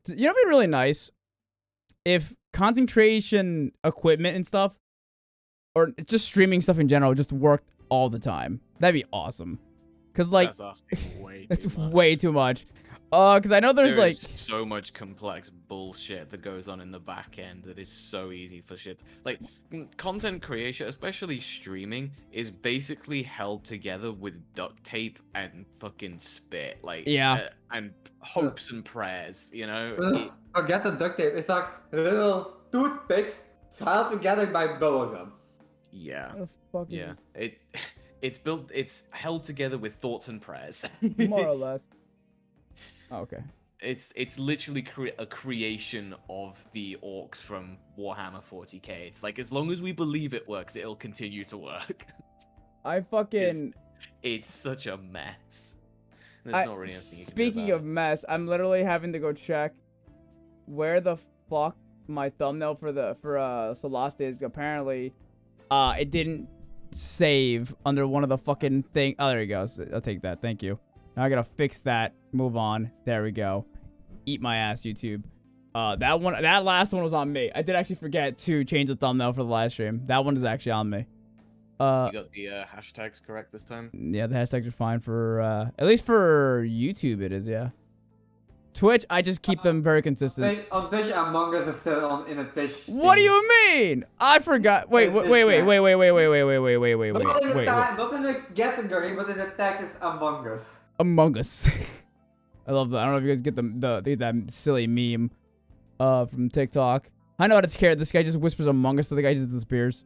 You know, it'd be really nice if content creation equipment and stuff, or just streaming stuff in general, just worked all the time. That'd be awesome. Cause like, That's asking way it's too much. way too much. Cause I know there's There like is so much complex bullshit that goes on in the back end that is so easy for shit. Like content creation, especially streaming, is basically held together with duct tape and fucking spit. Like and hopes and prayers. You know. Forget the duct tape. It's like little toothpicks held together by bubblegum. Yeah. what the fuck is Yeah. It's held together with thoughts and prayers. this? More or less. Oh, okay. It's literally a creation of the orcs from Warhammer 40k. It's like, as long as we believe it works, it'll continue to work. I fucking. It's such a mess. There's not really anything you can do Speaking about of mess, I'm literally having to go check where the fuck my thumbnail for Solasta is. Apparently, it didn't save under one of the fucking thing. Oh, there you go. So I'll take that. Thank you. Now I gotta fix that. Move on. There we go. Eat my ass, YouTube. That last one was on me. I did actually forget to change the thumbnail for the live stream. That one is actually on me. You got the hashtags correct this time? Yeah, the hashtags are fine for at least for YouTube. It is, yeah. Twitch, I just keep them very consistent. On Twitch, Among Us is still in a Twitch. What do you mean? I forgot. Wait. Not in the category, but in the text is Among Us. Among Us. I love that. I don't know if you guys get that silly meme from TikTok. I know how to scare. This guy just whispers Among Us, so the guy just disappears.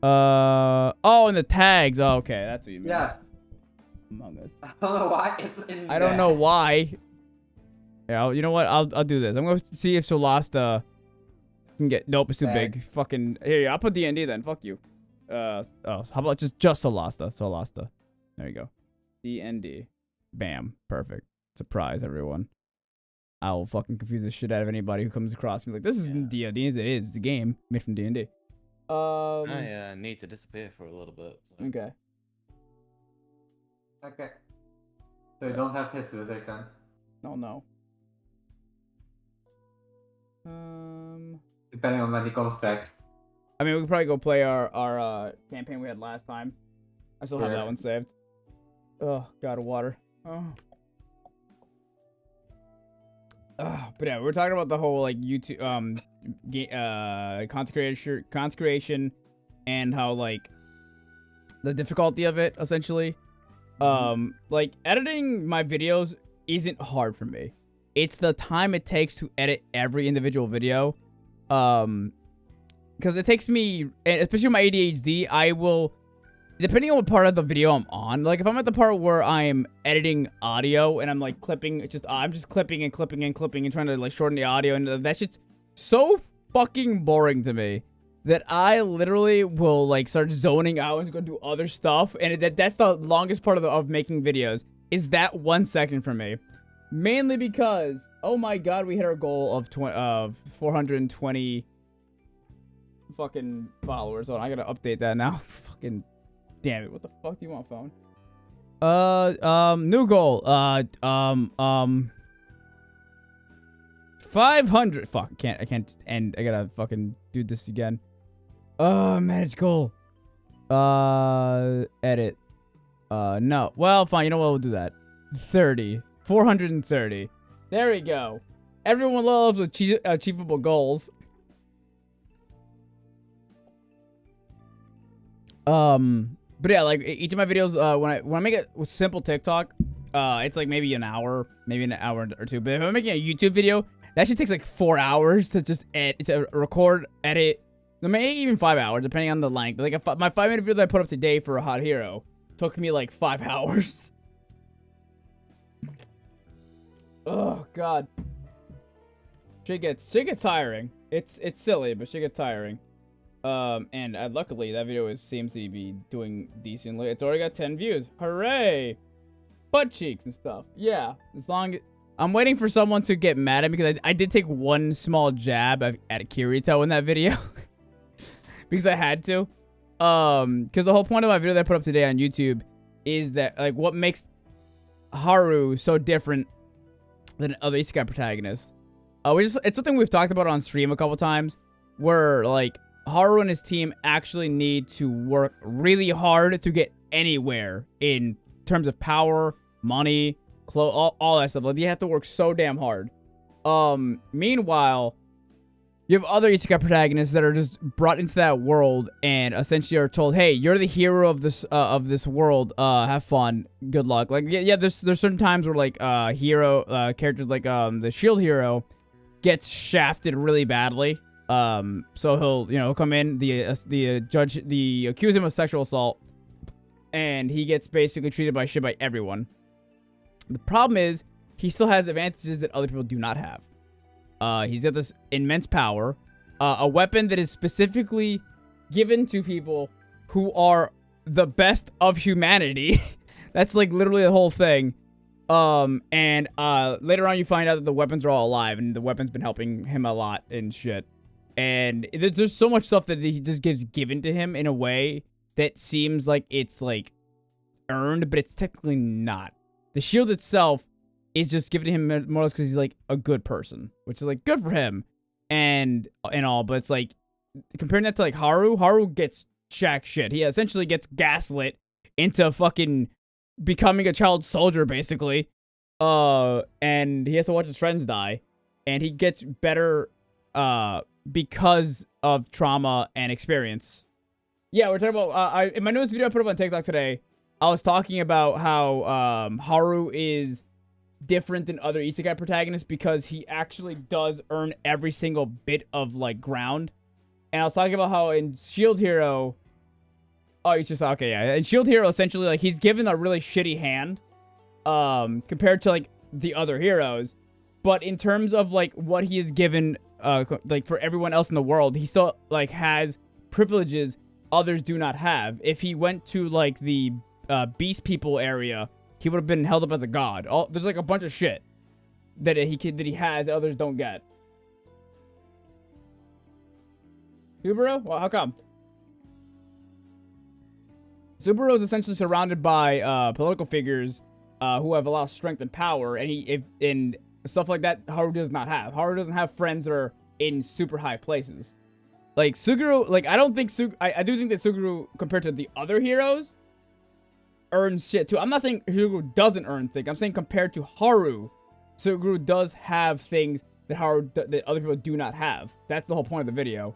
Oh, and the tags. Oh, okay, that's what you mean. Yeah. Among Us. I don't know why it's in I don't know why. Yeah, you know what? I'll do this. I'm gonna see if Solasta can get. Nope, it's too big. Fucking here. I'll put DND then. Fuck you. Oh, how about just Solasta? Solasta. There you go. DND. Bam. Perfect. Surprise, everyone. I will fucking confuse the shit out of anybody who comes across me like, this isn't D&D. It is. It's a game made from D&D. I need to disappear for a little bit. So. Okay. Okay. So you don't have his music then? Oh, no. Depending on when he comes back. I mean, we could probably go play our campaign we had last time. I still have that one saved. Oh, God of water. Oh. But yeah, we're talking about the whole like YouTube content creation and how like the difficulty of it essentially. Like editing my videos isn't hard for me. It's the time it takes to edit every individual video. Because it takes me, and especially with my ADHD, I will, depending on what part of the video I'm on, like if I'm at the part where I'm editing audio and I'm like clipping, I'm just clipping and clipping and clipping and trying to like shorten the audio, and that shit's so fucking boring to me that I literally will like start zoning out and go do other stuff, and that's the longest part of making videos, is that 1 second for me. Mainly because, oh my god, we hit our goal of 420 fucking followers. Hold on, I gotta update that now. Fucking damn it, what the fuck do you want, phone? New goal. 500. Fuck, I can't end. I gotta fucking do this again. Manage goal. Edit. No. Well, fine. You know what? We'll do that. 30. 430. There we go. Everyone loves achievable goals. But yeah, like each of my videos, when I make it with simple TikTok, it's like maybe an hour or two. But if I'm making a YouTube video, that shit takes like 4 hours to just record, edit. Maybe even 5 hours, depending on the length. Like my 5-minute video that I put up today for a Hot Hero took me like 5 hours. Oh god, shit gets tiring. It's silly, but shit gets tiring. And luckily that video seems to be doing decently. It's already got 10 views. Hooray! Butt cheeks and stuff. Yeah, as long as I'm waiting for someone to get mad at me because I did take one small jab at Kirito in that video because I had to. Because the whole point of my video that I put up today on YouTube is that like what makes Haru so different than other isekai protagonists It's something we've talked about on stream a couple times, where like Haru and his team actually need to work really hard to get anywhere in terms of power, money, all that stuff. Like, you have to work so damn hard. Meanwhile, you have other isekai protagonists that are just brought into that world and essentially are told, "Hey, you're the hero of this world. Have fun. Good luck." Like, yeah. There's certain times where like characters like the shield hero gets shafted really badly. So he'll come in, the judge accuse him of sexual assault, and he gets basically treated by shit by everyone. The problem is he still has advantages that other people do not have. He's got this immense power, a weapon that is specifically given to people who are the best of humanity. That's like literally the whole thing. And later on you find out that the weapons are all alive, and the weapon's been helping him a lot and shit. And there's so much stuff that he just given to him in a way that seems like it's like earned, but it's technically not. The shield itself is just given to him more or less because he's like a good person, which is like good for him and all. But it's like comparing that to like Haru gets jack shit. He essentially gets gaslit into fucking becoming a child soldier basically. And he has to watch his friends die, and he gets better because of trauma and experience. Yeah, we're talking about in my newest video I put up on TikTok today, I was talking about how Haru is different than other isekai protagonists because he actually does earn every single bit of like ground. And I was talking about how in Shield Hero, he's just okay, yeah. In Shield Hero, essentially, like, he's given a really shitty hand, compared to like the other heroes. But in terms of like what he is given, like for everyone else in the world, he still like has privileges others do not have. If he went to like the Beast People area, he would have been held up as a god. There's like a bunch of shit that he has that others don't get. Subaru? Well, how come? Subaru is essentially surrounded by political figures who have a lot of strength and power, and in stuff like that Haru does not have. Haru doesn't have friends that are in super high places. Like Suguru, like I do think that Suguru, compared to the other heroes, earns shit too. I'm not saying Suguru doesn't earn things. I'm saying compared to Haru, Suguru does have things that that other people do not have. That's the whole point of the video.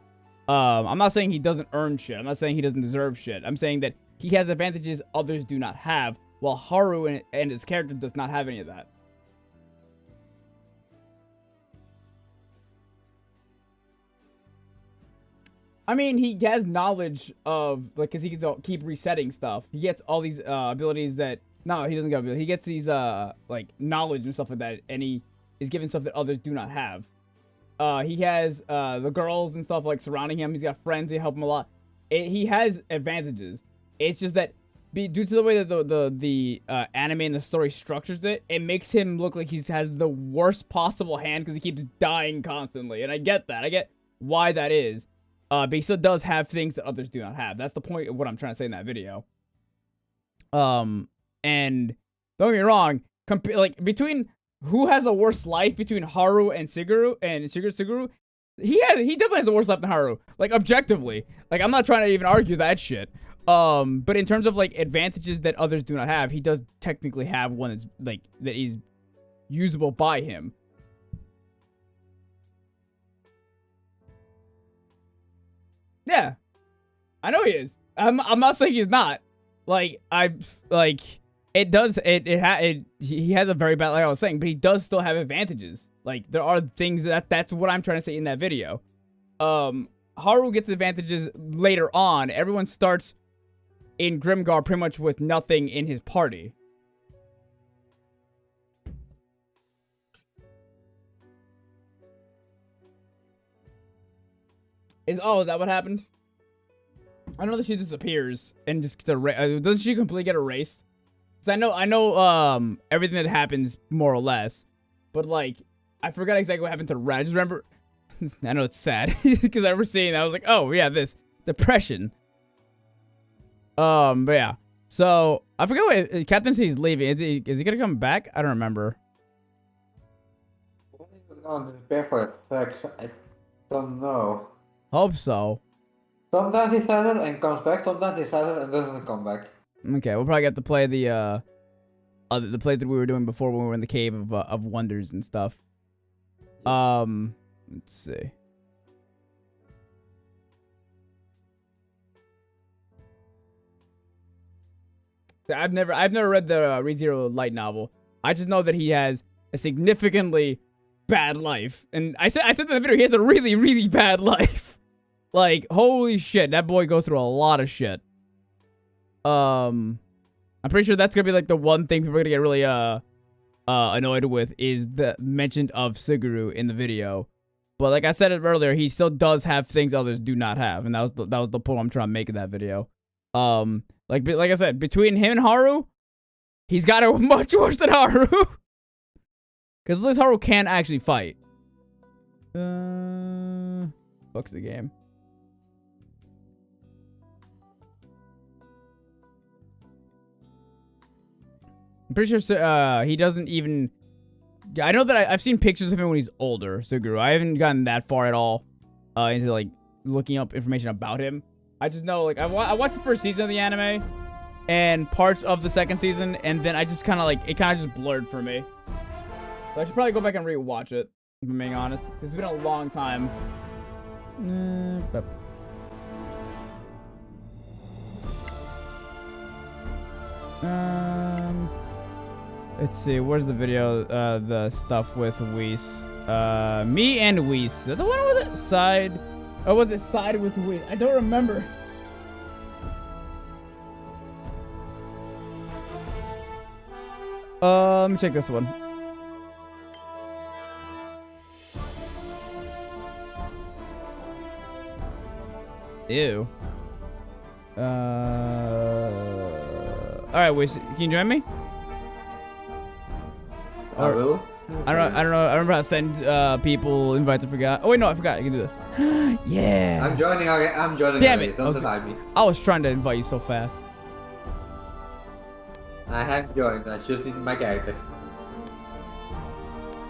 I'm not saying he doesn't earn shit. I'm not saying he doesn't deserve shit. I'm saying that he has advantages others do not have, while Haru and his character does not have any of that. I mean, he has knowledge of, like, because he can keep resetting stuff. He gets all these abilities that, no, he doesn't get abilities. He gets these, like, knowledge and stuff like that, and he is given stuff that others do not have. He has the girls and stuff, like, surrounding him. He's got friends that help him a lot. He has advantages. It's just that, due to the way that the anime and the story structures it, it makes him look like he has the worst possible hand because he keeps dying constantly. And I get that. I get why that is. But he still does have things that others do not have. That's the point of what I'm trying to say in that video. And don't get me wrong, like between who has a worse life between Haru and Suguru, he definitely has a worse life than Haru. Like objectively, like I'm not trying to even argue that shit. But in terms of like advantages that others do not have, he does technically have one that's like that is usable by him. Yeah, I know he is. I'm not saying he's not. Like he has a very bad, like I was saying, but he does still have advantages. Like there are things that's what I'm trying to say in that video. Haru gets advantages later on. Everyone starts in Grimgar pretty much with nothing in his party. Is that what happened? I know that she disappears and just gets doesn't she completely get erased? Cause I know everything that happens more or less, but like I forgot exactly what happened to Red. I just remember. I know it's sad because I remember seeing that. I was like, oh yeah, this depression. But yeah. So I forgot what Captain C's leaving. Is he gonna come back? I don't remember. on to prepare for a sex. I don't know. Hope so. Sometimes he says it and comes back. Sometimes he says it and doesn't come back. Okay, we'll probably have to play the playthrough we were doing before when we were in the cave of wonders and stuff. Let's see. I've never read the ReZero light novel. I just know that he has a significantly bad life, and I said in the video he has a really, really bad life. Like, holy shit, that boy goes through a lot of shit. I'm pretty sure that's gonna be like the one thing people are gonna get really annoyed with is the mention of Suguru in the video. But like I said it earlier, he still does have things others do not have, and that was the point I'm trying to make in that video. Like I said, between him and Haru, he's got it much worse than Haru. Because at least Haru can actually fight. Fucks the game. I'm pretty sure he doesn't even... I know that I've seen pictures of him when he's older, Suguru. I haven't gotten that far at all into, like, looking up information about him. I just know, like, I watched the first season of the anime and parts of the second season, and then I just kind of, like, it kind of just blurred for me. So I should probably go back and re-watch it, if I'm being honest. It's been a long time. Let's see, where's the video? The stuff with Whis. Me and Whis. Is that the one with it? Side? Or was it side with Whis? I don't remember. Let me check this one. Ew. Alright, Whis, can you join me? I will. I don't know. I remember how to send people invites. I forgot. Oh wait, no, I forgot. I can do this. Yeah. I'm joining. I'm joining. Damn already. it! Don't deny me. I was trying to invite you so fast. I have joined. I just need my characters.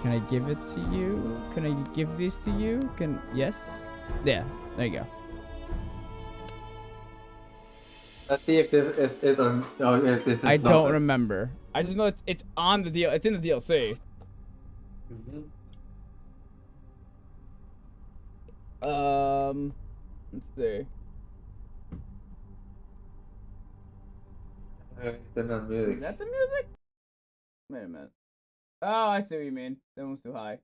Can I give it to you? Can I give this to you? Yes. Yeah. There you go. Let's see if this is on. Oh, if this is I not don't this. remember. I just know it's on the deal. It's in the DLC. Let's see. Turn on music. Is that the music? Wait a minute. Oh, I see what you mean. That one's too high.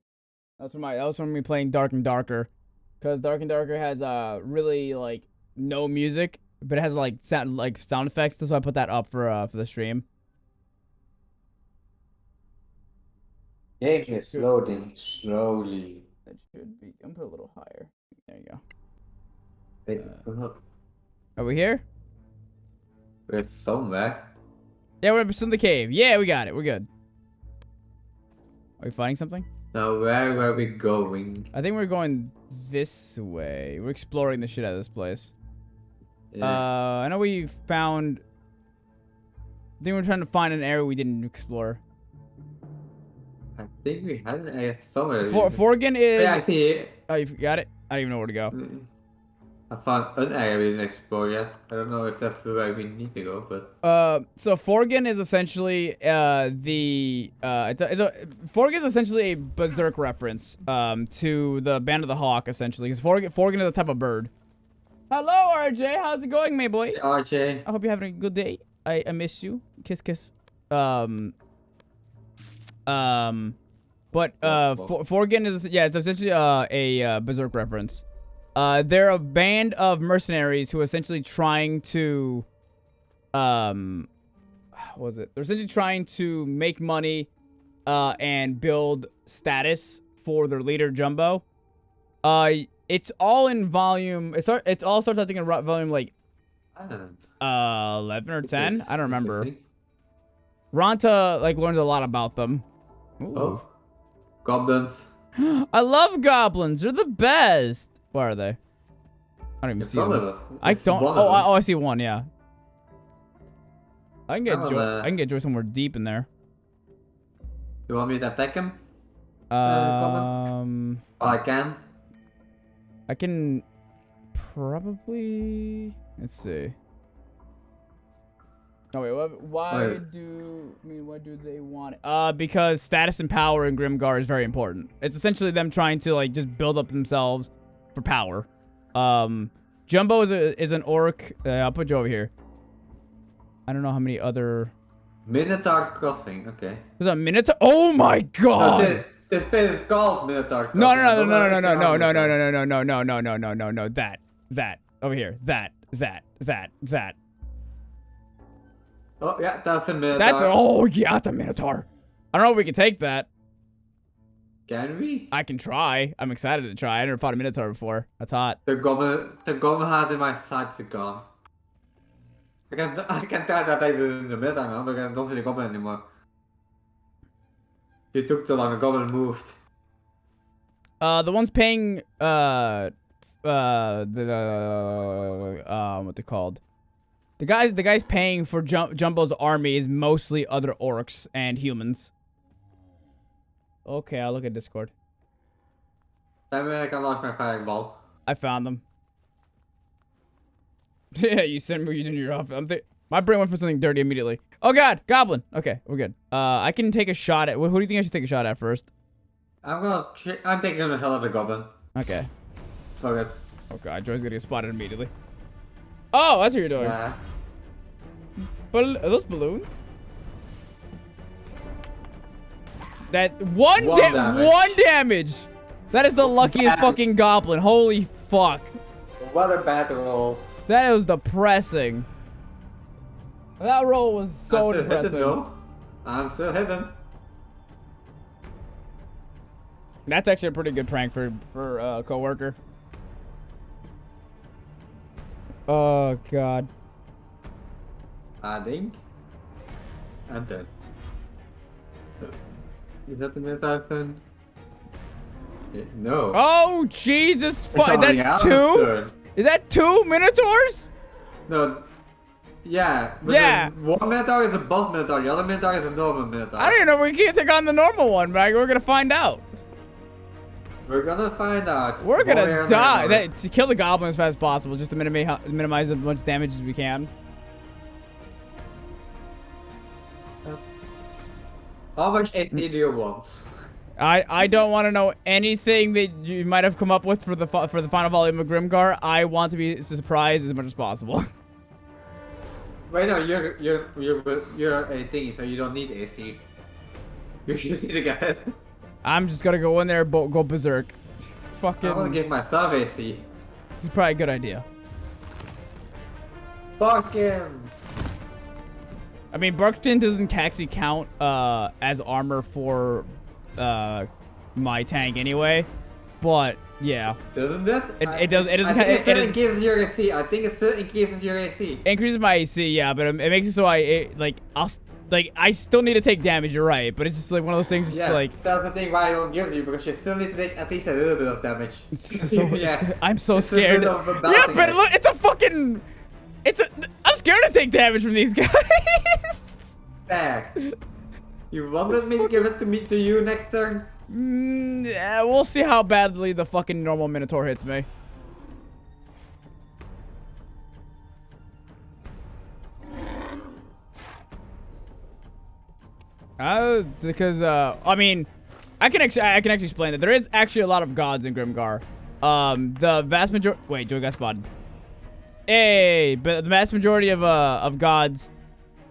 That was from me playing Dark and Darker, because Dark and Darker has really like no music, but it has like sound effects. So I put that up for the stream. Game is loading slowly. That should be. I'm put a little higher. There you go. Wait, Are we here? we're somewhere. Yeah, we're in the cave. Yeah, we got it. We're good. Are we finding something? Now where were we going? I think we're going this way. We're exploring the shit out of this place. Yeah. I know we found... I think we're trying to find an area we didn't explore. I think we had an area somewhere. Forgan is... Yeah, I see it. Oh, you got it? I don't even know where to go. I found an area we didn't explore yet. I don't know if that's where we need to go, but... So Forgan is essentially Forgan is essentially a Berserk reference to the Band of the Hawk, essentially. Because Forgan is a type of bird. Hello, RJ. How's it going, my boy? Hey, RJ. I hope you're having a good day. I miss you. Kiss, kiss. But Forgan is it's essentially a Berserk reference. They're a band of mercenaries who are essentially trying to what was it? They're essentially trying to make money and build status for their leader Jumbo. It's all in volume. It all starts I think in volume like 11 or 10. I don't remember. Ranta like learns a lot about them. Ooh. Oh, goblins. I love goblins. They're the best. Where are they? I don't even see them. I don't. Oh, I see one. Yeah. I can get Joy. I can get Joy somewhere deep in there. You want me to attack him? Goblin? Oh, I can. I can probably. Let's see. Oh wait, why do they want it? Because status and power in Grimgar is very important. It's essentially them trying to like just build up themselves for power. Jumbo is an orc. I'll put you over here. I don't know how many other. Minotaur Crossing. Okay. There's a Minotaur. Oh my god! No, this place is called Minotaur Crossing. No. That over here. That. Oh yeah, that's a Minotaur. That's a Minotaur. I don't know if we can take that. Can we? I can try. I'm excited to try. I never fought a Minotaur before. That's hot. The goblin had in my sights are gone. I can tell that I did in the Minotaur now, but I don't see the goblin anymore. You took too long. The goblin moved. The ones paying what's it called? The guys paying for Jumbo's army is mostly other orcs and humans. Okay, I'll look at Discord. That means I can launch my fireball. I found them. Yeah, you sent me in your office. My brain went for something dirty immediately. Oh god, goblin. Okay, we're good. I can take a shot at. Who do you think I should take a shot at first? I'm taking the hell out of the goblin. Okay. Fuck it. Oh god, Joy's gonna get spotted immediately. Oh, that's what you're doing. Yeah. Are those balloons? That one damage. That is the luckiest fucking goblin. Holy fuck. What a bad roll. That was depressing. That roll was so depressing. I'm still hidden. That's actually a pretty good prank for a coworker. Oh god. Adding. And then. Is that the Minotaur thing? No. Oh Jesus! Is that Alistair. 2? Is that 2 Minotaurs? No. Yeah. But Yeah. One Minotaur is a boss Minotaur. The other Minotaur is a normal Minotaur. I don't even know. We can't take on the normal one, but we're gonna find out. We're gonna find out. We're gonna die. To kill the goblin as fast as possible, just to minimize as much damage as we can. How much AP do you want? I don't want to know anything that you might have come up with for the final volume of Grimgar. I want to be surprised as much as possible. Wait, no, you're a thingy, so you don't need AC. You should need to get. I'm just gonna go in there and go berserk. Fucking. I'm gonna give myself AC. This is probably a good idea. Fuck him. I mean, Barkton doesn't actually count as armor for my tank anyway, but yeah. Doesn't it? It does. It doesn't. I think it increases your AC. I think it increases your AC. Increases my AC, yeah, but it makes it so I still need to take damage. You're right, but it's just like one of those things. Just like that's the thing why I don't give you, because you still need to take at least a little bit of damage. I'm so scared. Yeah, but look, it's a fucking. I'm scared to take damage from these guys. Back. You wanted me to give it to you next turn? Yeah, we'll see how badly the fucking normal Minotaur hits me. Because I mean, I can actually explain that there is actually a lot of gods in Grimgar. The vast majority. Wait, Joey got spotted. Hey, but the vast majority of gods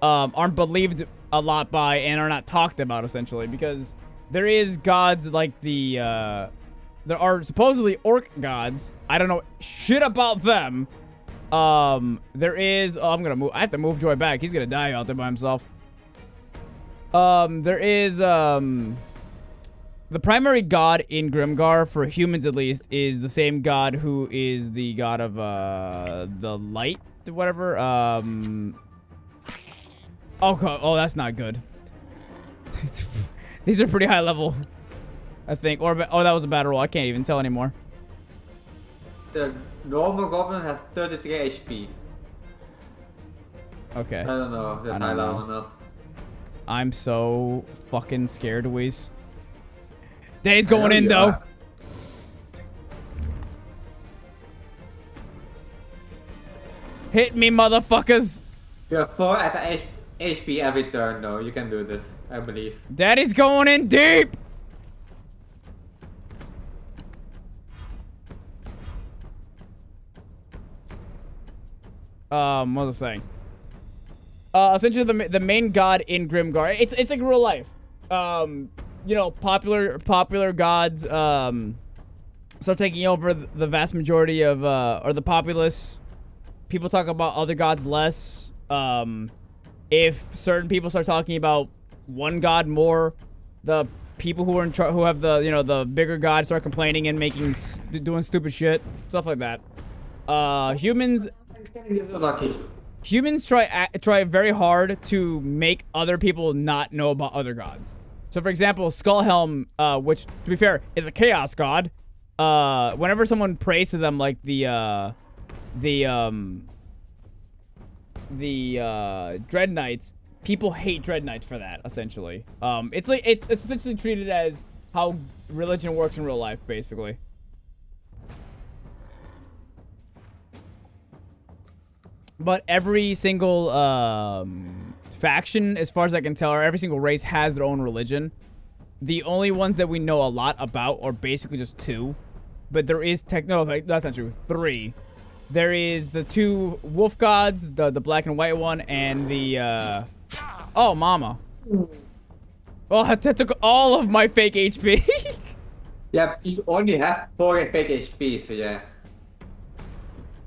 aren't believed a lot by and are not talked about essentially, because there is gods like there are supposedly orc gods. I don't know shit about them. There is. Oh, I'm gonna move. I have to move Joy back. He's gonna die out there by himself. There is the primary god in Grimgar, for humans at least, is the same god who is the god of the light, whatever. Oh, that's not good. These are pretty high level, I think. Or that was a bad roll. I can't even tell anymore. The normal goblin has 33 HP. Okay. I don't know if that's high level or not. I'm so fucking scared, Weiss. Daddy's going in, though. Hit me, motherfuckers. You have 4 at the HP every turn, though. You can do this, I believe. Daddy's going in deep. What was I saying? Essentially the main god in Grimgar. It's like real life. You know, popular gods start taking over the vast majority of or the populace. People talk about other gods less. If certain people start talking about one god more, the people who are who have the the bigger gods start complaining and doing stupid shit, stuff like that. Humans try very hard to make other people not know about other gods. So, for example, Skullhelm, which, to be fair, is a chaos god. Whenever someone prays to them, like the Dread Knights, people hate Dread Knights for that. Essentially, it's essentially treated as how religion works in real life, basically. But every single faction, as far as I can tell, or every single race has their own religion. The only ones that we know a lot about are basically just 2. But there is no, that's not true. 3. There is the 2 wolf gods, the black and white one, and the oh, mama. Oh, that took all of my fake HP. Yeah, you only have 4 fake HP, so yeah.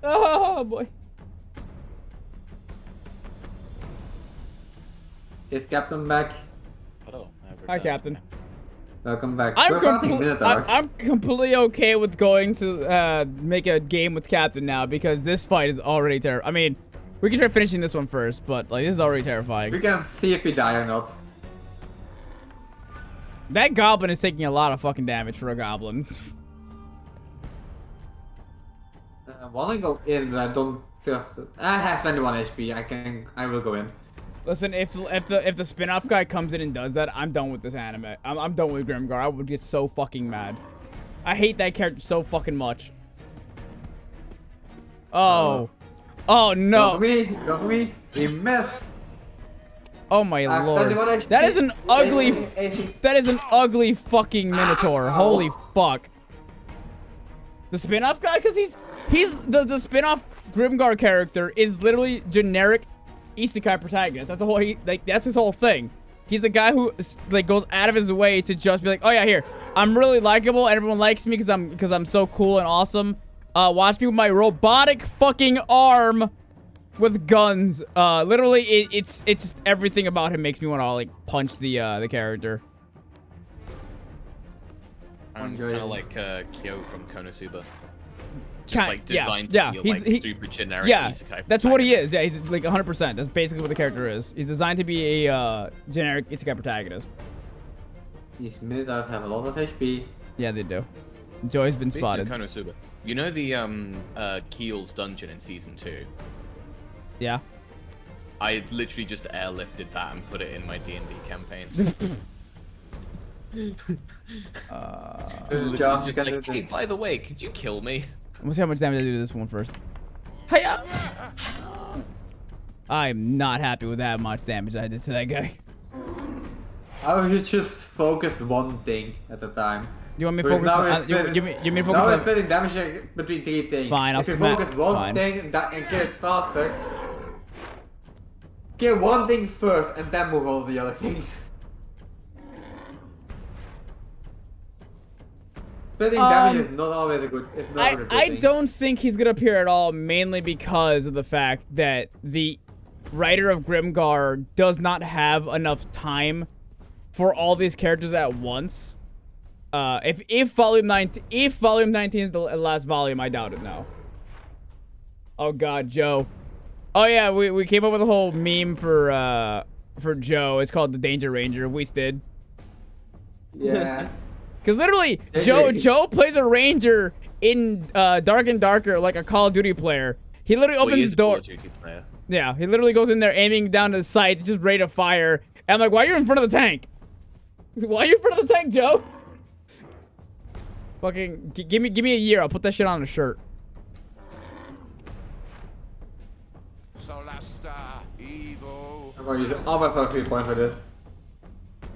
Oh boy. Is Captain back? Hello. Hi, Captain. Welcome back. I'm completely okay with going to make a game with Captain now because this fight is already terrible. I mean, we can try finishing this one first, but like this is already terrifying. We can see if we die or not. That goblin is taking a lot of fucking damage for a goblin. I wanna go in, but I don't just. I have 21 HP. I will go in. Listen, if the spin-off guy comes in and does that, I'm done with this anime. I'm done with Grimgar. I would get so fucking mad. I hate that character so fucking much. Oh. Oh no. Go for me. We missed. Oh my lord. That is an ugly fucking Minotaur. Holy fuck. The spin-off guy, cause he's the spin-off Grimgar character is literally generic isekai protagonist. That's the whole that's his whole thing. He's the guy who like goes out of his way to just be like, oh yeah, here, I'm really likable and everyone likes me because I'm so cool and awesome. Watch me with my robotic fucking arm with guns. Literally, it's just everything about him makes me want to like punch the character. I'm kind of like Kyo from Konosuba. Just like designed to be like super generic isekai. That's what he is. Yeah, he's like 100%. That's basically what the character is. He's designed to be a generic isekai protagonist. These Minotaurs have a lot of HP. Yeah, they do. Joy's been spotted. Konosuba. You know the Keel's dungeon in season 2? Yeah. I literally just airlifted that and put it in my D&D campaign. Just just like, hey, by the way, could you kill me? We'll see how much damage I do to this one first. Hiya! I'm not happy with that much damage I did to that guy. I would just focus one thing at a time. You want me to focus on... You mean to focus now we're on... splitting damage between 3 things. Fine, I'll If you smack... focus one thing and kill it faster, kill one thing first and then move on to the other things. Splitting damage is not always a good. It's not a good I thing. don't think he's gonna appear at all, mainly because of the fact that the writer of Grimgar does not have enough time for all these characters at once. If volume 19 is the last volume, I doubt it now. Oh god, Joe. Oh yeah, we came up with a whole meme for Joe. It's called the Danger Ranger. We did. Yeah. Cause literally, Joe plays a ranger in Dark and Darker like a Call of Duty player. He literally opens his door. Yeah, he literally goes in there aiming down to the sights, just ready to fire. And I'm like, why are you in front of the tank? Why are you in front of the tank, Joe? Fucking give me a year. I'll put that shit on a shirt. Solasta, evil. I'm gonna use all my plus 3 points for this.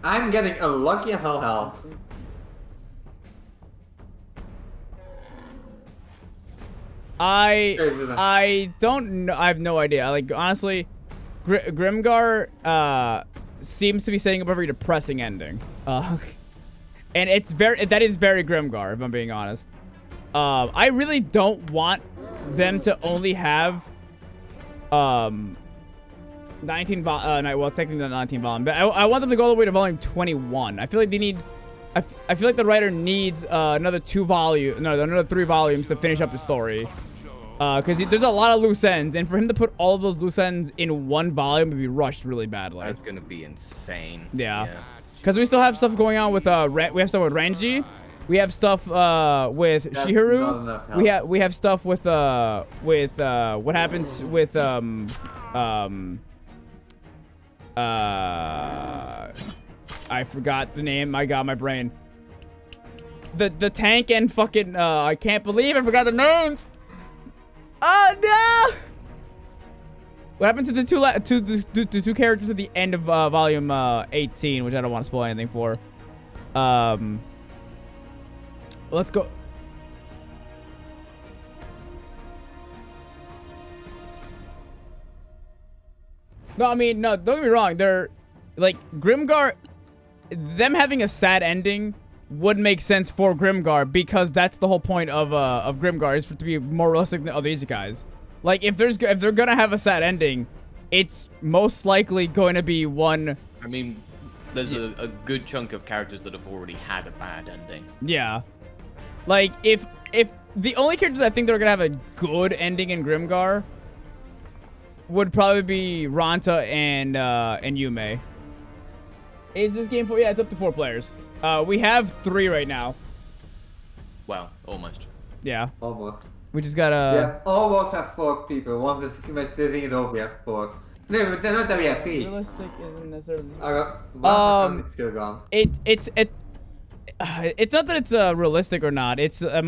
I'm getting unlucky as all hell. I don't know. I have no idea. Like honestly, Grimgar seems to be setting up a very depressing ending. And that is very Grimgar, if I'm being honest. I really don't want them to only have 19 well, technically not 19 volume, but I want them to go all the way to volume 21. I feel like they need I feel like the writer needs another 3 volumes to finish up the story. Because there's a lot of loose ends, and for him to put all of those loose ends in one volume would be rushed really badly. That's gonna be insane. Yeah. Because we still have stuff going on with we have stuff with Ranji, we have stuff with Shiharu, we have stuff with what happens with I forgot the name. My God, my brain. The tank and fucking I can't believe I forgot the names. Oh no! What happened to the two characters at the end of volume 18, which I don't want to spoil anything for. Let's go. No, I mean, no, don't get me wrong. They're like Grimgar. Them having a sad ending would make sense for Grimgar because that's the whole point of Grimgar is to be more realistic than other isekais. Like if they're gonna have a sad ending, it's most likely going to be one. I mean, there's a good chunk of characters that have already had a bad ending. Yeah, like if the only characters I think that are gonna have a good ending in Grimgar would probably be Ranta and Yume. Is this game for? Yeah, it's up to 4 players. We have 3 right now. Well, almost. Yeah. Almost. We just gotta. Yeah, almost have 4 people. Once this thing is over, we have 4. No, but not that we have 3. Realistic isn't necessarily. I got one skill gone. It's not that it's realistic or not. It's how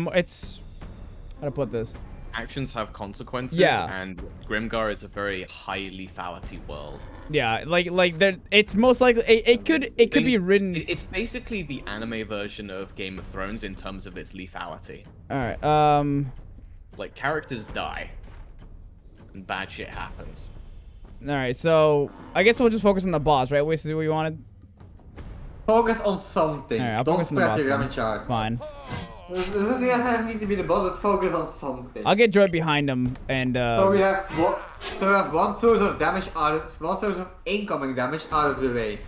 to put this. Actions have consequences. Yeah. And Grimgar is a very high lethality world. Yeah, like there. It's most likely it could be written. It's basically the anime version of Game of Thrones in terms of its lethality. All right. Like characters die, and bad shit happens. All right. So I guess we'll just focus on the boss, right? Wait, see what you wanted. Focus on something. All right, I'll Don't focus on the boss spread your then. damage out. Fine. It doesn't need to be the boss, but focus on something. I'll get Joy behind him and. So we have one source of damage one source of incoming damage out of the way.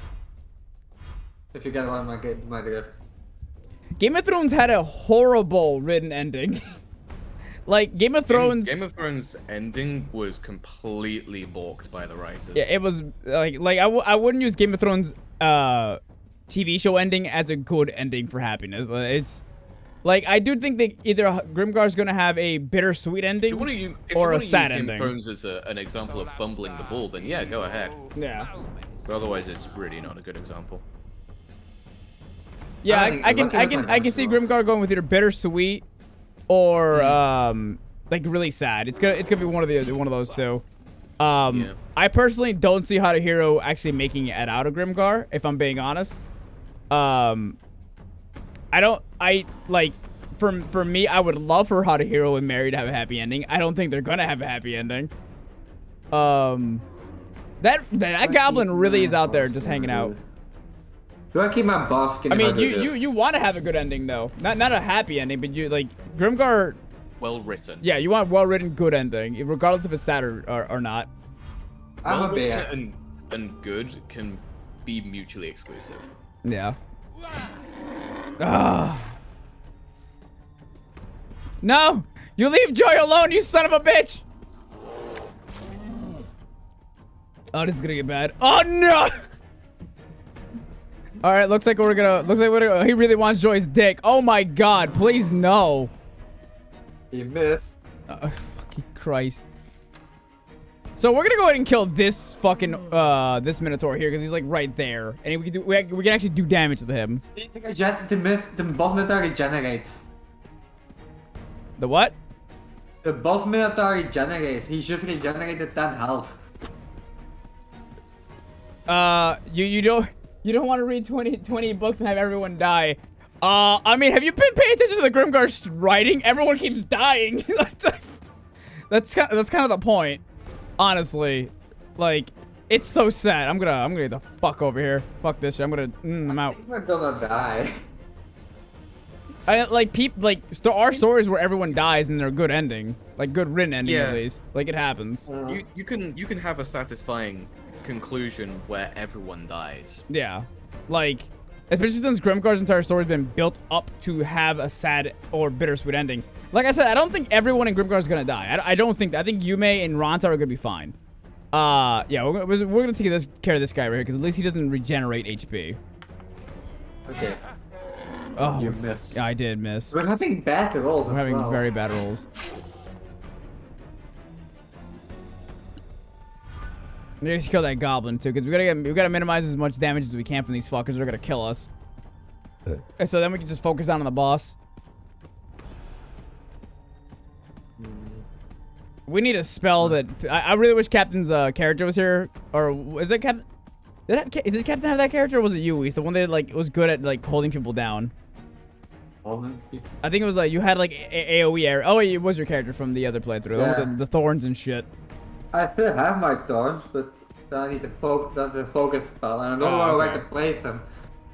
If you get one of my drift. Game of Thrones had a horrible written ending. Like Game of Thrones. Game of Thrones ending was completely balked by the writers. Yeah, it was like I wouldn't use Game of Thrones TV show ending as a good ending for happiness. It's like I do think that either Grimgar's gonna have a bittersweet ending or a sad ending. If Game of Thrones as an example of fumbling the ball, then yeah, go ahead. Yeah. But otherwise, it's really not a good example. Yeah, I can see Grimgar going with either bittersweet or like really sad. It's gonna be one of those two. Yeah. I personally don't see Haruhiro actually making it out of Grimgar, if I'm being honest. For me, I would love for Haruhiro and Mary to have a happy ending. I don't think they're gonna have a happy ending. That goblin really is out there just hanging out. Do I keep my boss skin? I mean, you want to have a good ending though, not a happy ending, but you like Grimgar. Well written. Yeah, you want well written, good ending, regardless if it's sad or not. I'm well a bear. And good can be mutually exclusive. Yeah. No! You leave Joy alone, you son of a bitch! Oh, this is gonna get bad. Oh no! All right, looks like we're gonna. He really wants Joy's dick. Oh my God! Please no. He missed. Fucking Christ. So we're gonna go ahead and kill this fucking this Minotaur here because he's like right there, and we can actually do damage to him. The boss Minotaur regenerates. The what? The boss Minotaur regenerates. He's just regenerated 10 health. You don't want to read 20 books and have everyone die. I mean, have you been paying attention to the Grimgar's writing? Everyone keeps dying. that's kind of the point, honestly. Like, it's so sad. I'm gonna get the fuck over here. Fuck this shit. I'm out. We're gonna die. There are stories where everyone dies and they're a good ending, like good written ending at least. Like it happens. You can have a satisfying conclusion where everyone dies. Yeah, like especially since Grimgar's entire story has been built up to have a sad or bittersweet ending. Like I said, I don't think everyone in Grimgar is gonna die. I think Yume and Ranta are gonna be fine. Yeah, we're gonna take care of this guy right here because at least he doesn't regenerate HP. Okay. Oh, You missed. I did miss. We're having bad rolls We're as having well. very bad rolls. We need to kill that goblin too, because we gotta minimize as much damage as we can from these fuckers. They're gonna kill us. And so then we can just focus down on the boss. We need a spell that I really wish Captain's character was here. Or is it Captain? Did Captain have that character? Or was it you, Weiss? The one that like was good at like holding people down. I think it was like you had like AOE area. Oh, it was your character from the other playthrough. The one with the thorns and shit. I still have my thorns, but I need to focus. That's a focus spell, and I don't know where to place them.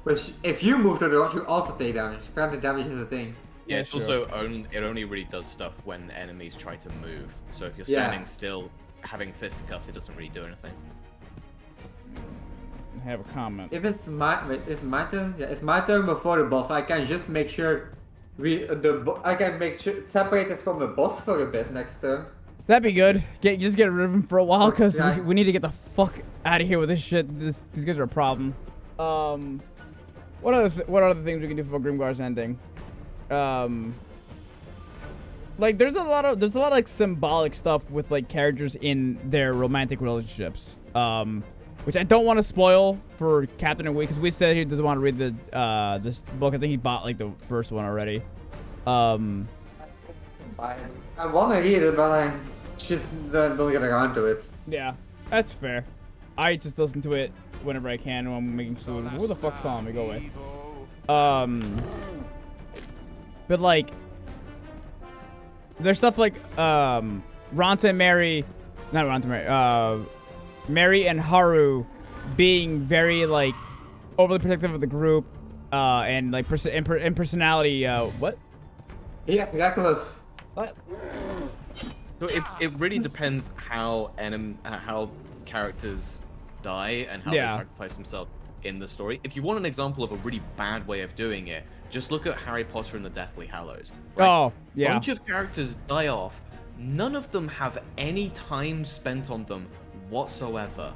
Which, if you move to the rocks, you also take damage. Phantom damage is a thing. Yeah, it's also it only really does stuff when enemies try to move. So if you're standing still, having fisticuffs, it doesn't really do anything. I have a comment. If it's my turn. Yeah, it's my turn before the boss. I can just make sure separate us from the boss for a bit next turn. That'd be good. Just get rid of him for a while, because we need to get the fuck out of here with this shit. These guys are a problem. What other things we can do for Grimgar's ending? Like there's a lot of like symbolic stuff with like characters in their romantic relationships. Which I don't want to spoil for Captain and Weiss, because Weiss said he doesn't want to read the this book. I think he bought like the first one already. I want to read it, but I just don't get around to it. Yeah, that's fair. I just listen to it whenever I can when I'm making food. Who the fuck's calling me? Go away. But like, there's stuff like Ranta and Mary, not Ranta and Mary, Mary and Haru being very like overly protective of the group, and like in personality. What? Yeah, reckless. What? So it really depends how characters die and how they sacrifice themselves in the story. If you want an example of a really bad way of doing it, just look at Harry Potter and the Deathly Hallows. Right? Oh, yeah. A bunch of characters die off. None of them have any time spent on them whatsoever.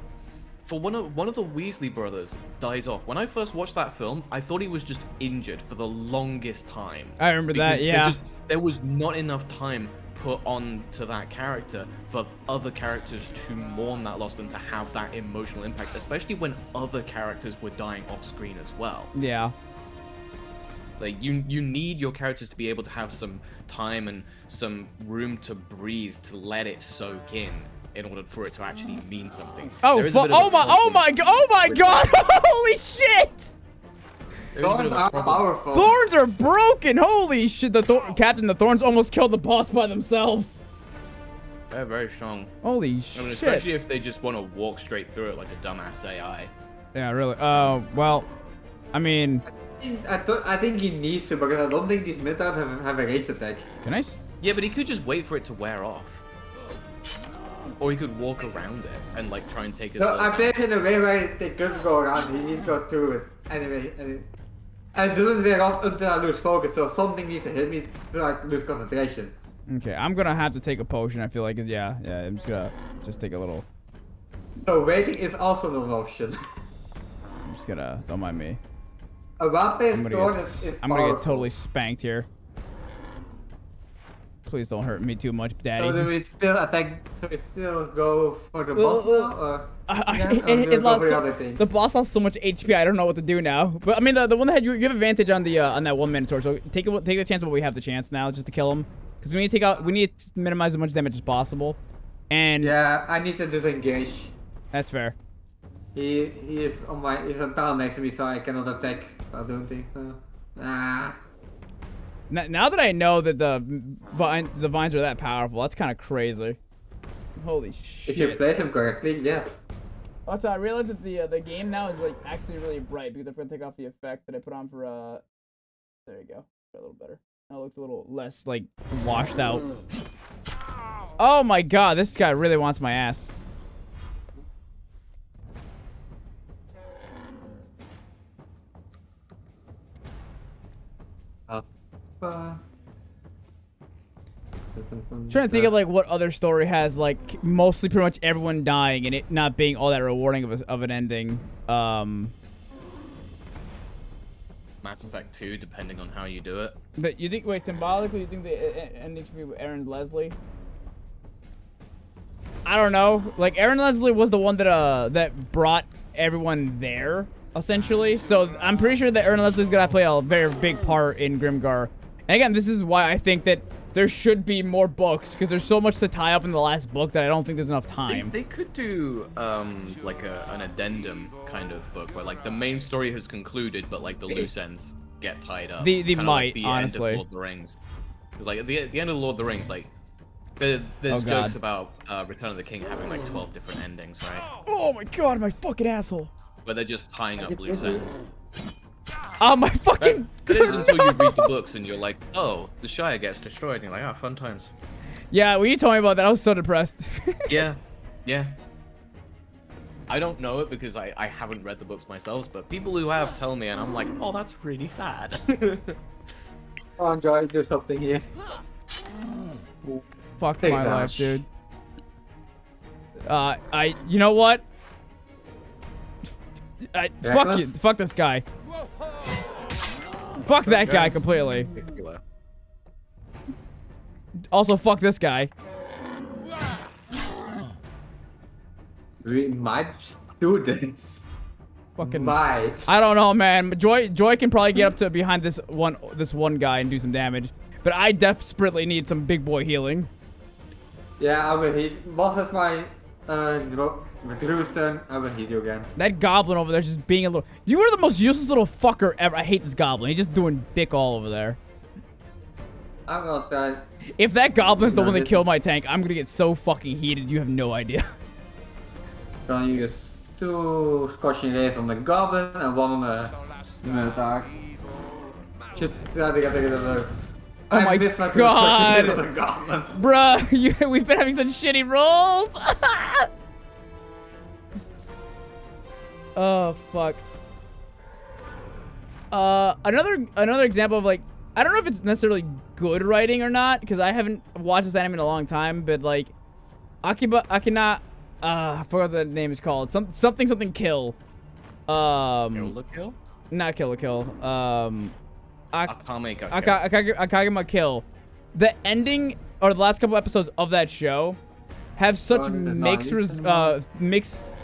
For one of the Weasley brothers dies off. When I first watched that film, I thought he was just injured for the longest time. I remember that, yeah. There was not enough time put on to that character for other characters to mourn that loss and to have that emotional impact, especially when other characters were dying off screen as well. Yeah. Like you need your characters to be able to have some time and some room to breathe, to let it soak in order for it to actually mean something. Oh, oh my god! Holy shit! Thorns are powerful. Thorns are broken! Holy shit, Captain, the Thorns almost killed the boss by themselves. They're very strong. Holy I shit. mean, especially if they just want to walk straight through it like a dumbass AI. Yeah, really. Well, I mean... I think he needs to, because I don't think these Minotaurs have a ranged attack. Can I? Yeah, but he could just wait for it to wear off. Or he could walk around it and like try and take his... No, I played it in a way where they could go around. He needs to go through it. Anyway, and it doesn't wear off until I lose focus, so something needs to hit me to like lose concentration. Okay, I'm gonna have to take a potion, I feel like. Yeah, I'm just gonna take a little... So waiting is also an option. I'm just gonna... Don't mind me. A vampire sword is I'm gonna get totally spanked here. Please don't hurt me too much, Daddy. So do we still attack? So we still go for the boss now, or the boss lost so much HP. I don't know what to do now. But I mean, the one that had you have advantage on the on that one Minotaur. So take the chance while we have the chance now, just to kill him. Because we need to minimize as much damage as possible. And Yeah, I need to disengage. that's fair. He is on town next to me, so I cannot attack while doing things. So. Ah. Now that I know that the vines are that powerful, that's kind of crazy. Holy shit. If you place them correctly, yes. Also, I realized that the game now is like actually really bright because I'm gonna take off the effect that I put on for there you go, a little better. Now it looks a little less like washed out. Oh my god, this guy really wants my ass. Trying to think of like what other story has like mostly pretty much everyone dying and it not being all that rewarding of an ending. Mass Effect 2, depending on how you do it. That you think? Wait, symbolically, you think the ending should be with Aaron Leslie? I don't know. Like Aaron Leslie was the one that that brought everyone there essentially. So I'm pretty sure that Aaron Leslie's gonna play a very big part in Grimgar. And again, this is why I think that there should be more books because there's so much to tie up in the last book that I don't think there's enough time. They could do like an addendum kind of book where like the main story has concluded, but like the loose ends get tied up. They Kinda might, like the honestly. end of Lord of the Rings. Because like at the end of Lord of the Rings, like there's jokes about Return of the King having like 12 different endings, right? Oh my god, my fucking asshole. Where they're just tying up loose ends. Oh my fucking. That is until you read the books and you're like, oh, the Shire gets destroyed, and you're like, ah, fun times. Yeah, when you told me about that, I was so depressed. Yeah, yeah. I don't know it because I haven't read the books myself, but people who have tell me, and I'm like, oh, that's really sad. Oh, enjoy, do something here. Fuck Take my that. life, dude. You know what? Fuck you. Fuck this guy. Fuck that guy completely. Also, fuck this guy. We might do this. Fucking. Might. I don't know, man. Joy can probably get up to behind this one guy and do some damage, but I desperately need some big boy healing. Yeah, I will heal. What is my Drusen? I will heal you again. That goblin over there is just being a little. You are the most useless little fucker ever. I hate this goblin. He's just doing dick all over there. I'm not that. If that goblin's the one that killed my tank, I'm gonna get so fucking heated. You have no idea. Gonna use 2 scorching rays on the goblin and 1 on the Minotaur. Just try to get rid of the. Oh my missed my 2 God. scorching rays on the goblin. Bruh, we've been having such shitty rolls. Oh fuck. Another example of like, I don't know if it's necessarily good writing or not because I haven't watched this anime in a long time, but like Akina, I forgot what the name is called. Something kill. Kill? Not kill. Akame kill. The ending or the last couple episodes of that show have such mixed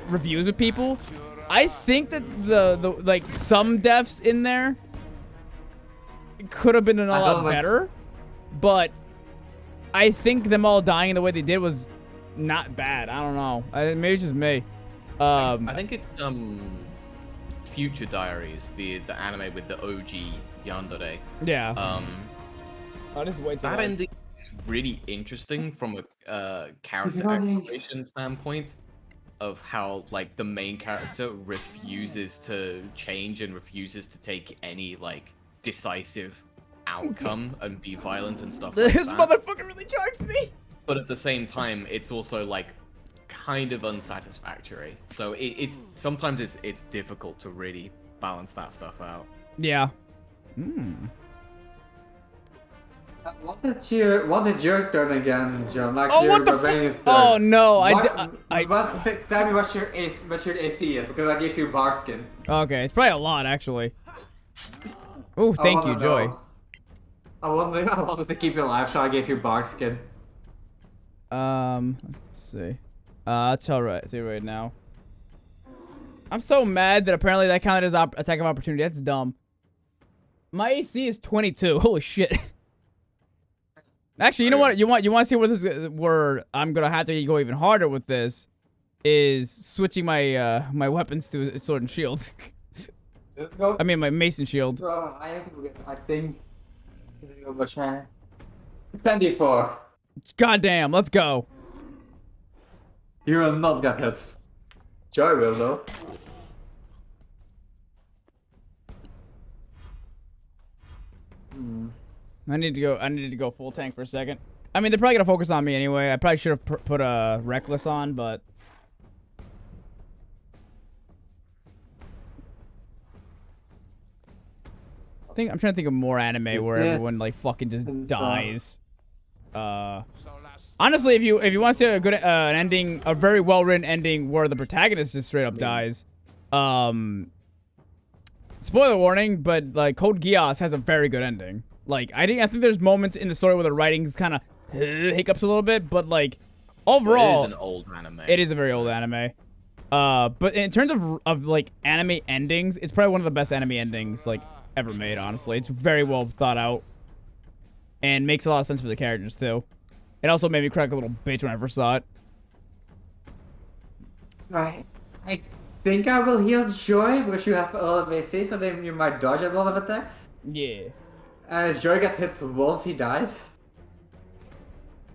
reviews with people. I think that the like some deaths in there could have been a lot better, but I think them all dying the way they did was not bad. I don't know. Maybe it's just me. I think it's Future Diaries, the anime with the OG Yandere. Yeah. That ending is really interesting from a character exploration standpoint of how like the main character refuses to change and refuses to take any like decisive outcome and be violent and stuff like This that. motherfucker really charged me. But at the same time, it's also like kind of unsatisfactory. So it's sometimes it's difficult to really balance that stuff out. Yeah. What is your turn again, John? Like Oh, your what the barbarian fuck? turn. Oh no, Tell me what your AC is because I gave you Barskin. Okay, it's probably a lot actually. Oh, thank you, Joy. I wanted to keep you alive, so I gave you Barskin. Let's see. I'll tell see right now. I'm so mad that apparently that counted as attack of opportunity. That's dumb. My AC is 22. Holy shit. Actually, you know what? You want to see what this where I'm gonna have to go even harder with this is switching my my weapons to a sword and shield. Let's go. I mean my mason shield. Bro, I think. 24. Goddamn, let's go. You will not get hit. Joy will though. I need to go full tank for a second. I mean, they're probably gonna focus on me anyway. I probably should have put a reckless on, but I'm trying to think of more anime where everyone like fucking just dies. Honestly, if you want to see a good an ending, a very well written ending where the protagonist just straight up dies, spoiler warning, but like Code Geass has a very good ending. Like I think there's moments in the story where the writing's kind of hiccups a little bit, but like overall, it is an old anime. It is a very old anime. But in terms of like anime endings, it's probably one of the best anime endings like ever made. Honestly, it's very well thought out and makes a lot of sense for the characters too. It also made me cry like a little bitch when I first saw it. Right. I think I will heal Joy because you have a lot of AC, so then you might dodge a lot of attacks. Yeah. And if Joy gets hit once, he dies.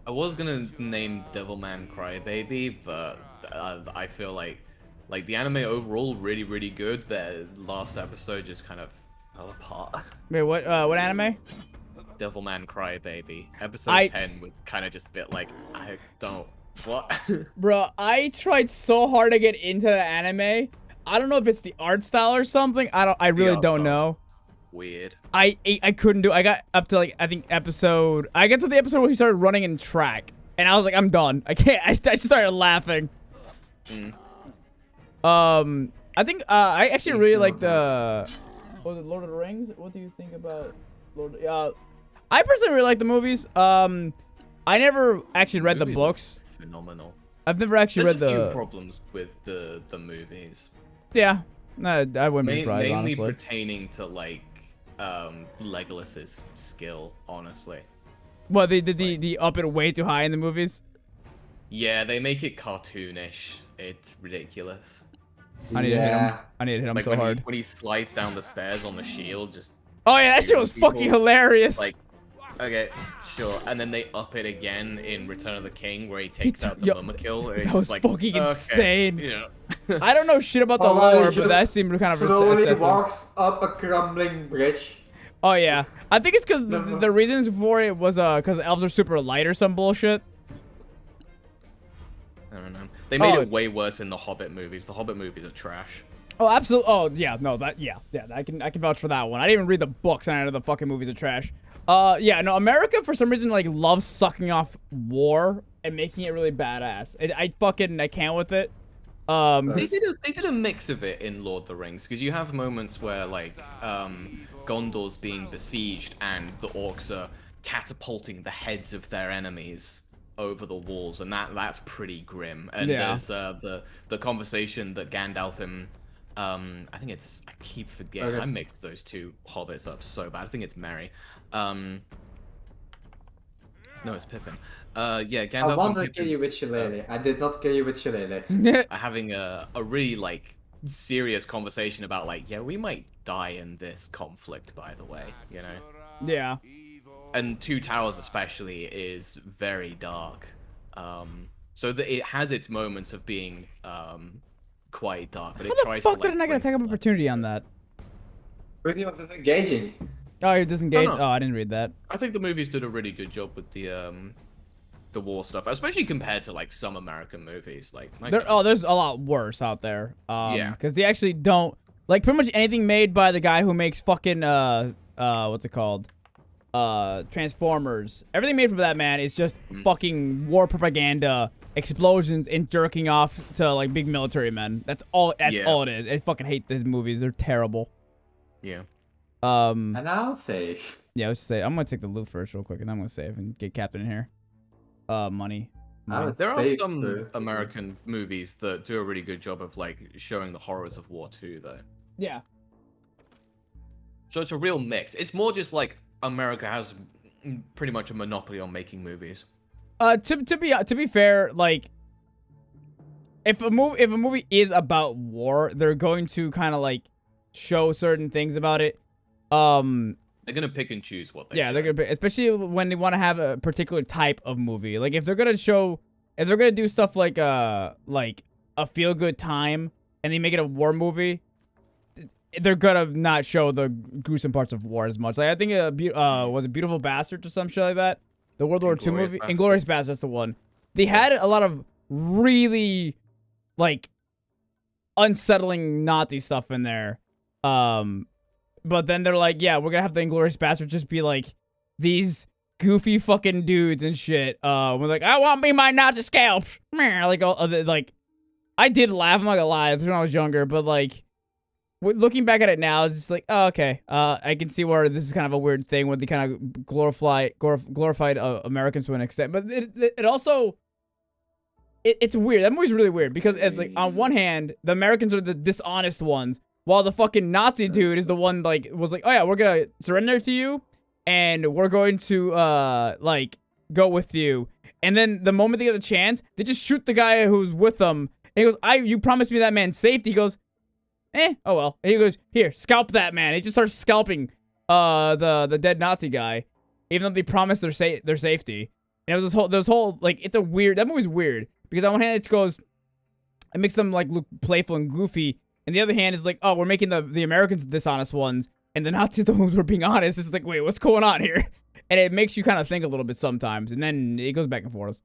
I was gonna name Devilman Crybaby, but I feel like the anime overall really good. The last episode just kind of fell apart. Wait, what anime? Devilman Crybaby. Episode 10 was kind of just a bit like, I don't... What? Bro, I tried so hard to get into the anime. I don't know if it's the art style or something. I really don't know. Weird. I couldn't do it. I got up to like, I think I got to the episode where he started running in track. And I was like, I'm done. I can't. I just started laughing. I think, I actually really like the... Was it Lord of the Rings? What do you think about I personally really like the movies. I never actually read the books. Phenomenal. I've never actually read the... There's a few problems with the movies. Yeah. No, I wouldn't be surprised, mainly honestly. pertaining to, like, Legolas's skill, honestly. What, they up it way too high in the movies? Yeah, they make it cartoonish. It's ridiculous. I need to hit him. I need to hit him Like so hard. when he slides down the stairs on the shield, just... Oh yeah, that shit was fucking hilarious. Like, okay, sure. And then they up it again in Return of the King, where he takes out the Mummakill. That was like, fucking okay, insane. yeah. I don't know shit about the lore, but that seemed kind of slowly excessive. walks up a crumbling bridge. Oh yeah, I think it's because the reasons for it was because elves are super light or some bullshit. I don't know. They made it way worse in the Hobbit movies. The Hobbit movies are trash. Oh, absolutely. Oh, yeah. No, yeah. I can vouch for that one. I didn't even read the books, and I know the fucking movies are trash. Yeah. No, America for some reason like loves sucking off war and making it really badass. I can't with it. They did a mix of it in Lord of the Rings, because you have moments where like Gondor's being besieged and the orcs are catapulting the heads of their enemies over the walls, and that's pretty grim. And there's the conversation that Gandalf and I think it's, I keep forgetting, I mixed those two hobbits up so bad. I think it's Merry. No, it's Pippin. Yeah, Gandalf. I wanted and to kill Pippin, you with Shillelagh. I did not kill you with Shillelagh. are having a really like serious conversation about like, yeah, we might die in this conflict, by the way, you know. Yeah. And Two Towers especially is very dark. So that it has its moments of being quite dark, but it tries to. How the fuck did I not get attack of opportunity on that? Really was engaging. Oh, you're disengaged. Oh, no. Oh, I didn't read that. I think the movies did a really good job with the war stuff, especially compared to like some American movies. Like there's a lot worse out there. Yeah, because they actually don't like pretty much anything made by the guy who makes fucking what's it called? Transformers. Everything made from that man is just fucking war propaganda, explosions, and jerking off to like big military men. That's all. That's all it is. I fucking hate these movies. They're terrible. Yeah. And I'll save. Yeah, let's say I'm gonna take the loot first, real quick, and I'm gonna save and get Captain in here. Money. There are some American movies that do a really good job of like showing the horrors of war too, though. Yeah. So it's a real mix. It's more just like America has pretty much a monopoly on making movies. To be fair, like if a movie is about war, they're going to kind of like show certain things about it. They're gonna pick and choose what they show. They're gonna pick, especially when they want to have a particular type of movie. Like if they're gonna do stuff like a feel good time and they make it a war movie, they're gonna not show the gruesome parts of war as much. Like I think was it Beautiful Bastard or some shit like that, the World War II movie, Inglourious Basterds, that's the one. They had a lot of really like unsettling Nazi stuff in there. But then they're like, yeah, we're gonna have the Inglourious Basterds just be like these goofy fucking dudes and shit. We're like, I want me my Nazi scalps. Like, I did laugh. I'm not gonna lie, when I was younger, but like, looking back at it now, it's just like, oh, okay. I can see where this is kind of a weird thing when they kind of glorified Americans to an extent, but it also. It's weird. That movie's really weird because it's like on one hand, the Americans are the dishonest ones, while the fucking Nazi dude is the one like was like, oh yeah, we're gonna surrender to you, and we're going to like go with you. And then the moment they get the chance, they just shoot the guy who's with them. And he goes, you promised me that man's safety. He goes, oh well. And he goes, here, scalp that man. He just starts scalping the dead Nazi guy, even though they promised their safety. And it was this whole like it's a weird. That movie's weird. Because on one hand, it makes them like look playful and goofy, and the other hand is like, oh, we're making the Americans the dishonest ones, and the Nazis the ones who are being honest. It's like, wait, what's going on here? And it makes you kind of think a little bit sometimes, and then it goes back and forth.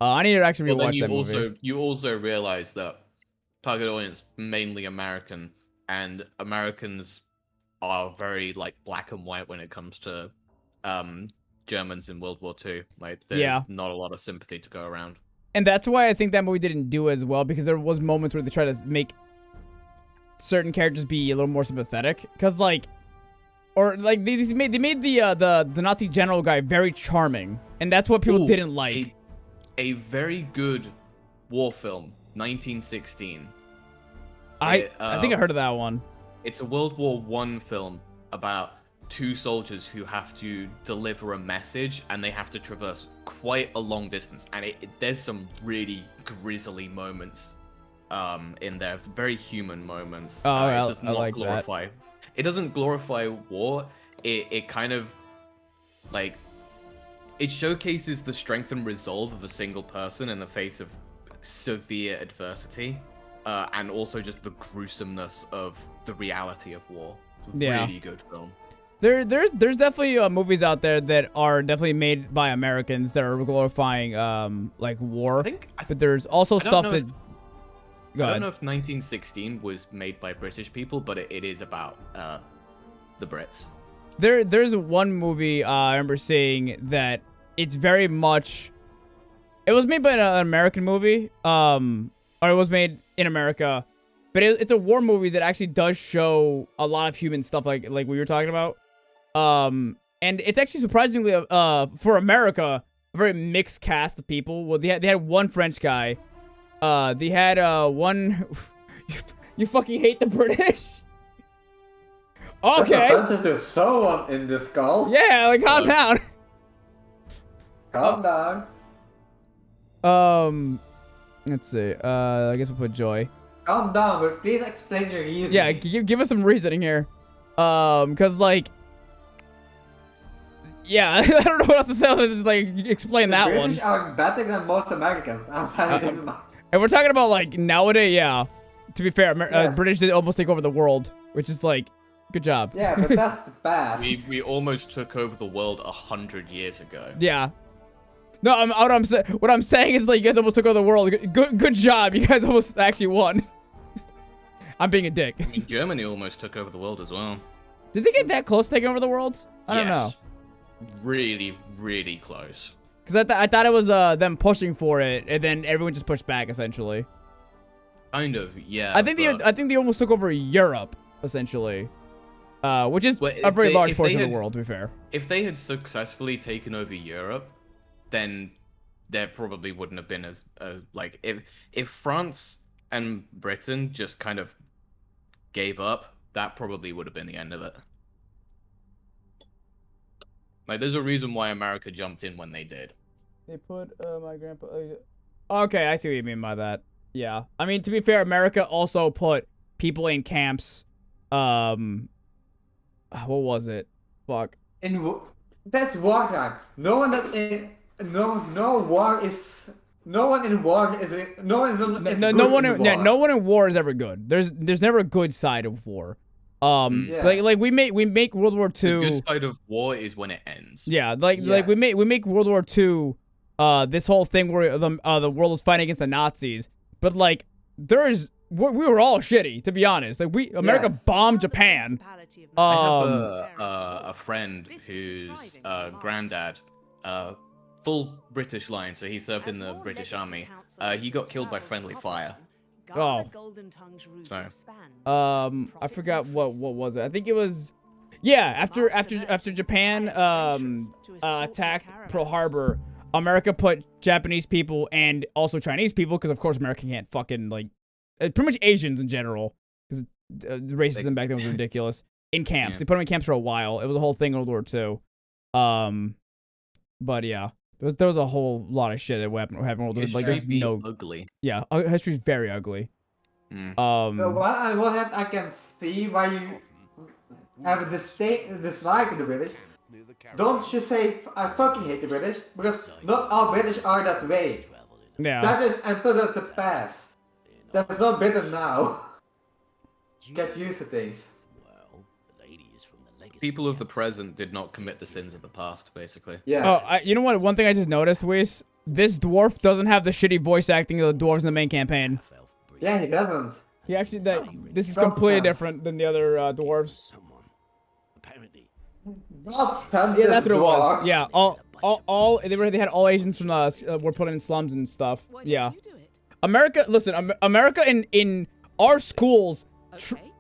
I need to actually rewatch that movie. You also realize that target audience mainly American, and Americans are very like black and white when it comes to Germans in World War II. Like, there's not a lot of sympathy to go around. And that's why I think that movie didn't do as well, because there was moments where they tried to make certain characters be a little more sympathetic, because they made the Nazi general guy very charming, and that's what people didn't like. A very good war film, 1916. I think I heard of that one. It's a World War I film about two soldiers who have to deliver a message, and they have to traverse quite a long distance, and there's some really grisly moments in there. It's very human moments. Oh, it does not like glorify that. It doesn't glorify war. It kind of like it showcases the strength and resolve of a single person in the face of severe adversity, and also just the gruesomeness of the reality of war. Really good film. There's definitely movies out there that are definitely made by Americans that are glorifying like war. But there's also stuff that. I don't know if 1916 was made by British people, but it is about the Brits. There's one movie I remember seeing that it's very much. It was made by an American movie, or it was made in America, but it's a war movie that actually does show a lot of human stuff, like we were talking about. And it's actually surprisingly, for America, a very mixed cast of people. Well, they had one French guy. They had one. You fucking hate the British. Okay. That's offensive to someone in this call. Yeah, like calm down. Calm down. Let's see. I guess we'll put Joy. Calm down, but please explain your reason. Yeah, give us some reasoning here. Cause like. Yeah, I don't know what else to say other than like explain that one. British are better than most Americans. And we're talking about like nowadays, yeah. To be fair, British did almost take over the world, which is like, good job. Yeah, but that's bad. We almost took over the world 100 years ago. Yeah. No, what I'm saying is like you guys almost took over the world. Good job, you guys almost actually won. I'm being a dick. I mean, Germany almost took over the world as well. Did they get that close to taking over the world? I don't know. Really, really close. Because I thought it was them pushing for it, and then everyone just pushed back essentially. Kind of, yeah. I think they almost took over Europe essentially, which is a very large portion of the world. To be fair, if they had successfully taken over Europe, then there probably wouldn't have been as like if France and Britain just kind of gave up, that probably would have been the end of it. Like, there's a reason why America jumped in when they did. They put my grandpa. Okay, I see what you mean by that. Yeah, I mean, to be fair, America also put people in camps. What was it? Fuck. That's wartime. No one that in no war is. No one in war is. No one is. No one in war. Yeah, no one in war is ever good. There's never a good side of war. Yeah. Like we make World War II. The good side of war is when it ends. Yeah, like we make World War II. This whole thing where the world is fighting against the Nazis, but like we were all shitty, to be honest. Like America bombed Japan. I have a friend whose granddad, full British line, so he served in the British Army. He got killed by friendly fire. Oh. So. I forgot what was it. I think it was, yeah. After Japan attacked Pearl Harbor, America put Japanese people and also Chinese people, because of course America can't fucking like, pretty much Asians in general, because racism back then was ridiculous. In camps, they put them in camps for a while. It was a whole thing in World War II. But yeah, there was a whole lot of shit that happened in World War II. Like there's no ugly. Yeah, history's very ugly. So I can see why you have a dislike to the British. Don't you say I fucking hate the British, because not all British are that way. Yeah. That is, and plus that's the past. That's not better now. Get used to things. People of the present did not commit the sins of the past, basically. Yeah. Oh, you know what? One thing I just noticed, Weiss, this dwarf doesn't have the shitty voice acting of the dwarves in the main campaign. Yeah, he doesn't. He actually, this is completely different than the other dwarves. Yeah, that's what it was. Yeah, they had all Asians from were put in slums and stuff. Yeah. America, listen, America in our schools,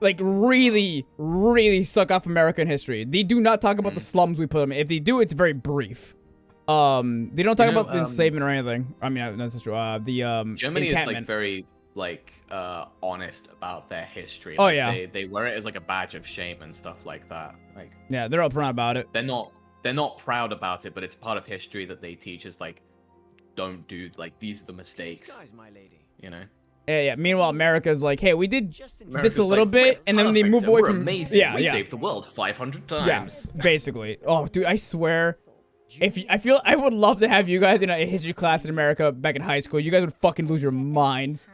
like really suck off American history. They do not talk about the slums we put them in. If they do, it's very brief. They don't talk about enslavement or anything. I mean, that's true. The Germany is like very honest about their history. Oh like, yeah, they wear it as like a badge of shame and stuff like that. Like yeah, they're upfront about it. They're not proud about it, but it's part of history that they teach us. Like, don't do like these are the mistakes. You know. Yeah. Meanwhile, America's like, hey, we did America's this a little bit, and then they move away from. Amazing. Yeah, we saved the world 500 times. Yeah, basically. Oh, dude, I swear, I would love to have you guys in a history class in America back in high school. You guys would fucking lose your minds.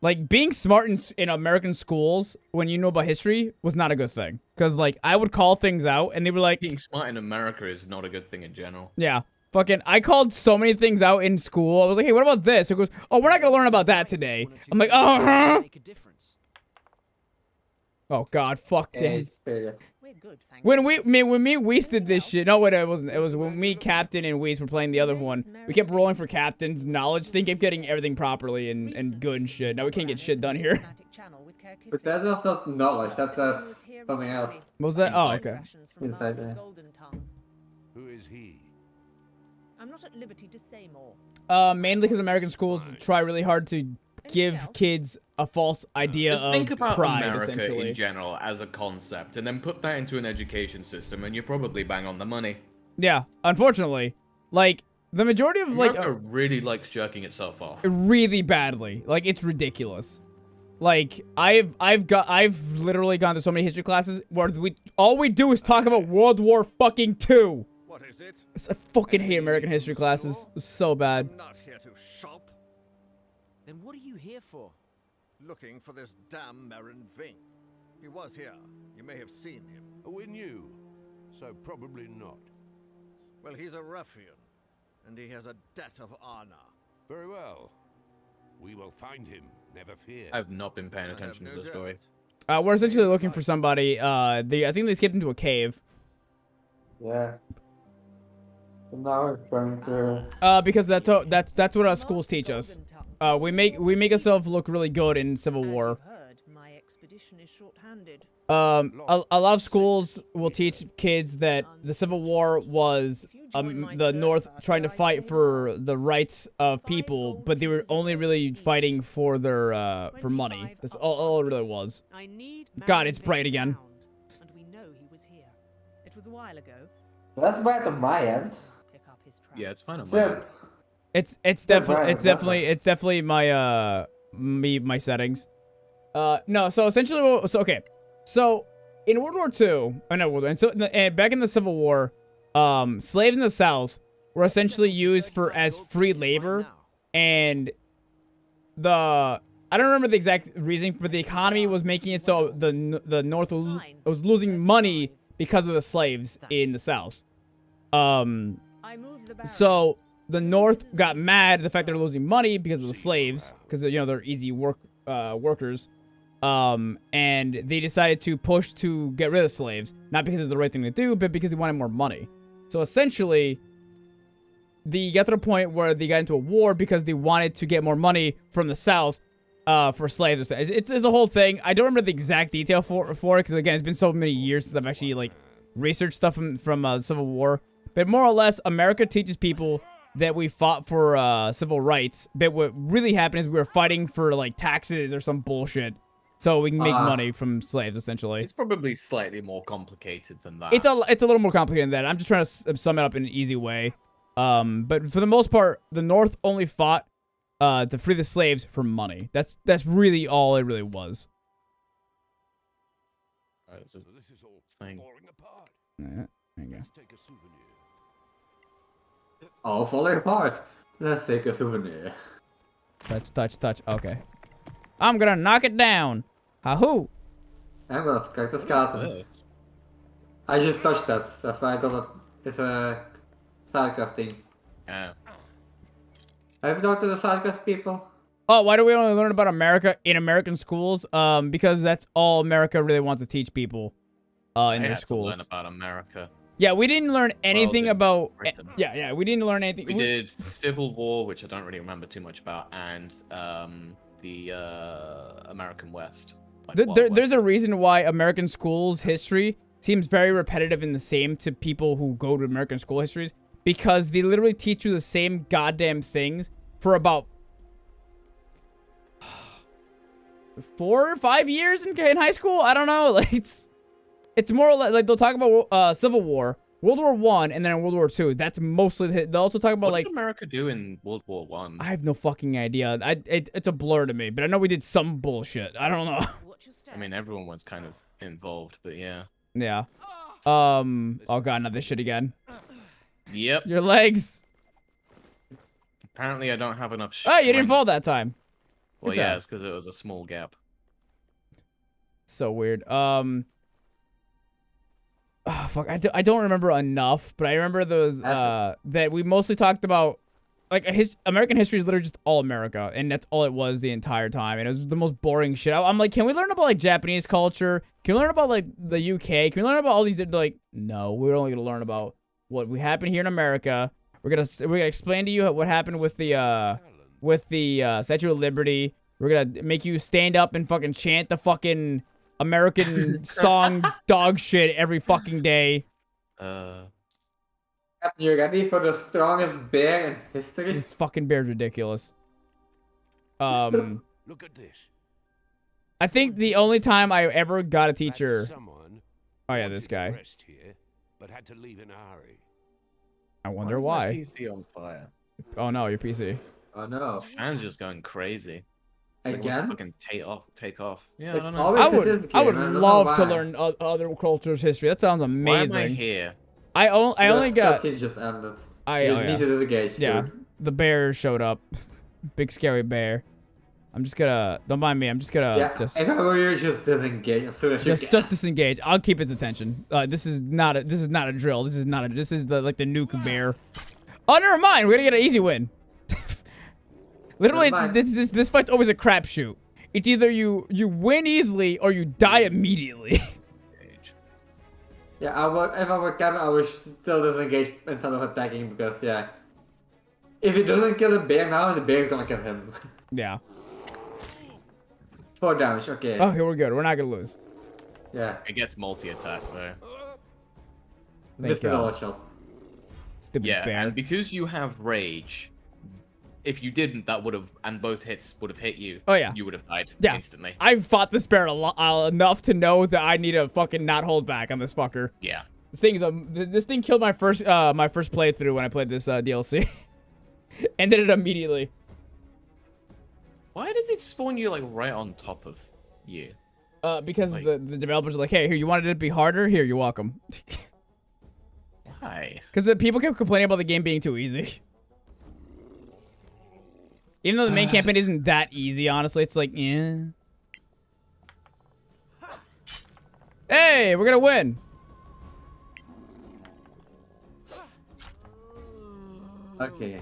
Like, being smart in American schools when you know about history was not a good thing. Because, like, I would call things out, and they were like... Being smart in America is not a good thing in general. Yeah. Fucking, I called so many things out in school. I was like, hey, what about this? It goes, oh, we're not going to learn about that today. I'm like, oh, oh, God, fuck this. When me and Weiss did this shit, no, wait, it wasn't. It was when me, Captain, and Weiss were playing the other one. We kept rolling for Captain's knowledge thing, kept getting everything properly and good and shit. Now we can't get shit done here. But that was not knowledge, that was something else. What was that? Oh, okay. Inside there. Who is he? I'm not at liberty to say more. Mainly because American schools try really hard to give kids a false idea Just of think about pride, America essentially. in general as a concept, and then put that into an education system, and you're probably bang on the money. Yeah, unfortunately, like the majority of America really likes jerking itself off. Really badly. Like, it's ridiculous. Like, I've literally gone to so many history classes where all we do is talk about World War fucking II. What is it? I fucking hate American history classes. It's so bad. I'm not here to shop. Then what are you here for? Looking for this damn Marin Vink. He was here. You may have seen him. We knew, so probably not. Well, he's a ruffian, and he has a debt of honor. Very well. We will find him, never fear. I've not been paying attention to the story. We're essentially looking for somebody. I think they escaped into a cave. Yeah. So now we're going to... Because that's what our schools teach us. We make ourselves look really good in Civil War. My expedition is short-handed. A lot of schools will teach kids that the Civil War was the North trying to fight for the rights of people, but they were only really fighting for their for money. That's all it really was. God, it's bright again. And we know he was here. It was a while while ago. That's right on my end. Pick up his tracks. Yeah, it's fine on my So, end. It's definitely my my settings. No, so essentially, okay, so in World War II, and back in the Civil War, slaves in the South were essentially used as free labor, and I don't remember the exact reason, but the economy was making it so the North was losing money because of the slaves in the South. So the North got mad at the fact they're losing money because of the slaves, because they're easy workers. And they decided to push to get rid of slaves, not because it's the right thing to do, but because they wanted more money. So essentially, they got to the point where they got into a war because they wanted to get more money from the South for slaves. It's a whole thing. I don't remember the exact detail for it, because again, it's been so many years since I've actually researched stuff from Civil War. But more or less, America teaches people that we fought for civil rights, but what really happened is we were fighting for taxes or some bullshit, so we can make money from slaves, essentially. It's probably slightly more complicated than that. It's a little more complicated than that. I'm just trying to sum it up in an easy way. But for the most part, the North only fought to free the slaves for money. That's really all it really was. Alright, so This is all thing. falling apart. Yeah, there you go. Let's take a souvenir. all falling apart. Let's take a souvenir. Touch. Okay. I'm gonna knock it down. Hahoo! I'm gonna crack the skeleton. Yes. I just touched that. That's why I got it. It's a sidecast thing. Yeah. Have you talked to the sidecast people? Oh, why do we only learn about America in American schools? Because that's all America really wants to teach people in I their had to schools. learn about America. Yeah, we didn't learn anything in about. Britain. Yeah, we didn't learn anything. We did Civil War, which I don't really remember too much about, and the American West. Wild There's West. a reason why American schools history seems very repetitive and the same to people who go to American school histories, because they literally teach you the same goddamn things for about 4 or 5 years in high school. I don't know. It's more like they'll talk about Civil War, World War I, and then World War II. That's mostly they'll also talk about What did America do in World War One? I have no fucking idea. It's a blur to me, but I know we did some bullshit. I don't know. I mean, everyone was kind of involved, but yeah. Yeah. Oh god, not this shit again. Yep. Your legs. Apparently, I don't have enough. Oh, you didn't strength. fall that time. Well, Good yeah, job. it's because it was a small gap. So weird. Oh, fuck. I don't remember enough, but I remember those that we mostly talked about. American history is literally just all America, and that's all it was the entire time, and it was the most boring shit. I'm like, can we learn about Japanese culture? Can we learn about the UK? Can we learn about all these? No, we're only gonna learn about what happened here in America. We're gonna explain to you what happened with the Statue of Liberty. We're gonna make you stand up and fucking chant the fucking American song dog shit every fucking day. You ready for the strongest bear in history? This fucking bear's ridiculous. Look at this. I think the only time I ever got a That teacher. someone Oh yeah, wanted this to guy. rest here, but had to leave in a hurry. I wonder Why why. is my PC on fire? Oh no, your PC. Oh no. Fan's just going crazy. Like, what's Again? fucking take off. Yeah, It's I don't know. always this I game, would I don't know love to why. learn other cultures' history. That sounds Why am amazing. I here? I only The got. cutscene just ended. Oh, You yeah. need to disengage. Yeah, soon. the bear showed up. Big scary bear. I'm just gonna. Don't mind me. I'm just gonna Yeah, if I were you, just disengage as soon as you can. just disengage. I'll keep its attention. This is not a drill. This is the nuke bear. Oh, never mind. We're gonna get an easy win. Literally, Never mind. this fight's always a crapshoot. It's either you win easily or you die immediately. Yeah, if I were Kevin, I would still disengage instead of attacking because, yeah. If he doesn't kill the bear now, the bear's gonna kill him. Yeah. 4 damage, okay. Okay, we're good. We're not gonna lose. Yeah. It gets multi-attack though. Thank Missed it all God. shot. Stupid Yeah, bear. and because you have rage, if you didn't, that would have, and both hits would have hit you. Oh, yeah. You would have died Yeah. instantly. I've fought this bear enough to know that I need to fucking not hold back on this fucker. Yeah. This thing killed my first playthrough when I played this DLC. Ended it immediately. Why does it spawn you like right on top of you? Because Like- the developers are like, hey, here, you wanted it to be harder? Here, you're welcome. Why? Because the people kept complaining about the game being too easy. Even though the main campaign isn't that easy, honestly, it's like, yeah. Hey, we're gonna win. Okay.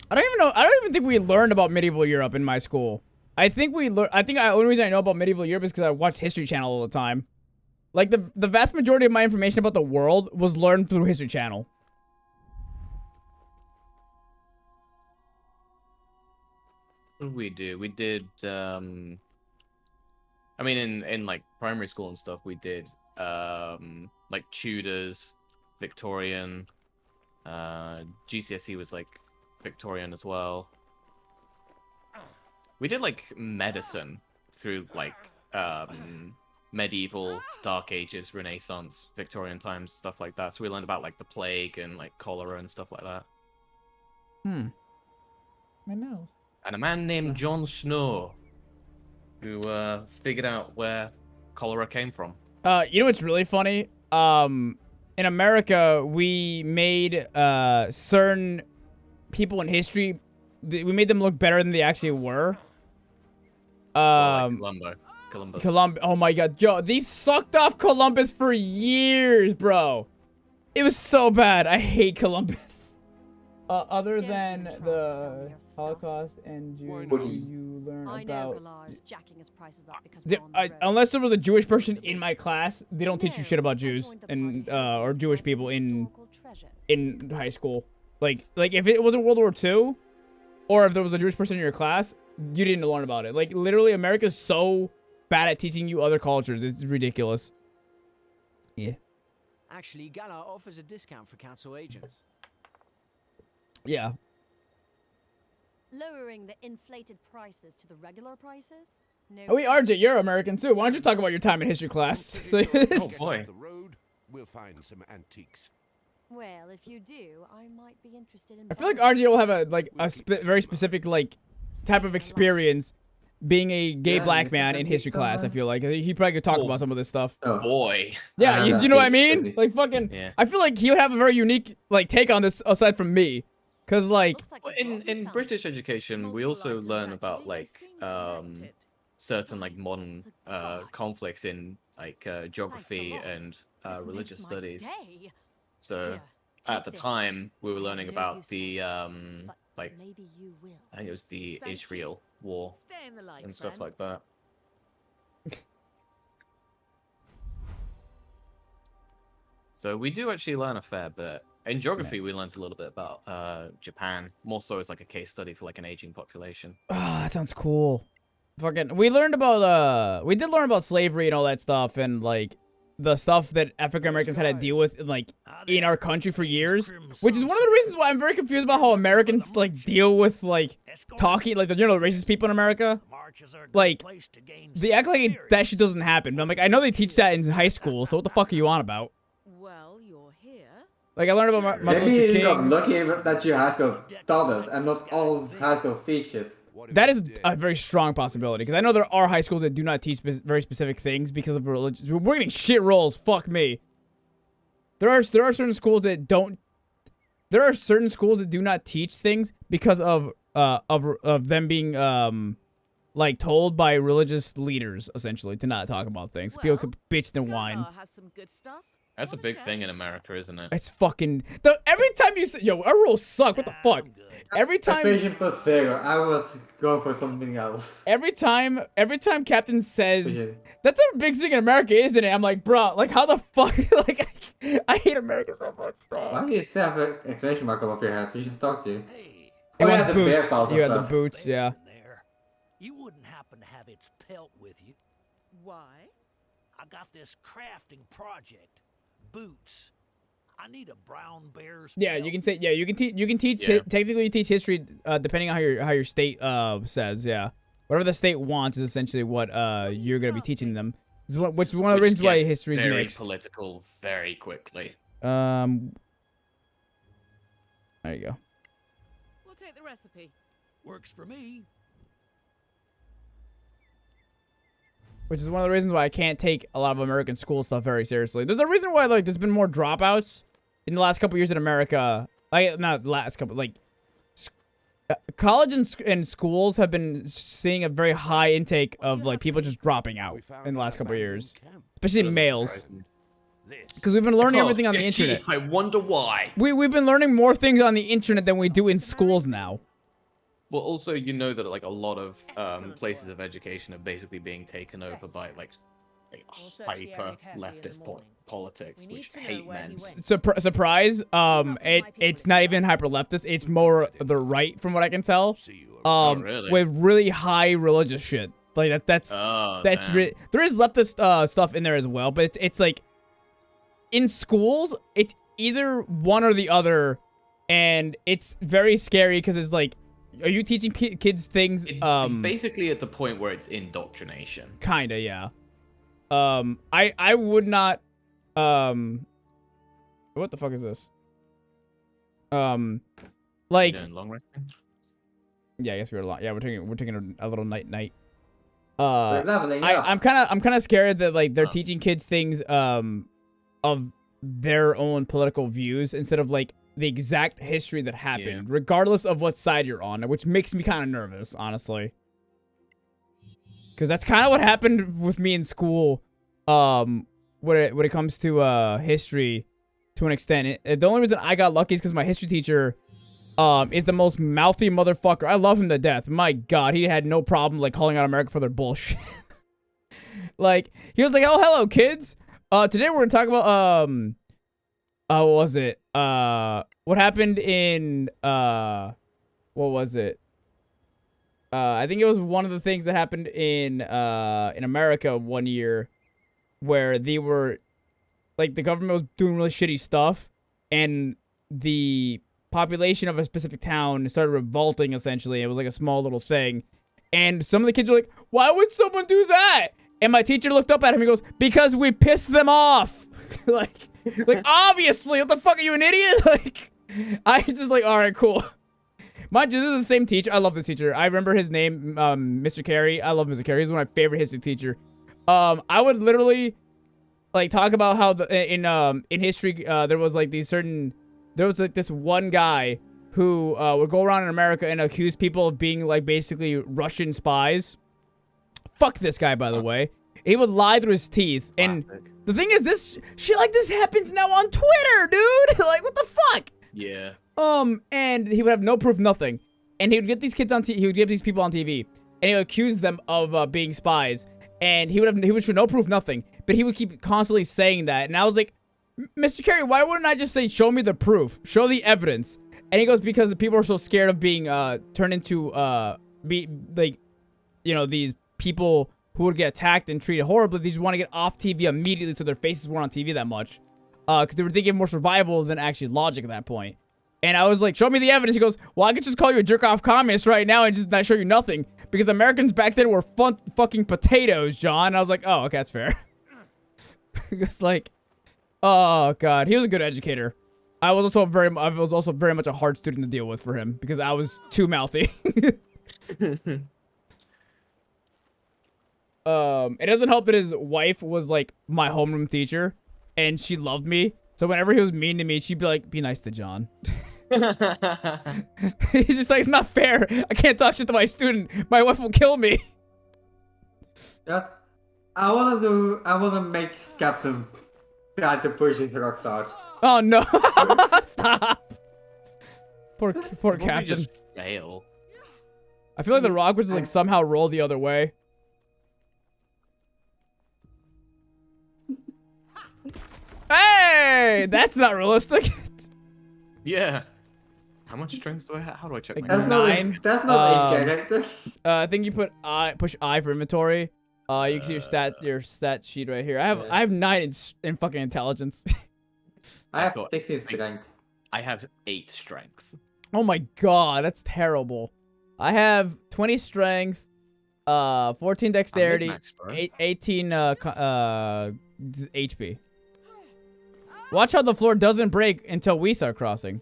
I don't even think we learned about medieval Europe in my school. I think the only reason I know about medieval Europe is because I watched History Channel all the time. Like, the vast majority of my information about the world was learned through History Channel. What did we do? We did, I mean, in like primary school and stuff, we did, like Tudors, Victorian, GCSE was like Victorian as well. We did like medicine through like, medieval, Dark Ages, Renaissance, Victorian times, stuff like that. So we learned about like the plague and like cholera and stuff like that. I know. And a man named Jon Snow, who figured out where cholera came from. You know what's really funny? In America, we made certain people in history, we made them look better than they actually were. Well, like Columbus. Oh my god, Joe, these sucked off Columbus for years, bro. It was so bad. I hate Columbus. Other than the Holocaust and Jews, you learn I know about. Galar's jacking his prices up because we're on the road. Unless there was a Jewish person in my class, they don't teach you shit about Jews and or Jewish people in high school. Like if it wasn't World War II, or if there was a Jewish person in your class, you didn't learn about it. Like literally, America's so bad at teaching you other cultures. It's ridiculous. Yeah. Actually, Galar offers a discount for council agents. Yeah. Lowering the inflated prices to the regular prices? No. Oh, wait, RJ, you're American too. Why don't you talk about your time in history class? Oh boy. The road, we'll find some antiques. Well, if you do, I might be interested in. I feel like RJ will have a very specific type of experience being a gay black man in history class. I feel like he probably could talk about some of this stuff. Oh. Boy. Yeah, you know what I mean? Like fucking. Yeah. I feel like he would have a very unique take on this aside from me, cause like. Well, in British education, we also learn about like certain like modern conflicts in like geography and religious studies. So at the time, we were learning about the like I think it was the Israel war and stuff like that. So we do actually learn a fair bit. In geography, we learned a little bit about Japan, more so as like a case study for like an aging population. Ah, that sounds cool. Fucking, we learned about we did learn about slavery and all that stuff, and like the stuff that African Americans had to deal with in our country for years, which is one of the reasons why I'm very confused about how Americans deal with talking the racist people in America. Like they act like that shit doesn't happen. But I'm like, I know they teach that in high school, so what the fuck are you on about? Well, you're here. Like I learned about Martin Maybe Luther you got King. lucky that your high school taught it, and not all high schools teach it. That is a very strong possibility, because I know there are high schools that do not teach very specific things because of religion. We're getting shit rolls. Fuck me. There are certain schools that don't. There are certain schools that do not teach things because of them being told by religious leaders essentially to not talk about things. Well, People could bitch and whine. Galar has some good stuff. That's a Wanna big check? thing in America, isn't it? It's fucking every time you say, yo, our rules suck. What the fuck? Every time. Persuasion plus 0. I was going for something else. Every time Captain says, that's a big thing in America, isn't it? I'm like, bro, how the fuck? I hate America so much, bro. Why do you still have an exclamation mark above your head? We should talk to you. Hey, He Oh, yeah, wants the bear boots. calls and You had the stuff. boots, yeah. there. You wouldn't happen to have its pelt with you. Why? I got this crafting project. Boots. I need a brown bear's Yeah, pelt. you can say, yeah, you can teach, Yeah. technically you teach history, depending on how your state, says, yeah. Whatever the state wants is essentially what, you're gonna be teaching them. Which is one of the reasons why history is very mixed. political very quickly. There you go. We'll take the recipe. Works for me. Which is one of the reasons why I can't take a lot of American school stuff very seriously. There's a reason why like there's been more dropouts in the last couple years in America. Like not last couple, like college and schools have been seeing a very high intake of like people just dropping out in the last couple of years, especially males. Because we've been learning everything on the internet. I wonder why. We've been learning more things on the internet than we do in schools now. Well, also, you know that like a lot of places of education are basically being taken over by like hyper leftist politics, which hate men. Surprise! It's not even hyper leftist. It's more the right, from what I can tell. Really? With really high religious shit. Like that's there is leftist stuff in there as well, but it's like in schools, it's either one or the other, and it's very scary because it's like. Are you teaching kids things? It's basically at the point where it's indoctrination. Kinda, yeah. I would not. What the fuck is this? Like. Long resting? Yeah, I guess we're long. Yeah, we're taking a little night. Leveling up. I'm kind of scared that like they're teaching kids things of their own political views instead of like the exact history that happened, regardless of what side you're on, which makes me kind of nervous, honestly. Because that's kind of what happened with me in school, when it comes to history, to an extent. The only reason I got lucky is because my history teacher, is the most mouthy motherfucker. I love him to death. My God, he had no problem like calling out America for their bullshit. Like he was like, "Oh, hello, kids. Today we're gonna talk about what was it? What happened in, what was it? I think it was one of the things that happened in America one year where they were, like, the government was doing really shitty stuff and the population of a specific town started revolting, essentially. It was like a small little thing. And some of the kids were like, why would someone do that? And my teacher looked up at him and goes, because we pissed them off. like obviously, what the fuck, are you an idiot? Like, I just like, all right, cool. Mind you, this is the same teacher. I love this teacher. I remember his name, Mr. Carey. I love Mr. Carey. He's one of my favorite history teacher. I would literally like talk about how in history there was like this one guy who would go around in America and accuse people of being like basically Russian spies. Fuck this guy, by the way. He would lie through his teeth. And the thing is, this shit like this happens now on Twitter, dude. Like, what the fuck? Yeah. And he would have no proof, nothing. And he would get these kids on he would get these people on TV, and he would accuse them of being spies. And he would show no proof, nothing. But he would keep constantly saying that. And I was like, Mr. Carey, why wouldn't I just say, show me the proof, show the evidence? And he goes, because the people are so scared of being turned into these people who would get attacked and treated horribly. They just want to get off TV immediately so their faces weren't on TV that much. Because they were thinking more survival than actually logic at that point. And I was like, show me the evidence. He goes, well, I could just call you a jerk-off communist right now and just not show you nothing. Because Americans back then were fucking potatoes, John. And I was like, oh, okay, that's fair. It's like, oh, God. He was a good educator. I was also very much a hard student to deal with for him because I was too mouthy. It doesn't help that his wife was like my homeroom teacher and she loved me. So whenever he was mean to me, she'd be like, be nice to John. He's just like, it's not fair. I can't talk shit to my student. My wife will kill me. Yeah. I wanna make Captain try to push his rocks out. Oh no. Stop. Poor Captain. Just fail. I feel like the rock was just like somehow roll the other way. Hey, that's not realistic. Yeah. How much strength do I have? How do I check my That's character? 9. That's not a character. I think you push I for inventory. You can see your stat sheet right here. I have 9 in fucking intelligence. I have 16 strength. I have 8 strength. Oh my God, that's terrible. I have 20 strength. 14 dexterity, max, bro. 18 HP. Watch how the floor doesn't break until we start crossing.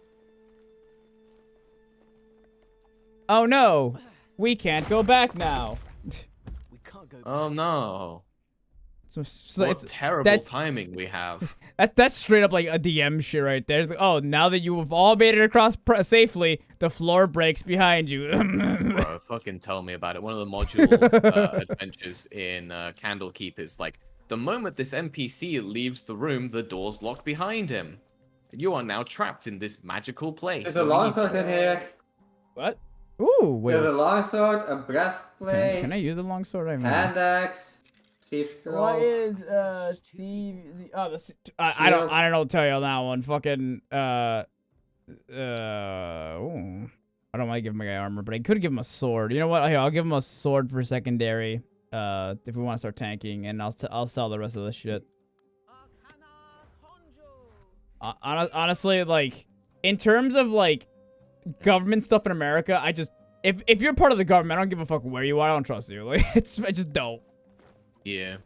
Oh no, we can't go back now. We can't go. Oh no. So What terrible timing we have. That's straight up like a DM shit right there. It's like, oh, now that you have all made it across safely, the floor breaks behind you. Bro, fucking tell me about it. One of the modules adventures in Candlekeep is like, the moment this NPC leaves the room, the doors lock behind him. You are now trapped in this magical place. There's a longsword in here. What? Ooh, wait. There's a longsword, a breastplate. Can I use a longsword? I mean, hand axe. What is Steve? I don't know what to tell you on that one. Fucking ooh. I don't want to give him a guy armor, but I could give him a sword. You know what? Here, I'll give him a sword for secondary. If we want to start tanking, and I'll sell the rest of this shit. Honestly, like in terms of like government stuff in America, I just if you're part of the government, I don't give a fuck where you are. I don't trust you. Like I just don't. Yeah.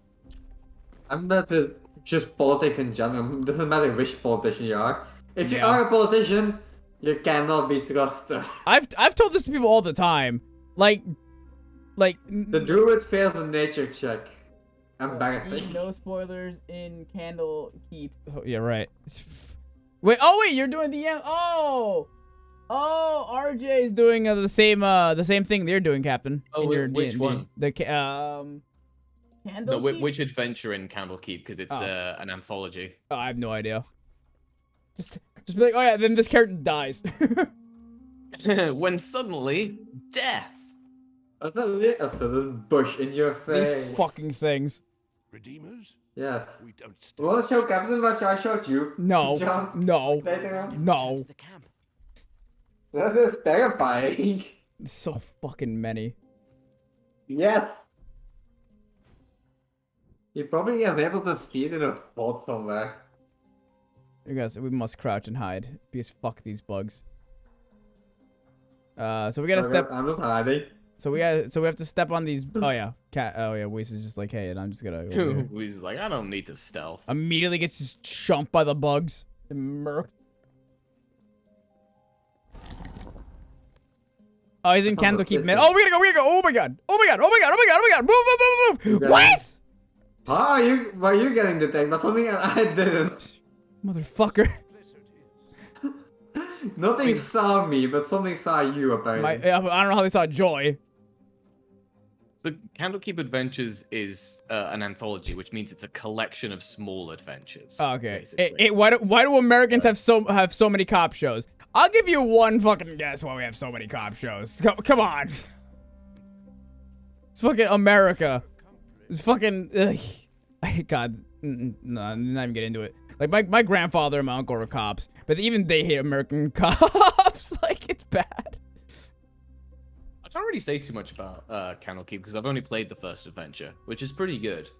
I'm not with just politics in general. It doesn't matter which politician you are. If you are a politician, you cannot be trusted. I've told this to people all the time. Like the druid fails a nature check. Embarrassing. No spoilers in Candlekeep. Oh, yeah, right. Wait, oh wait, you're doing the oh, RJ is doing the same thing they're doing, Captain. Oh, which one? The No, which adventure in Candlekeep? Because it's an anthology. Oh, I have no idea. Just be like, oh yeah, then this character dies. When suddenly, death. That's a sudden bush in your face. These fucking things. Redeemers? Yes. We don't You want to show Captain what I showed you? No. John, No. later on? No. To the camp. That is terrifying. So fucking many. Yes. You probably are able to see it in a spot somewhere. You guys, we must crouch and hide because fuck these bugs. So we gotta step. I'm not hiding. So we have to step on these. Oh yeah, cat. Oh yeah, Weiss is just like, hey, and I'm just gonna. He's like, I don't need to stealth. Immediately gets just chumped by the bugs and murked. Oh, he's in Candlekeep mid. Oh, we gotta go. Oh my god. Move. Weiss! Why are you getting the tank? But something I didn't. Motherfucker. Nothing saw me, but something saw you apparently. I don't know how they saw Joy. So Candlekeep Adventures is an anthology, which means it's a collection of small adventures. Oh, okay. Why do Americans have so many cop shows? I'll give you one fucking guess why we have so many cop shows. Come on. It's fucking America. It's fucking. God. No, I'm not even get into it. Like my grandfather and my uncle are cops, but even they hate American cops. Like it's bad. I can't really say too much about Candlekeep because I've only played the first adventure, which is pretty good.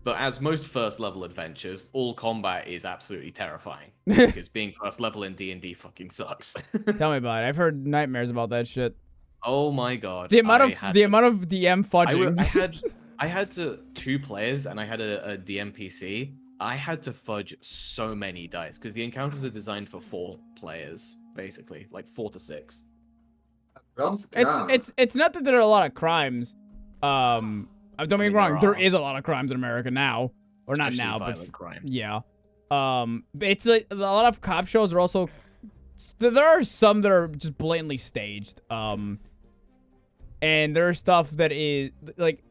But as most first level adventures, all combat is absolutely terrifying because being first level in D&D fucking sucks. Tell me about it. I've heard nightmares about that shit. Oh my god. The amount of DM fudging. I had two players and I had a DMPC. I had to fudge so many dice because the encounters are designed for 4 players, basically, like 4 to 6. It's not that there are a lot of crimes. Don't get me wrong, there is a lot of crimes in America now, or not now, but crimes. Yeah. It's like a lot of cop shows are also. There are some that are just blatantly staged. And there's stuff that is like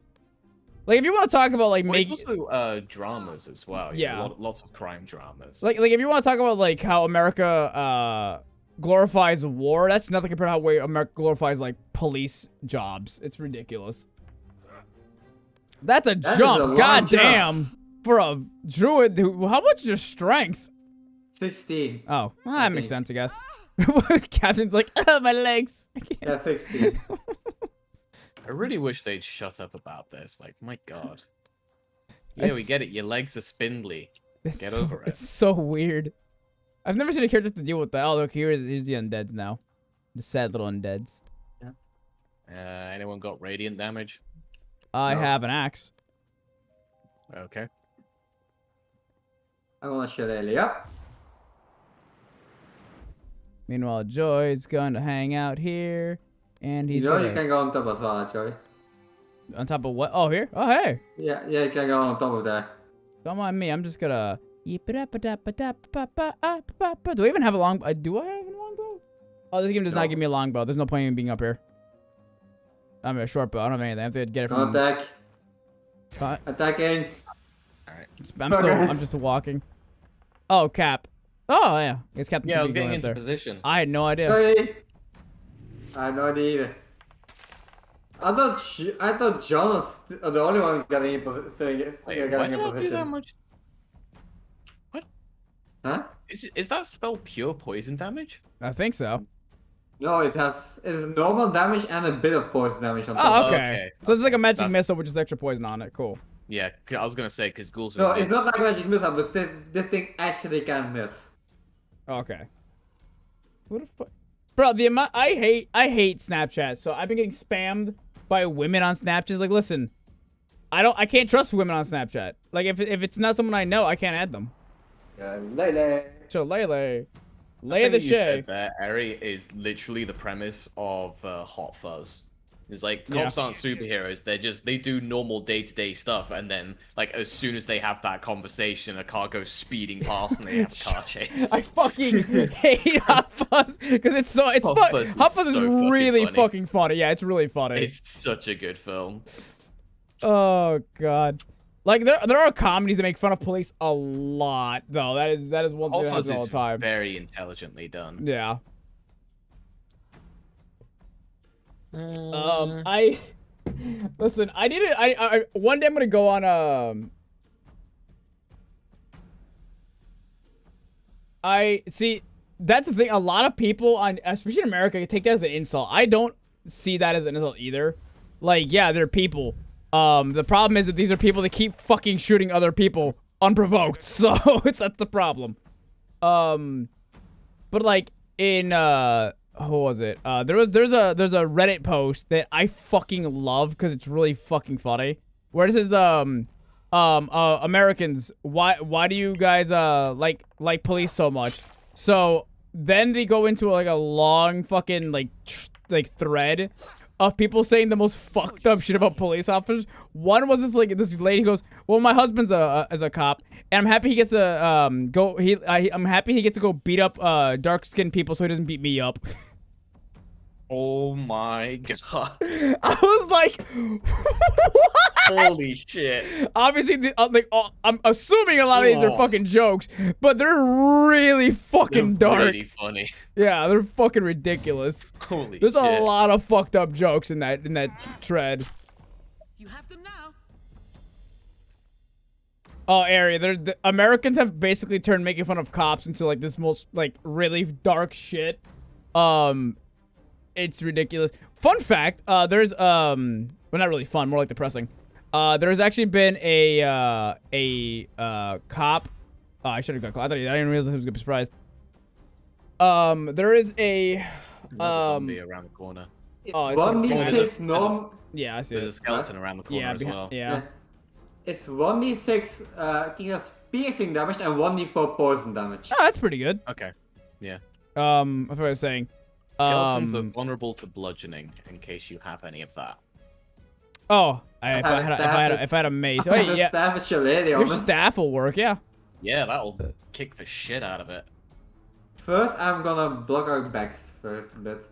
if you want to talk about like making also dramas as well. Yeah. Lots of crime dramas. Like if you want to talk about like how America glorifies war, that's nothing compared to how way America glorifies like police jobs. It's ridiculous. That's a jump. God damn. For a druid, how much is your strength? 16. Oh, well, that makes sense, I guess. Captain's like, oh, my legs. Yeah, 16. I really wish they'd shut up about this. Like, my god. Yeah, we get it. Your legs are spindly. Get over it. It's so weird. I've never seen a character to deal with that. Oh, look, here's the undeads now. The sad little undeads. Yeah. Anyone got radiant damage? I No. have an axe. Okay. I'm gonna shillelagh up. Meanwhile, Joy's gonna hang out here, and he's You know gonna... you can go on top as well, actually. On top of what? Oh, here? Oh, hey. Yeah, you can go on top of that. Don't mind me. I'm just gonna... Do I even have a long... do I have a longbow? Oh, this game does No. not give me a longbow. There's no point in being up here. I'm a short bow. I don't have anything. I have to get it from... Attack. Cut. Attacking. Alright. I'm just walking. Oh, Cap. Oh, yeah. It's Captain Yeah, I was Chibi's going getting up into there. position. I had no idea. Sorry. I had no idea either. I thought John was the only one getting in position. Wait, why did I do that much? Huh? Is that spell pure poison damage? I think so. No, it's normal damage and a bit of poison damage on top. Oh, okay. Okay, So it's like a magic That's- missile with just extra poison on it. Cool. Yeah, I was gonna say because ghouls. No, are it's not like magic missile, but this thing actually can miss. Okay. What the fuck? Bro, the amount... I hate Snapchat, so I've been getting spammed by women on Snapchat. Like, listen, I can't trust women on Snapchat. Like, if it's not someone I know, I can't add them. Lele. So Lele, Lay the you shit. said there, Eri, is literally the premise of Hot Fuzz. It's like cops aren't superheroes; they do normal day-to-day stuff, and then like as soon as they have that conversation, a car goes speeding past and they have a car chase. I fucking hate Hot Fuzz because Hot Fuzz is Hot Fuzz is so fucking really funny. fucking funny. Yeah, it's really funny. It's such a good film. Oh god. Like there are comedies that make fun of police a lot though. That is one thing Hot that Fuzz happens all is the time. very intelligently done. Yeah. I listen. I need to. I one day I'm gonna go on. I see. That's the thing. A lot of people on, especially in America, take that as an insult. I don't see that as an insult either. Like, yeah, they're people. The problem is that these are people that keep fucking shooting other people unprovoked. So that's the problem. But like in who was it? There's a Reddit post that I fucking love because it's really fucking funny. Where it says Americans, why do you guys like police so much? So then they go into like a long fucking like thread of people saying the most fucked up shit about police officers. One was this lady goes, well, my husband's a cop, and I'm happy he gets to I'm happy he gets to go beat up dark skinned people so he doesn't beat me up. Oh my god! I was like, what? Holy shit! Obviously, I'm assuming a lot of these are fucking jokes, but they're really fucking They're dark. really funny. Yeah, they're fucking ridiculous. Holy There's shit! a lot of fucked up jokes in that thread. You have them now. Oh, Ari, the Americans have basically turned making fun of cops into like this most like really dark shit. It's ridiculous. Fun fact, there's well, not really fun, more like depressing. There's actually been a cop. Oh, I should have got. I didn't realize I was gonna be surprised. There is a zombie around the corner. Oh, it's 1d6 norm. Yeah, I see There's a it. skeleton around the corner as well. Yeah. It's 1d6 piercing damage and 1d4 poison damage. Oh, that's pretty good. Okay. Yeah. I forgot what I was saying. Skeletons are vulnerable to bludgeoning, in case you have any of that. Oh, if I had a mace. Oh, yeah. Staff at your lady Your on it. staff will work, yeah. Yeah, that'll kick the shit out of it. First, I'm gonna block our backs first a bit.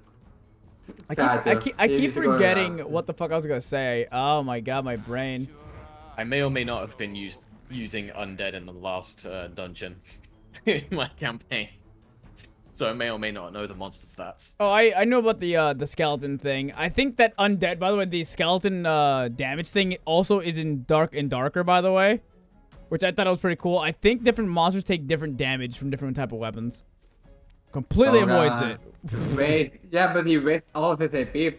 I keep forgetting what the fuck I was gonna say. Oh my god, my brain. I may or may not have been using undead in the last dungeon in my campaign. So I may or may not know the monster stats. Oh, I know about the skeleton thing. I think that undead, by the way, the skeleton damage thing also is in darker, by the way. Which I thought was pretty cool. I think different monsters take different damage from different type of weapons. Completely avoids it. Wait, yeah, but he wastes all of his AP.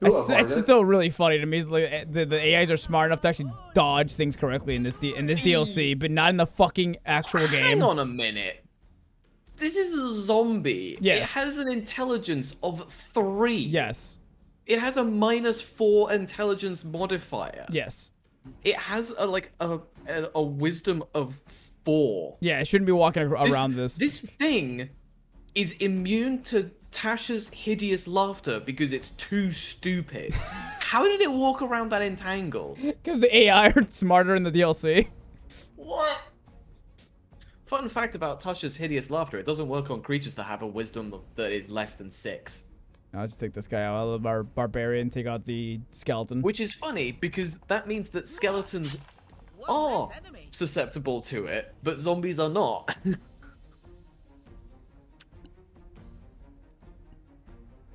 It's still really funny to me. It's like the AIs are smart enough to actually dodge things correctly in this DLC, but not in the fucking actual game. Hang on a minute. This is a zombie. Yes. It has an intelligence of 3. Yes. It has a -4 intelligence modifier. Yes. It has a wisdom of 4. Yeah, it shouldn't be walking around this. This thing is immune to Tasha's hideous laughter because it's too stupid. How did it walk around that entangle? Because the AI are smarter in the DLC. What? Fun fact about Tasha's hideous laughter, it doesn't work on creatures that have a wisdom that is less than 6. I'll just take this guy out. I'll our barbarian, take out the skeleton. Which is funny, because that means that skeletons are susceptible to it, but zombies are not.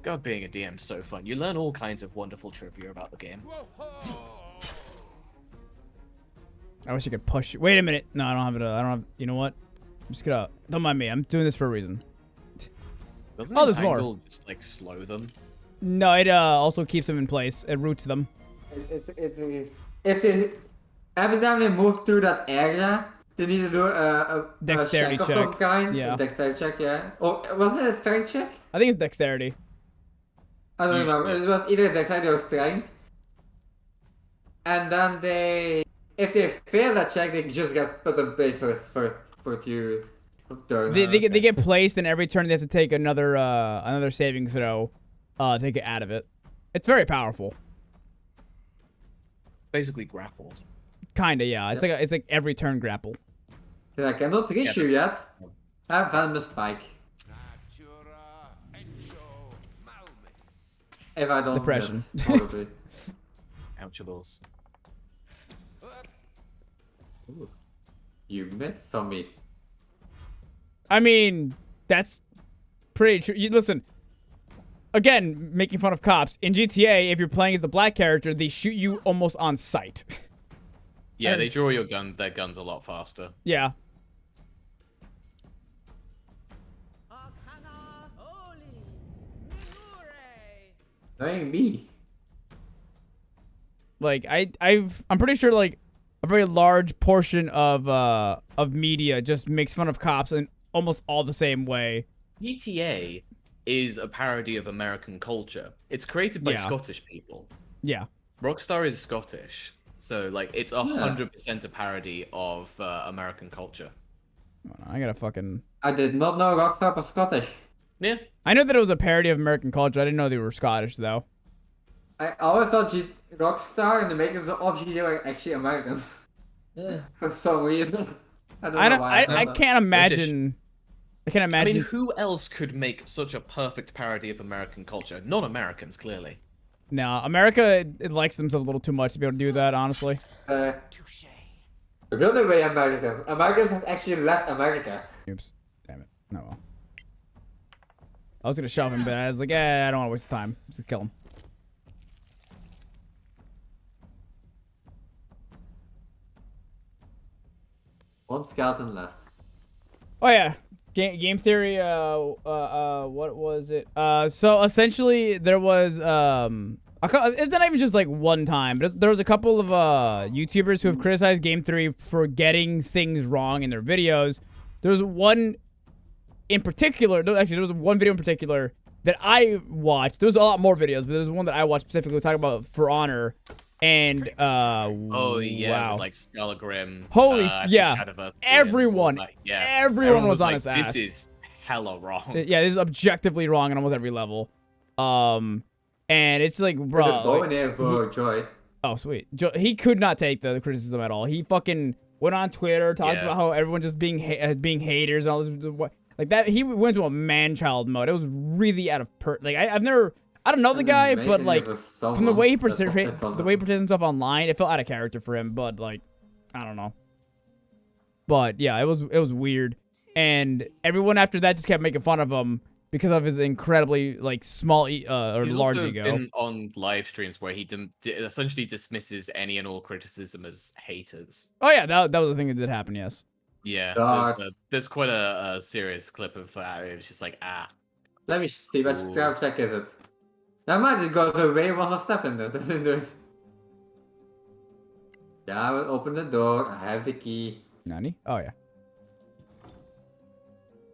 God, being a DM's so fun. You learn all kinds of wonderful trivia about the game. I wish I could push. Wait a minute. No, I don't have it. I don't have. You know what? I'm just gonna. Don't mind me. I'm doing this for a reaon. Doesn't there's more. Entangle just like slow them? No, it also keeps them in place. It roots them. It's every time they move through that area, they need to do a Dexterity check of check. some kind. Yeah. A dexterity check, yeah. Or wasn't it a strength check? I think it's dexterity. I don't Usually. remember. It was either dexterity or strength. And then if they fail that check, they just get put in place for a few turns. They get placed, and every turn they have to take another saving throw to get out of it. It's very powerful. Basically grappled. Kinda, yeah. It's like every turn grapple. I cannot reach you yet. I have venomous spike. If I don't Depression. miss, probably. Ouchables. Ooh. You missed on me. I mean, that's pretty true. Listen, again, making fun of cops. In GTA, if you're playing as the black character, they shoot you almost on sight. Yeah, they draw their guns a lot faster. Yeah. Knowing me. Like I'm pretty sure like a very large portion of media just makes fun of cops in almost all the same way. GTA is a parody of American culture. It's created by Yeah. Scottish people. Yeah. Rockstar is Scottish, so like it's 100% a parody of American culture. I gotta fucking. I did not know Rockstar was Scottish. Yeah. I know that it was a parody of American culture. I didn't know they were Scottish though. I always thought Rockstar and the makers of GTA were actually Americans. For some reason. I don't know why. I can't imagine. I can't I imagine. mean, who else could make such a perfect parody of American culture? Not Americans, clearly. No, America it likes themselves a little too much to be able to do that. Honestly. Touché. The other way Americans. Americans have actually left America. Oops. Damn it. No. Well. I was gonna shove him, but I was like, I don't want to waste time. Just kill him. One skeleton left. Oh yeah, game theory. What was it? So essentially, there was it's not even just like one time, but there was a couple of YouTubers who have criticized game theory for getting things wrong in their videos. There was one in particular. Actually, there was one video in particular that I watched. There was a lot more videos, but there was one that I watched specifically talking about For Honor. And Oh yeah, wow. with, like Skelegrim. Holy yeah, Shadowverse, everyone, and all that. Yeah, everyone was on like, his ass. This is hella wrong. Yeah, this is objectively wrong on almost every level. And it's like, bro. Going in for Joy. Oh, sweet. He could not take the criticism at all. He fucking went on Twitter, talked about how everyone just being haters and all this. Like that, he went to a man-child mode. It was really out of like I've never. I don't know the guy, but like from the way he presents himself online, it felt out of character for him. But like, I don't know. But yeah, it was weird, and everyone after that just kept making fun of him because of his incredibly like small or He's large also ego. been on live streams where he essentially dismisses any and all criticism as haters. Oh yeah, that was the thing that did happen. Yes. Yeah, there's quite a serious clip of that. It was just like Let me see. Which strap check is it? That might just go the way was a step in there. Yeah, I will open the door. I have the key. Nani? Oh yeah.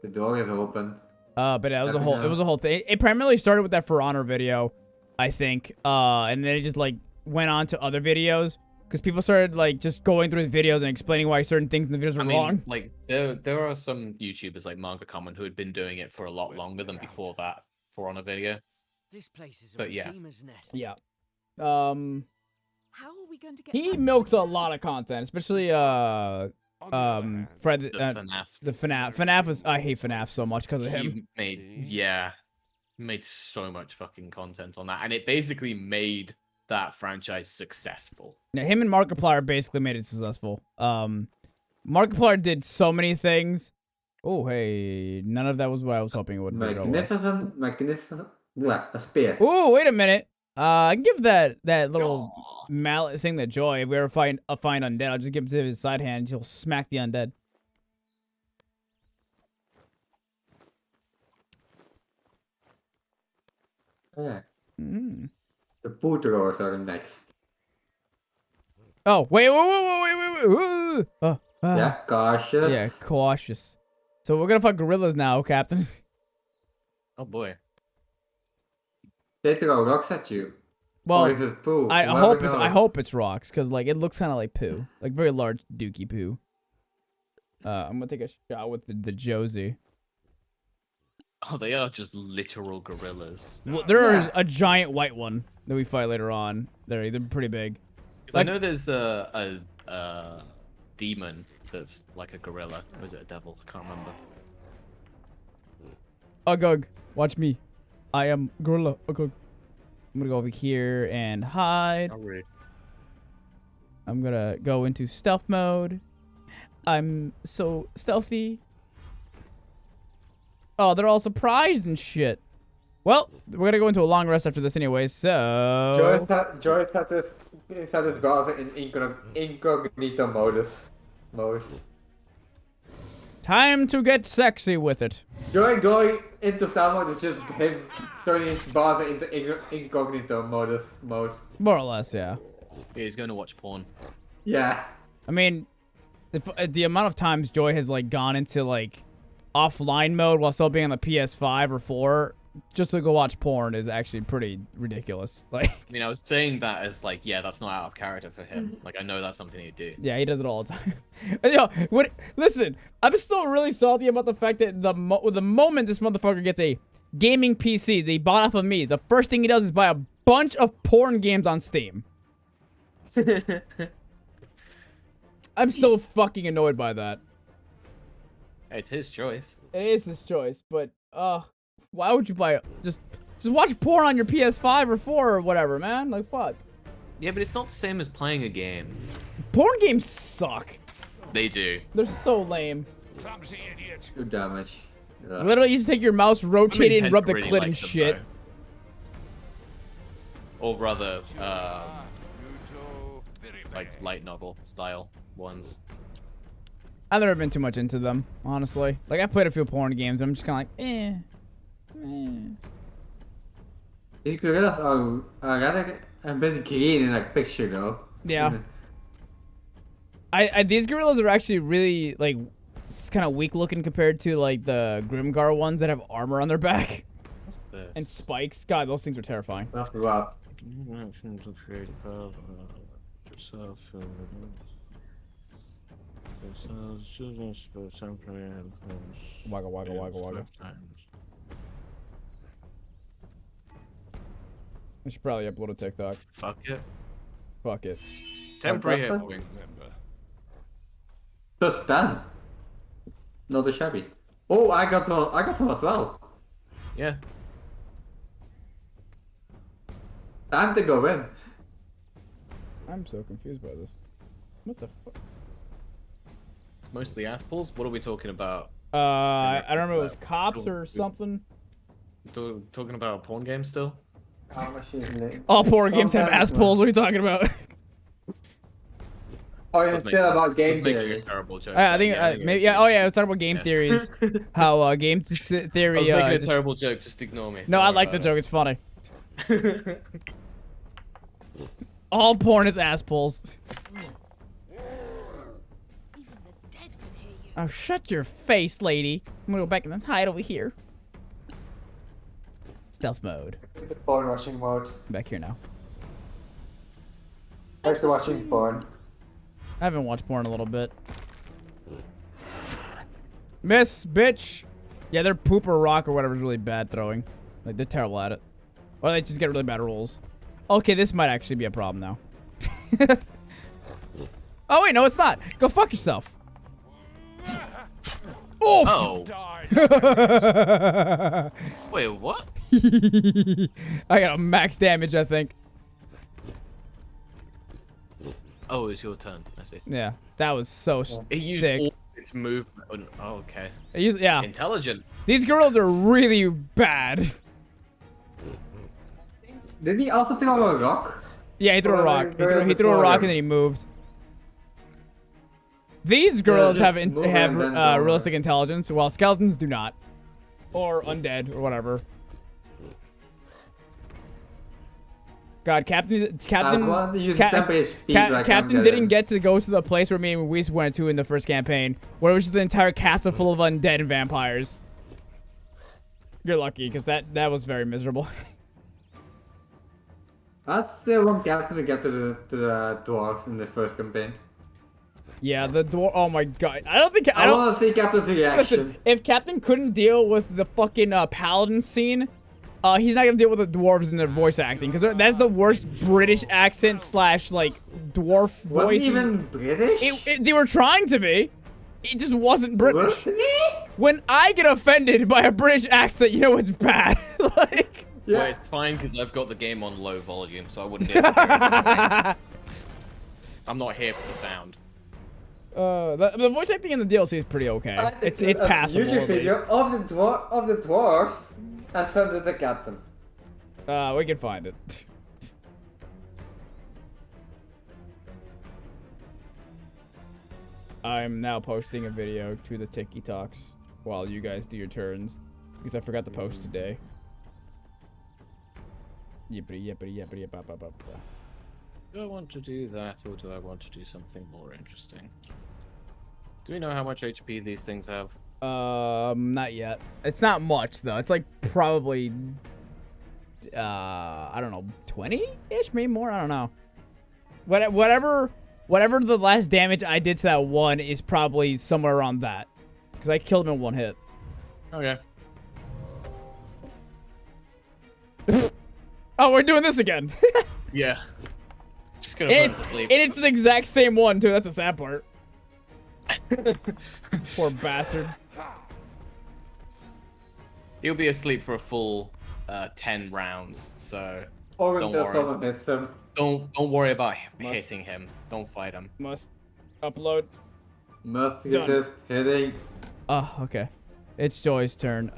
The door is open. But it was a whole thing. It primarily started with that For Honor video, I think. And then it just like went on to other videos because people started like just going through his videos and explaining why certain things in the videos were wrong. Like there are some YouTubers like Manga Common who had been doing it for a lot longer than before that for on a video. This place is a But yeah. redeemer's nest. Yeah. How are we going to get He back to milks the a lot of content, especially Fred, The FNAF. the FNAF. FNAF was I hate FNAF so much because of him. He made so much fucking content on that, and it basically made that franchise successful. Yeah, him and Markiplier basically made it successful. Markiplier did so many things. Oh, hey, none of that was what I was hoping it would be. Magnificent. Yeah, a spear. Oh, wait a minute. I can give that little mallet thing to Joy. If we ever find undead, I'll just give it to his side hand. He'll smack the undead. Yeah. Mm. The poo throwers are next. Oh, wait. Yeah, cautious. Yeah, cautious. So we're gonna fight gorillas now, Captain. Oh boy. They throw rocks at you. Well, or is it poo? I Whoever hope knows. it's rocks, cause like it looks kind of like poo, like very large dookie poo. I'm gonna take a shot with the Josie. Oh, they are just literal gorillas. Well, there Yeah. is a giant white one that we fight later on. They're pretty big. 'Cause Like- I know there's a demon that's like a gorilla. Or is it a devil? I can't remember. Ugug, watch me. I am gorilla. Ugug. I'm gonna go over here and hide. Oh, really? I'm gonna go into stealth mode. I'm so stealthy. Oh, they're all surprised and shit. Well, we're gonna go into a long rest after this anyway, so... Joyce had his browser in incognito mode. Time to get sexy with it. Joy going into stealth mode is just him turning his browser into incognito mode. More or less, yeah. Yeah, he's going to watch porn. Yeah. I mean, the amount of times Joy has, like, gone into, like, offline mode while still being on the PS5 or 4 just to go watch porn is actually pretty ridiculous. Like, I mean, I was saying that as like, yeah, that's not out of character for him. Like, I know that's something he'd do. yeah, he does it all the time. And, yo, listen, I'm still really salty about the fact that the moment this motherfucker gets a gaming PC they bought off of me, the first thing he does is buy a bunch of porn games on Steam. I'm still fucking annoyed by that. It's his choice. It is his choice, but why would you buy just watch porn on your PS5 or 4 or whatever, man? Like, fuck. Yeah, but it's not the same as playing a game. Porn games suck. They do. They're so lame. Clumsy idiot. Good damage. Yeah. Literally, you just take your mouse, rotate it, and rub the really clit like and them, shit. though. Or rather, like light novel style ones. I've never been too much into them, honestly. Like, I played a few porn games. I'm just kind of like, eh. These gorillas are rather a bit green in that picture, though. Yeah. These gorillas are actually really, like, kind of weak looking compared to, like, the Grimgar ones that have armor on their back. What's this? And spikes. God, those things are terrifying. That's rough. Wagga, wagga, wagga, wagga. I should probably upload a TikTok. Fuck it. Fuck it. Temporary That's hit point. Just 10. Not a shabby. Oh, I got one as well. Yeah. Time to go in. I'm so confused by this. What the fuck? It's mostly ass pulls. What are we talking about? I don't remember if it was cops or something. Talking about a porn game still? All porn games have ass pulls. What are you talking about? Oh, I it's was still making- about I was game making a theory. terrible joke. I think maybe yeah. Oh yeah, I was talking about game Yeah. theories. How game theory. I was making a just- terrible joke. Just ignore me. No, I like the joke. It's funny. All porn is ass pulls. Oh, shut your face, lady. I'm gonna go back and hide over here. Stealth mode. The porn watching mode. I'm back here now. Thanks for watching porn. I haven't watched porn in a little bit. Miss, bitch. Yeah, their poop or rock or whatever is really bad throwing. Like, they're terrible at it. Or they just get really bad rolls. Okay, this might actually be a problem now. Oh, wait, no, it's not. Go fuck yourself. Oh. I Wait, what? got a max damage, I think. Oh, it's your turn. I see. Yeah, that was so It used sick. all its movement. Oh, okay. Yeah. Intelligent. These girls are really bad. Did he also throw a rock? Yeah, he threw a Or rock. they- He threw a rock and then he moved. These girls just have move and then go. realistic intelligence, while skeletons do not, or undead or whatever. God, Captain want to use temporary speed like I'm Captain getting. didn't get to go to the place where me and Weiss went to in the first campaign, where it was just the entire castle full of undead and vampires. You're lucky, because that was very miserable. I still want Captain to get to the dwarves in the first campaign. Yeah, the door. Oh my god, I don't think I want to see Captain's reaction. Listen, if Captain couldn't deal with the fucking paladin scene, he's not gonna deal with the dwarves and their voice acting, because that's the worst British accent slash like dwarf voice. Wasn't even British? They were trying to be. It just wasn't British. Wasn't he? When I get offended by a British accent, you know it's bad. Like. Yeah. Well, it's fine because I've got the game on low volume, so I wouldn't be able to hear it. I'm not here for the sound. The voice acting in the DLC is pretty okay. It's passable. YouTube at video least. of the dwarves, and so did the Captain. We can find it. I'm now posting a video to the TikToks while you guys do your turns, because I forgot to post today. Yippity yippity yippity yip, up, up, up. Do I want to do that, or do I want to do something more interesting? Do we know how much HP these things have? Not yet. It's not much though. It's like probably, I don't know, 20-ish, maybe more. I don't know. Whatever the last damage I did to that one is probably somewhere around that, because I killed him in one hit. Okay. Oh, we're doing this again. Yeah. Just gonna put it to sleep. And it's the exact same one too. That's the sad part. Poor bastard. He'll be asleep for a full 10 rounds, so Or don't until worry. someone hits them. Don't worry about hitting him. Don't fight him. Must upload. Must Done. resist hitting. Oh, okay. It's Joy's turn.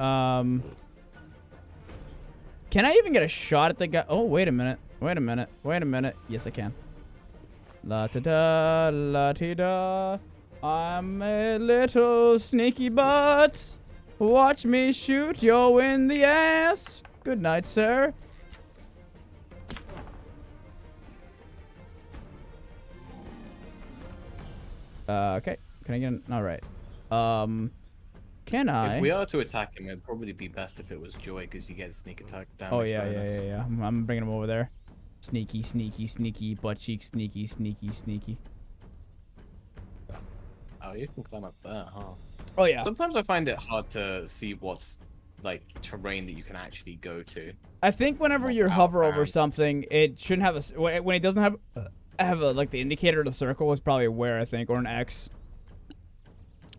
Can I even get a shot at the guy? Oh, wait a minute. Wait a minute. Wait a minute. Yes, I can. La-ta-da, la-ti-da. I'm a little sneaky butt. Watch me shoot you in the ass. Good night, sir. Okay. Can I get an... All right. Can I... If we are to attack him, it'd probably be best if it was Joy, because you get sneak attack damage. Oh, yeah, bonus. yeah. I'm bringing him over there. Sneaky, sneaky, sneaky, butt cheek, sneaky, sneaky, sneaky. Oh, you can climb up there, huh? Oh, yeah. Sometimes I find it hard to see what's, like, terrain that you can actually go to. I think whenever What's you hover over outbound. something, it shouldn't have a... When it doesn't have a, like, the indicator of the circle is probably where, I think, or an X.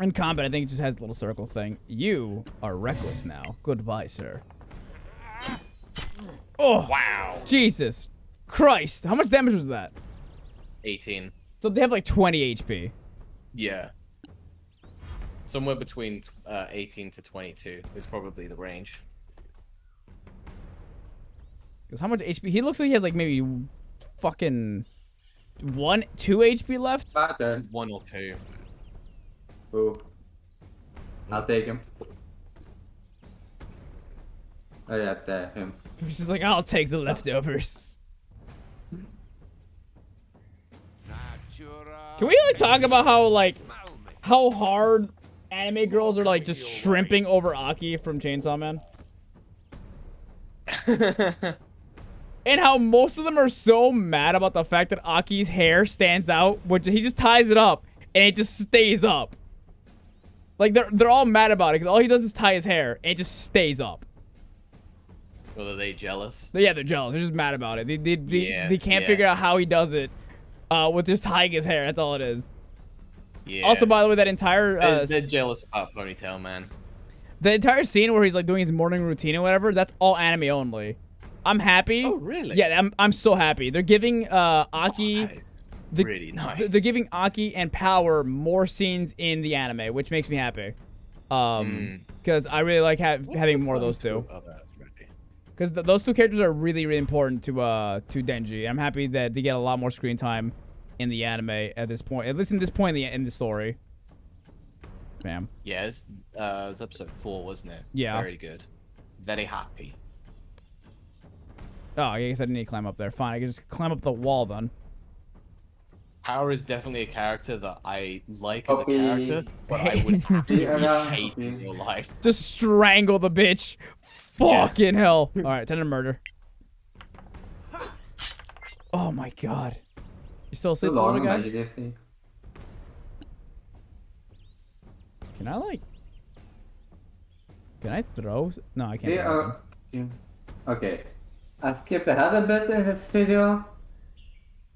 In combat, I think it just has a little circle thing. You are reckless now. Goodbye, sir. Oh, Wow. Jesus Christ. How much damage was that? 18. So they have like 20 HP. Yeah. Somewhere between 18 to 22 is probably the range. Because how much HP? He looks like he has like maybe fucking 2 HP left. My turn. 1 or 2. Ooh. I'll take him. Oh yeah, there, him. He's just like, I'll take the leftovers. Can we like talk about how hard anime girls are like just shrimping over Aki from Chainsaw Man? And how most of them are so mad about the fact that Aki's hair stands out, which he just ties it up and it just stays up. Like they're all mad about it because all he does is tie his hair and it just stays up. Well, are they jealous? Yeah, they're jealous. They're just mad about it. They can't figure out how he does it with just tying his hair. That's all it is. Yeah. Also, by the way, that entire they're jealous about Ponytail Man. The entire scene where he's like doing his morning routine or whatever, that's all anime only. I'm happy. Oh, really? Yeah, I'm so happy. They're giving Aki really nice. They're giving Aki and Power more scenes in the anime, which makes me happy. Because I really like having more of those two. Because those two characters are really, really important to Denji. I'm happy that they get a lot more screen time in the anime at this point. At least in this point in the story. Bam. Yeah, it was episode 4, wasn't it? Yeah. Very good. Very happy. Oh, I guess I didn't need to climb up there. Fine, I can just climb up the wall then. Power is definitely a character that I like as a character, but I would absolutely hate in real life. Just strangle the bitch. Fucking hell. Alright, time to murder. Oh my god. You still asleep, little guy? Can I, like... Can I throw? No, I can't throw. Okay. I skipped ahead a bit in this video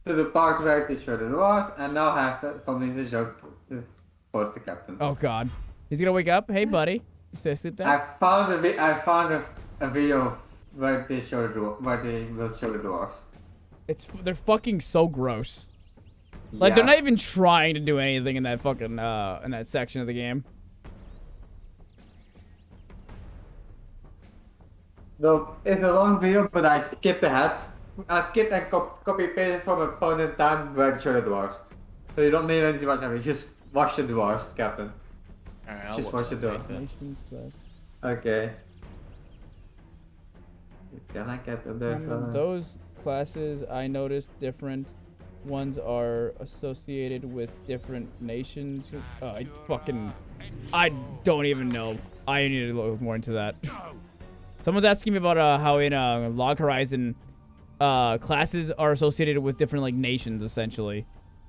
to the part where they showed the dwarf, and now I have something to show this post the captain. Oh god. He's gonna wake up? Hey buddy. You stay asleep there? I found a video where they show the dwarf, where they will show the dwarves. They're fucking so gross. Like they're not even trying to do anything in that fucking in that section of the game. No, it's a long video, but I skipped ahead. I skipped and copy pasted from a point in time where they show the dwarves. So you don't need anything much of it. Just watch the dwarves, Captain. Alright, I'll just watch the dwarves. Okay. Can I get those classes I noticed different ones are associated with different nations. I don't even know. I need to look more into that. Someone's asking me about how in Log Horizon classes are associated with different like nations essentially.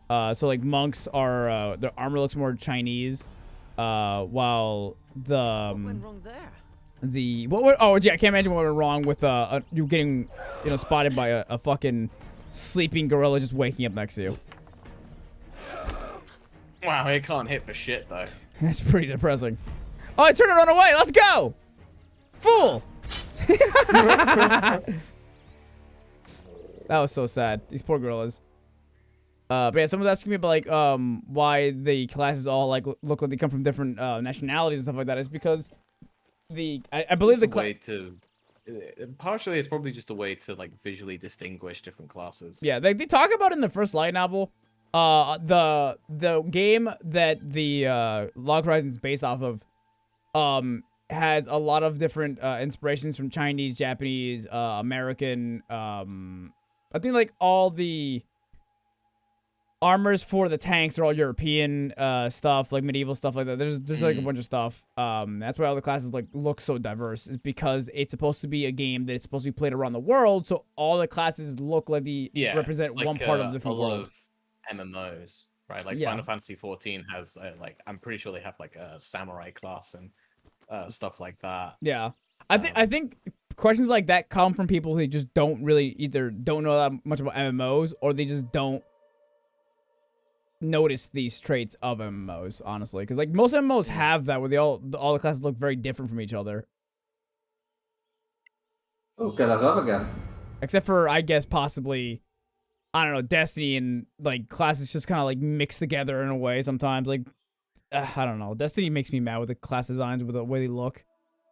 So like monks are their armor looks more Chinese, while the What went wrong there? Oh yeah, I can't imagine what went wrong with you getting spotted by a fucking sleeping gorilla just waking up next to you. Wow, it can't hit for shit though. That's pretty depressing. Oh, it's trying to run away. Let's go, fool. That was so sad. These poor gorillas. But yeah, someone's asking me about like why the classes all like look like they come from different nationalities and stuff like that. It's because I believe the way to partially it's probably just a way to like visually distinguish different classes. Yeah, they talk about it in the first light novel. The game that the Log Horizon is based off of has a lot of different inspirations from Chinese, Japanese, American. I think like all the armors for the tanks are all European stuff, like medieval stuff like that. There's like a bunch of stuff. That's why all the classes like look so diverse. Is because it's supposed to be a game that's supposed to be played around the world, so all the classes look like represent like one part of the different world. A lot of MMOs, right? Like Final Fantasy 14 has like I'm pretty sure they have like a samurai class and stuff like that. Yeah, I think questions like that come from people who just don't really either don't know that much about MMOs or they just don't notice these traits of MMOs, honestly, because like most MMOs have that where all the classes look very different from each other. Okay, that's up again. Except for I guess possibly I don't know, Destiny and like classes just kind of like mix together in a way sometimes. Like I don't know, Destiny makes me mad with the class designs with the way they look.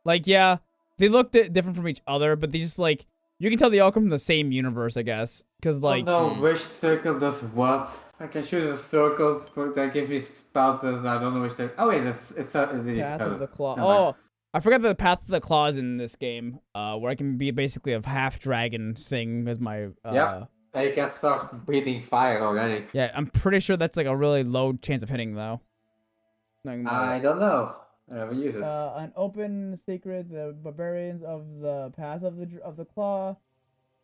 Like yeah, they look different from each other, but they just like you can tell they all come from the same universe, I guess. Because like I don't know which circle does what. I can choose a circle that gives me spell, but I don't know which circle. Oh wait, it's Path of the Claw. Oh, I forgot the Path of the Claws in this game, where I can be basically a half dragon thing as my. Yep. And you can start breathing fire already. Yeah, I'm pretty sure that's like a really low chance of hitting though. I don't know. We use it. An open secret, the barbarians of the path of the claw,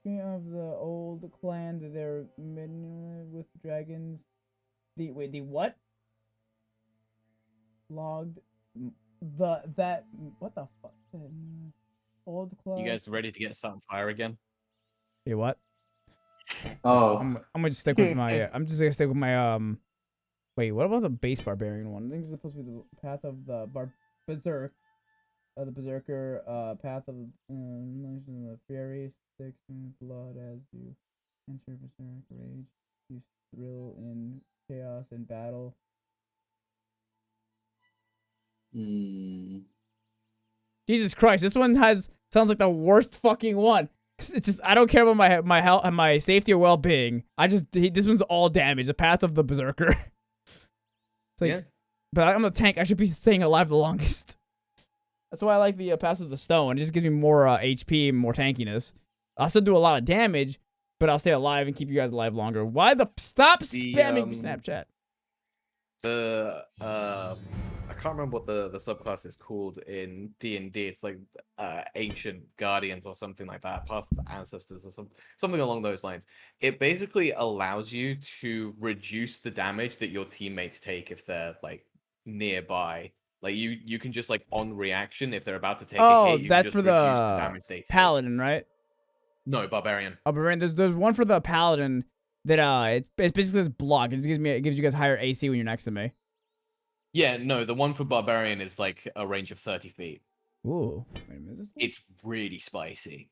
of the old clan, that they're with dragons. The what? Logged what the fuck? Old clan. You guys ready to get set on fire again? Hey, what? Oh. I'm gonna just stick with my. I'm just gonna stick with my. Wait, what about the base barbarian one? I think it's supposed to be the path of the berserk, the berserker. Path of the fury, six blood as you enter berserk rage. You thrill in chaos and battle. Jesus Christ, this one sounds like the worst fucking one. It's just I don't care about my health and my safety or well-being. This one's all damage. The path of the berserker. It's like, yeah. But I'm the tank. I should be staying alive the longest. That's why I like the path of the stone. It just gives me more HP and more tankiness. I'll still do a lot of damage, but I'll stay alive and keep you guys alive longer. Why stop spamming Snapchat? I can't remember what the subclass is called in D&D. It's like Ancient Guardians or something like that, Path of the Ancestors or something along those lines. It basically allows you to reduce the damage that your teammates take if they're like nearby. Like you can just like on reaction if they're about to take a hit, you that's can just for reduce the damage they take. Paladin, right? No, Barbarian. Oh, Barbarian. There's one for the Paladin that it's basically this block. It gives you guys higher AC when you're next to me. Yeah, no, the one for Barbarian is like a range of 30 feet. Ooh. Wait a minute. It's really spicy.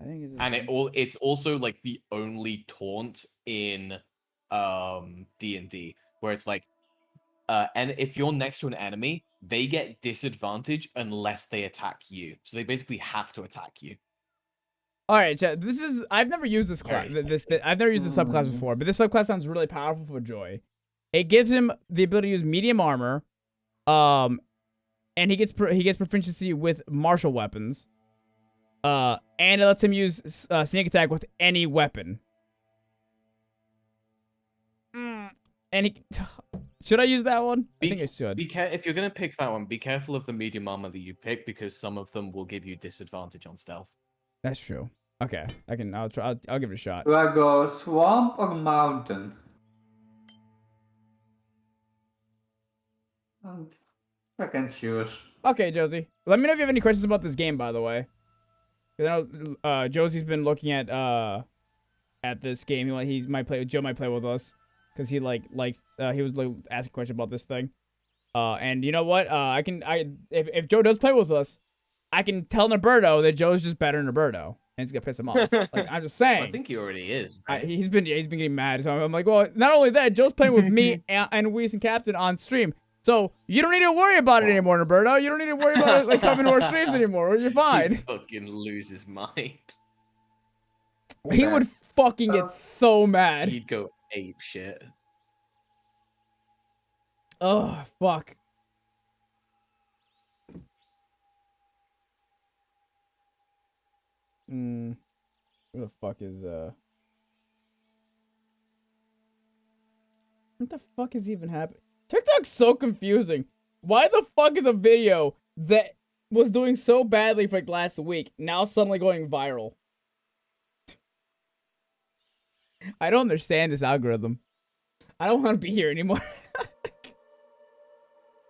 I think it's also like the only taunt in D&D where it's like and if you're next to an enemy, they get disadvantage unless they attack you. So they basically have to attack you. All right, chat. I've never used this class. I've never used this subclass before, but this subclass sounds really powerful for Joy. It gives him the ability to use medium armor, and he gets proficiency with martial weapons, and it lets him use sneak attack with any weapon. And should I use that one? I think I should. If you're gonna pick that one, be careful of the medium armor that you pick because some of them will give you disadvantage on stealth. That's true. Okay, I'll try. I'll give it a shot. Do I go swamp or mountain? I can choose. Okay, Josie. Let me know if you have any questions about this game, by the way. I know Josie's been looking at this game. Joe might play with us because he likes he was like asking a question about this thing. And you know what? If Joe does play with us, I can tell Norberto that Joe's just better than Norberto, and it's gonna piss him off. Like, I'm just saying. Well, I think he already is. Right? He's been getting mad. So I'm like, well, not only that, Joe's playing with me and Weiss and Captain on stream. So you don't need to worry about it anymore, Norberto. You don't need to worry about it like coming to our streams anymore. You're fine. He'd fucking lose his mind. He would fucking get so mad. He'd go ape shit. Oh fuck. Where the fuck is What the fuck is even happening? TikTok's so confusing. Why the fuck is a video that was doing so badly for like last week now suddenly going viral? I don't understand this algorithm. I don't want to be here anymore.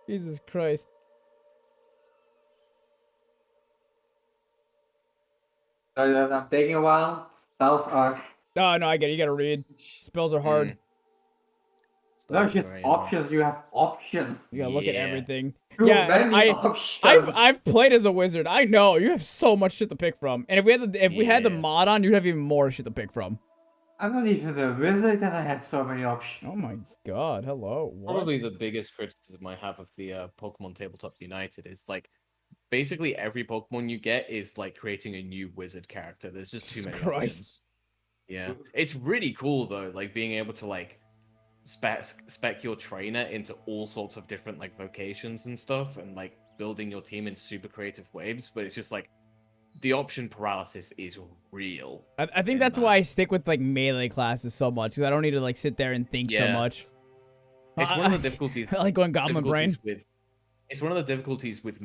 Jesus Christ. I'm taking a while. Spells are. Oh, no, I get it. You gotta read. Spells are hard. No, it's just options. You have options. You gotta look at everything. Too many options. I've played as a wizard. I know you have so much shit to pick from. And if we had the mod on, you'd have even more shit to pick from. I'm not even a wizard, and I have so many options. Oh my god! Hello. What? Probably the biggest criticism I have of the Pokemon Tabletop United is like, basically every Pokemon you get is like creating a new wizard character. There's just too many options. Yeah, it's really cool though. Like being able to like spec your trainer into all sorts of different like vocations and stuff, and like building your team in super creative waves. But it's just like the option paralysis is real. I think that's why I stick with like melee classes so much, because I don't need to like sit there and think so much. It's one of the difficulties. I like going Goblin Brain. It's one of the difficulties with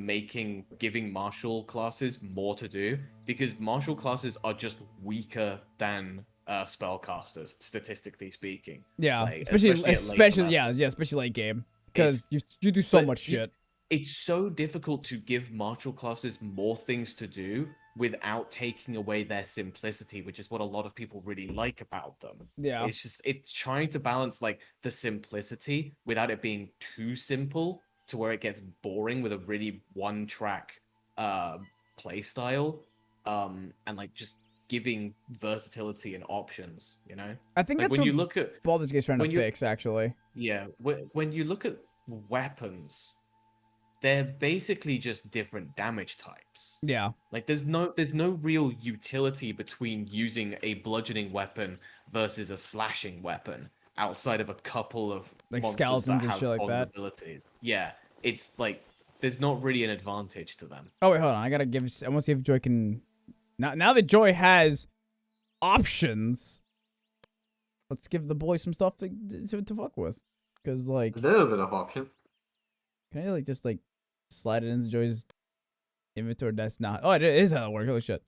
giving martial classes more to do, because martial classes are just weaker than spellcasters, statistically speaking. Yeah, Like, especially levels. especially late game, because you do so much shit. It's so difficult to give martial classes more things to do without taking away their simplicity, which is what a lot of people really like about them. Yeah. It's trying to balance like the simplicity without it being too simple to where it gets boring with a really one-track play style, and like just giving versatility and options, you know? I think like that's when what you look at Baldur's Gate's trying to fix, actually. Yeah, when you look at weapons, they're basically just different damage types. Yeah. Like there's no real utility between using a bludgeoning weapon versus a slashing weapon outside of a couple of like monsters skeletons that and have shit like that. vulnerabilities. Yeah, it's like there's not really an advantage to them. Oh wait, hold on. I want to see if Joy can. Now that Joy has options, let's give the boy some stuff to fuck with. Cause like A little bit of options. Can I like just like slide it into Joy's inventory? That's not. Oh, it is how it works. Holy shit.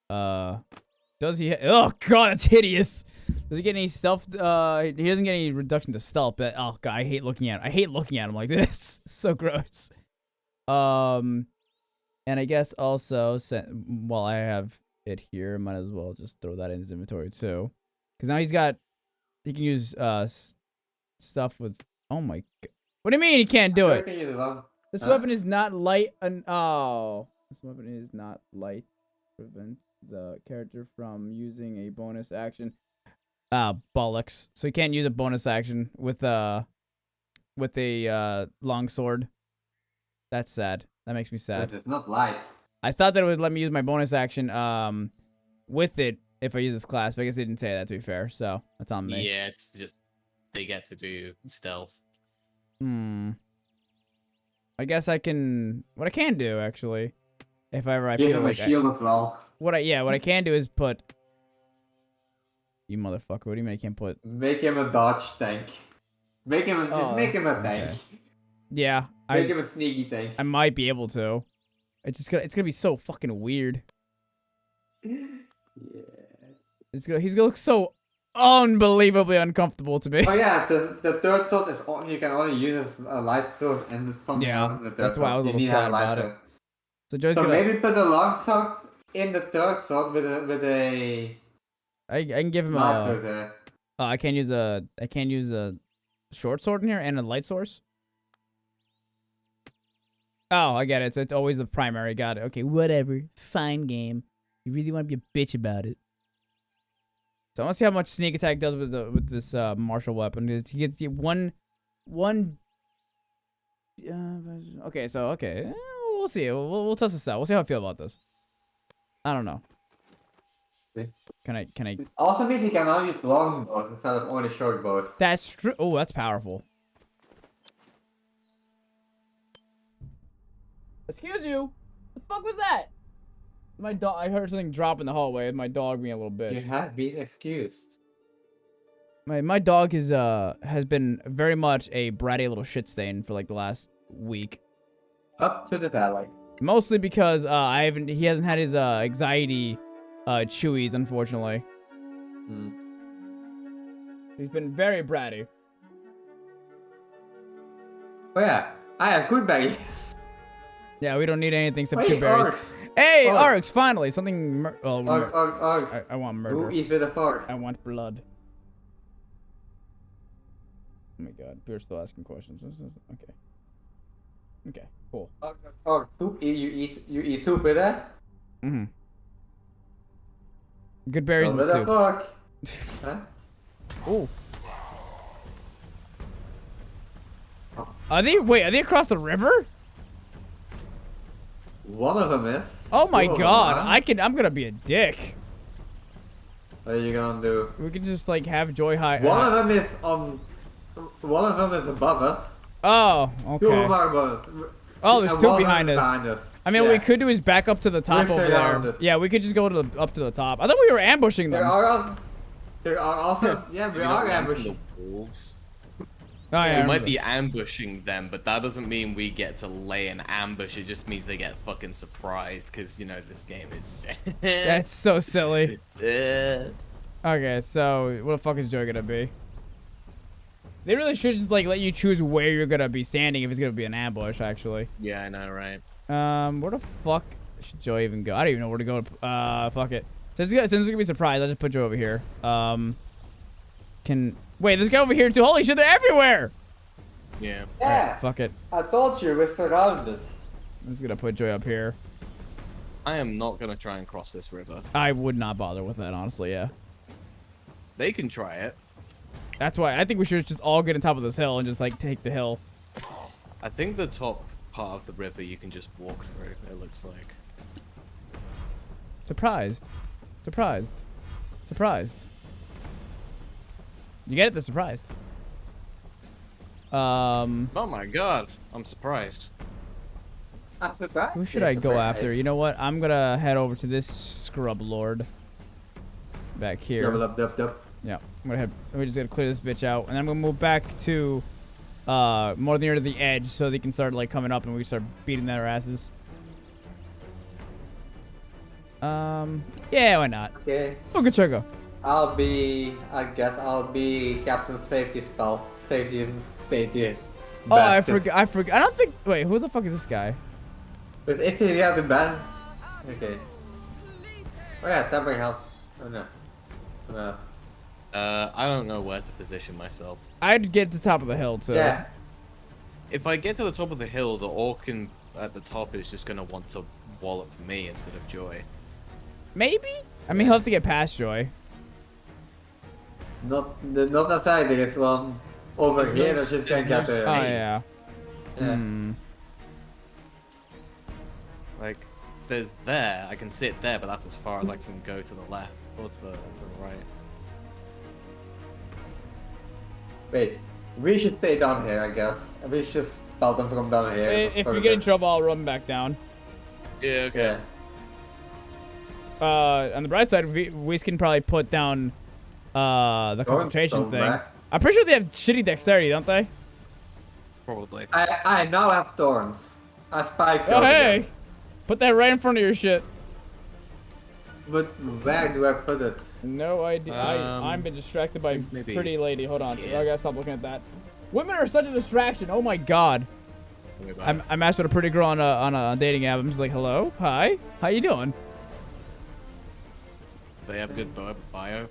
Does he? Oh god, that's hideous. Does he get any stealth? He doesn't get any reduction to stealth. But oh god, I hate looking at him like this. It's so gross. And I guess also while I have it here, might as well just throw that in his inventory too, because now he can use stuff with. Oh my god. What do you mean he can't do it? This weapon is not light. This weapon is not light. Prevents the character from using a bonus action. Bollocks. So he can't use a bonus action with a long sword. That's sad. That makes me sad. It's not light. I thought that it would let me use my bonus action with it if I use this class, but I guess they didn't say that, to be fair. So that's on me. Yeah, it's just they get to do stealth. I guess I can. What I can do actually, if ever I give feel him like a shield as well. What I can do is put. You motherfucker! What do you mean I can't put? Make him a dodge tank. Make him a tank. Okay. Yeah, Make him a sneaky tank. I might be able to. It's gonna be so fucking weird. Yeah. He's gonna look so unbelievably uncomfortable to me. Oh yeah, the third sword is you can only use as a light sword and something else in the third that's why I was a little sad about it. So Joe's gonna maybe put a long sword in the third sword with a. I can give him a. Oh, I can't use a short sword in here and a light source. Oh, I get it. So it's always the primary. Got it. Okay, whatever. Fine game. You really want to be a bitch about it. So I want to see how much sneak attack does with this martial weapon. He gets one. Okay, so okay, we'll see. We'll test this out. We'll see how I feel about this. I don't know. Can I? It also means he can now use long bows instead of only short bows. That's true. Oh, that's powerful. Excuse you. The fuck was that? My dog. I heard something drop in the hallway. My dog being a little bitch. You have been excused. My dog has been very much a bratty little shit stain for like the last week. Up to the valley. Mostly because he hasn't had his anxiety chewies, unfortunately. He's been very bratty. Oh yeah, I have good berries. Yeah, we don't need anything except good berries. Arcs. Hey, Arcs, finally something. Arc. I want murder. Who eats with a fork? I want blood. Oh my god, we're still asking questions. Okay. Okay, cool. Soup. You eat soup with that? Mm-hmm. Good berries and with soup. A fork. Huh? Oh. Are they across the river? One of them is. Oh my god, I'm gonna be a dick. What are you gonna do? We can just like have Joy high. One of them is on. One of them is above us. Oh, okay. 2 of them are above us. Oh, there's And 2 one behind is us. behind us. I mean, what we could do is back up to the top We'll over stay around there. it. Yeah, we could just go up to the top. I thought we were ambushing them. There are also. Yeah, we are ambushing. Wolves. Oh, yeah, I We might remember. be ambushing them, but that doesn't mean we get to lay an ambush. It just means they get fucking surprised because, you know, this game is... That's so silly. Yeah. Okay, so what the fuck is Joy gonna be? They really should just like let you choose where you're gonna be standing if it's gonna be an ambush, actually. Yeah, I know, right? Where the fuck should Joy even go? I don't even know where to go. Fuck it. Since it's gonna be surprised, I'll just put Joy over here. Wait, this guy over here too. Holy shit, they're everywhere! Yeah. Yeah. Alright, fuck it. I told you we're surrounded. I'm just gonna put Joy up here. I am not gonna try and cross this river. I would not bother with that, honestly, yeah. They can try it. That's why I think we should just all get on top of this hill and just like take the hill. I think the top part of the river you can just walk through, it looks like. Surprised. Surprised. Surprised. You get it? They're surprised. Oh my god, I'm surprised. Who should I go after? You know what? I'm gonna head over to this scrub lord. Back here. Yeah, I'm gonna head. We just gotta clear this bitch out, and I'm gonna move back to more near to the edge so they can start like coming up and we start beating their asses. Yeah, why not? Okay. Look at Chugga. I guess I'll be Captain Safety Spell. Safety. Oh, I forgot. I don't think. Wait, who the fuck is this guy? But if you have the band. Okay. Oh yeah, temporary health. Oh no. No. I don't know where to position myself. I'd get to the top of the hill too. Yeah. If I get to the top of the hill, the orc at the top is just gonna want to wallop me instead of Joy. Maybe. I mean, he'll have to get past Joy. Not necessarily. There is one over There's here no- that just there's can't no get there. Oh yeah. Yeah. Hmm. Like, there's there, I can sit there, but that's as far as I can go to the left or to the right. Wait, we should stay down here, I guess. And we should spell them from down here. If you get in trouble, I'll run back down. Yeah, okay. Yeah. On the bright side, we can probably put down the concentration so thing. back. I'm pretty sure they have shitty dexterity, don't they? Probably. I now have thorns. I spike. Oh hey, put that right in front of your shit. But where do I put it? No idea. I'm been distracted by maybe pretty lady. Hold on, here. I gotta stop looking at that. Women are such a distraction. Oh my god. I matched with a pretty girl on a dating app. I'm just like, hello, hi, how you doing? They have a good bio.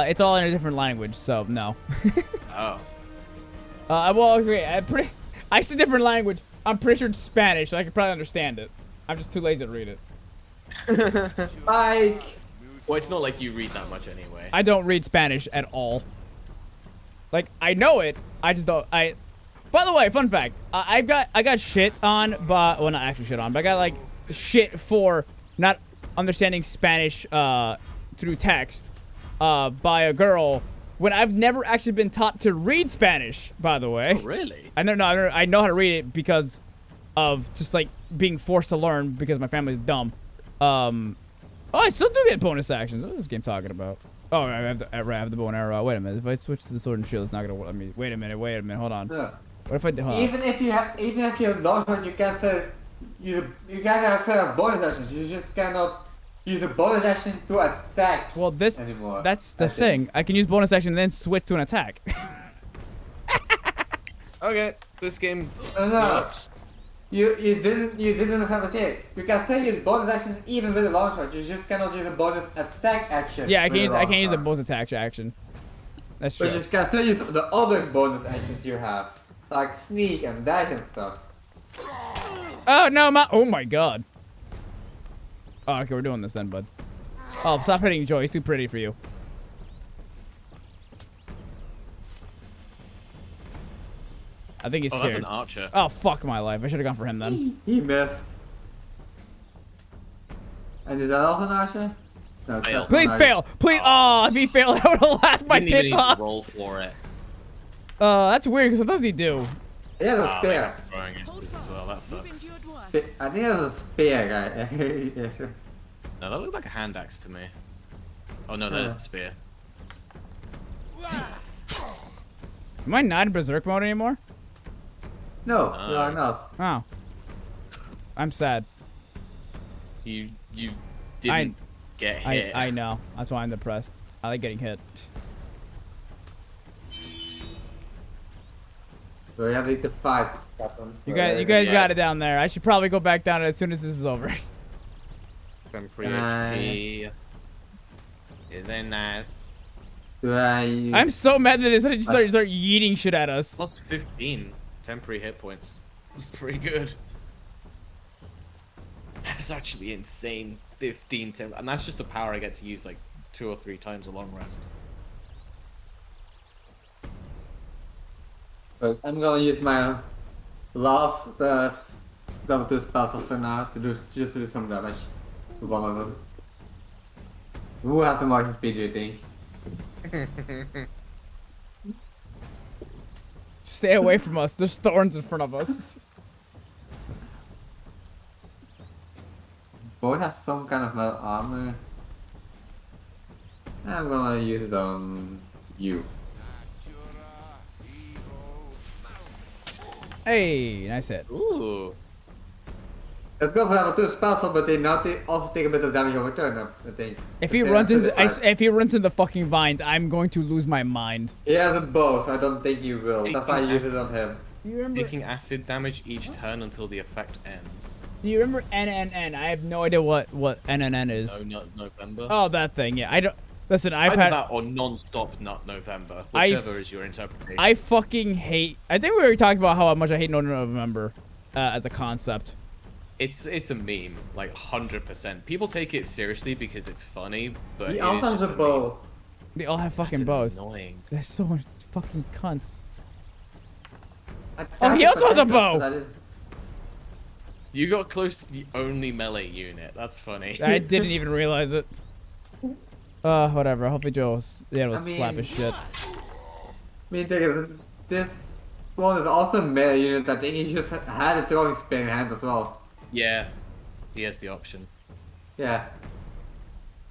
It's all in a different language, so no. Oh. Well, okay, I see different language. I'm pretty sure it's Spanish, so I could probably understand it. I'm just too lazy to read it. Spike. Well, it's not like you read that much anyway. I don't read Spanish at all. Like, I know it. I just don't. By the way, fun fact. I got shit on, but well, not actually shit on, but I got like shit for not understanding Spanish through text by a girl when I've never actually been taught to read Spanish. By the way. Oh, really? I don't know. I know how to read it because of just like being forced to learn because my family's dumb. Oh, I still do get bonus actions. What is this game talking about? Oh, I have the bow and arrow. Wait a minute. If I switch to the sword and shield, it's not gonna work. Wait a minute. Hold on. Yeah. What if I do? Hold on. Even if you're not, you can't say you can't have set of bonus actions. You just cannot use a bonus action to attack. Well, anymore. that's the thing. I can use bonus action and then switch to an attack. Okay, this game No. works. You didn't understand what I said. You can still use bonus action even with a long shot. You just cannot use a bonus attack action. Yeah, I with can't use a long shot. bonus attack action. That's true. But you can still use the other bonus actions you have, like sneak and dash and stuff. Oh no, oh my god. Oh, okay, we're doing this then, bud. Oh, stop hitting Joy. He's too pretty for you. I think he's Oh, scared. that's an archer. Oh, fuck my life. I should have gone for him then. He missed. And is that also an archer? No, Fail. that's Please not- fail. Please. Oh, if he failed, I would have laughed my Didn't even tits need to off. roll for it. That's weird, because what does he do? He has a Ah, spear. man, throwing into this as well. That sucks. I think he has a spear, guy. Yes. No, that looked like a hand axe to me. Oh no, that is a spear. Am I not in berserk mode anymore? No, you are not. Oh. I'm sad. You didn't get hit. I know. That's why I'm depressed. I like getting hit. We have to fight, Captain. You guys got it down there. I should probably go back down as soon as this is over. Temporary HP. Isn't that? I'm so mad that it just start yeeting shit at us. Plus 15 temporary hit points. Pretty good. That's actually insane. 15 and that's just a power I get to use like 2 or 3 times a long rest. But I'm gonna use my last level 2 spells for now to do some damage to one of them. Who has the marking speed, do you think? Stay away from us. There's thorns in front of us. Boy has some kind of metal armor. I'm gonna use it on you. Hey, nice hit. Ooh. It's good to have 2 spells, but they also take a bit of damage over turn, I think. If he runs into the fucking vines, I'm going to lose my mind. He has a bow, so I don't think you will. That's why I use it on him. Taking acid damage each turn until the effect ends. Do you remember NNN? I have no idea what NNN is. No, not November. Oh, that thing. Yeah, I don't. Listen, I've Either had that or non-stop not November, whichever is your interpretation. I fucking hate. I think we were talking about how much I hate November as a concept. It's a meme, like 100%. People take it seriously because it's funny, but He also has a bow. They all have fucking That's bows. annoying. They're so much fucking cunts. Oh, he also has a bow. You got close to the only melee unit. That's funny. I didn't even realize it. Whatever. Hopefully Joe's will slap his shit. This one is also a melee unit. I think he just had a throwing spear in hand as well. Yeah, he has the option. Yeah.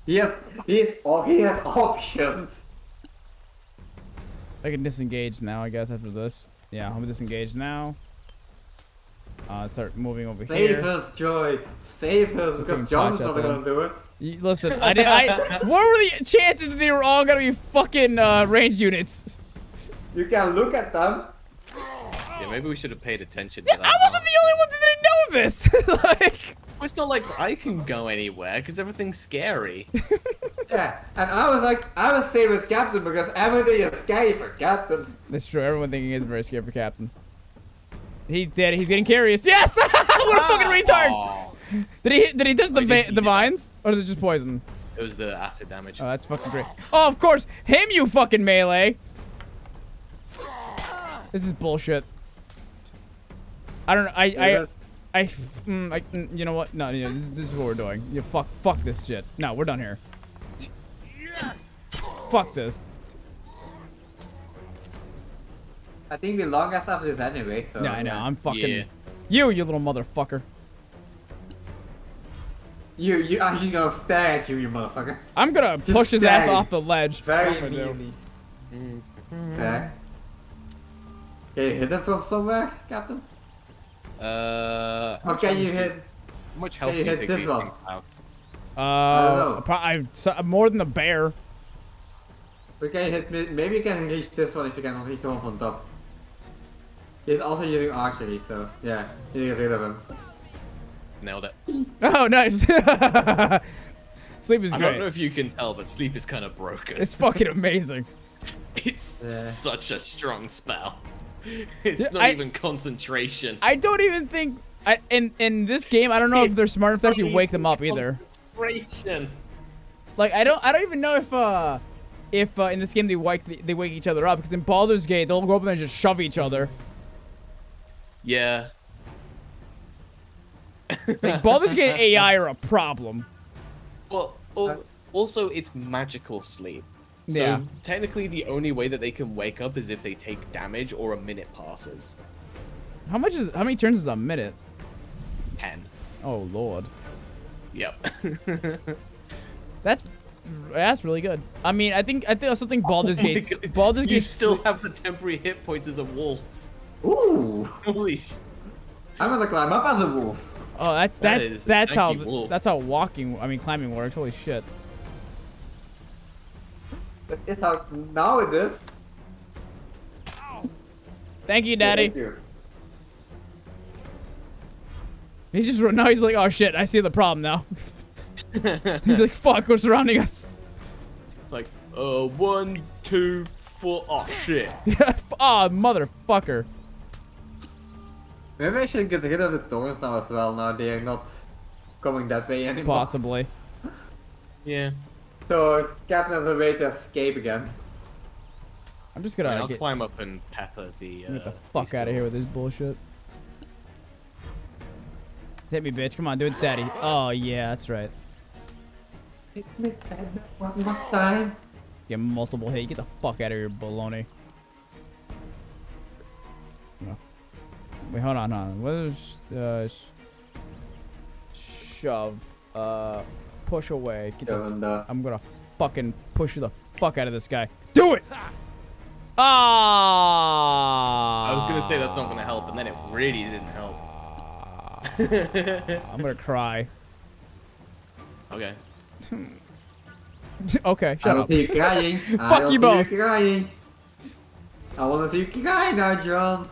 He has options. I can disengage now, I guess, after this. Yeah, I'm gonna disengage now. Start moving over here. Save us, Joy. Save us, because John's not gonna do it. Listen, what were the chances that they were all gonna be fucking range units? You can look at them. Yeah, maybe we should have paid attention to that. I wasn't the only one that didn't know this. Like, well, it's not like I can go anywhere because everything's scary. Yeah, and I was staying with Captain because everything is scary for Captain. That's true. Everyone thinking he's very scared for Captain. He's dead. He's getting curious. Yes! What a fucking retard! Aww. Did he touch the vines, or is it just poison? It was the acid damage. Oh, that's fucking great. Oh, of course, him, you fucking melee. This is bullshit. I don't know. You know what? No, this is what we're doing. You fuck this shit. No, we're done here. Fuck this. I think we long us after this anyway, so... Yeah, I know. I'm fucking... Yeah. You little motherfucker. I'm just gonna stare at you, you motherfucker. I'm gonna push his ass off the ledge. Very immediately. Okay. Can you hit him from somewhere, Captain? Or can you hit... How much health do you think these things have? I don't know. More than the bear. We can hit... Maybe you can reach this one if you can reach the ones on top. He's also using archery, so yeah, you get rid of him. Nailed it. Oh, nice. Sleep is great. I don't know if you can tell, but sleep is kind of broken. It's fucking amazing. It's such a strong spell. It's not even concentration. I don't even think... in this game, I don't know if they're smart enough to actually wake them up either. Concentration. Like, I don't even know if in this game they wake each other up, because in Baldur's Gate they'll go up there and just shove each other. Yeah. Like, Baldur's Gate AI are a problem. Well, also it's magical sleep. So yeah. Technically the only way that they can wake up is if they take damage or a minute passes. How many turns is a minute? 10. Oh lord. Yep. That's that's really good. I mean, I think that's something Baldur's Gate. God. Baldur's You Gate still have the temporary hit points as a wolf. Ooh! Holy sh... I'm gonna climb up as a wolf. Oh, that's That is a that's how tanky wolf. that's how climbing works. Holy shit. That is how now it is. Thank you, Daddy. Thank you. He's just now he's like, oh shit, I see the problem now. He's like, fuck, what's surrounding us? It's like, 1, 2, 4. Oh shit. Oh, motherfucker. Maybe I should get rid of the thorns now as well. Now they are not coming that way anymore. Possibly. Yeah. So Captain has a way to escape again. I'm just gonna I'll get climb up and pepper the. the fuck out of here with this bullshit. Hit me, bitch. Come on, do it, Daddy. Oh yeah, that's right. Hit me one more time. Get multiple hit. Get the fuck out of here, baloney. No. Wait, hold on. What is shove? Push away. Get the, I'm gonna fucking push the fuck out of this guy. Do it! Ah! I was gonna say that's not gonna help, and then it really didn't help. I'm gonna cry. Okay. Okay, I shut don't up. see you crying. Fuck you both. Crying. I wanna see you cry now, John.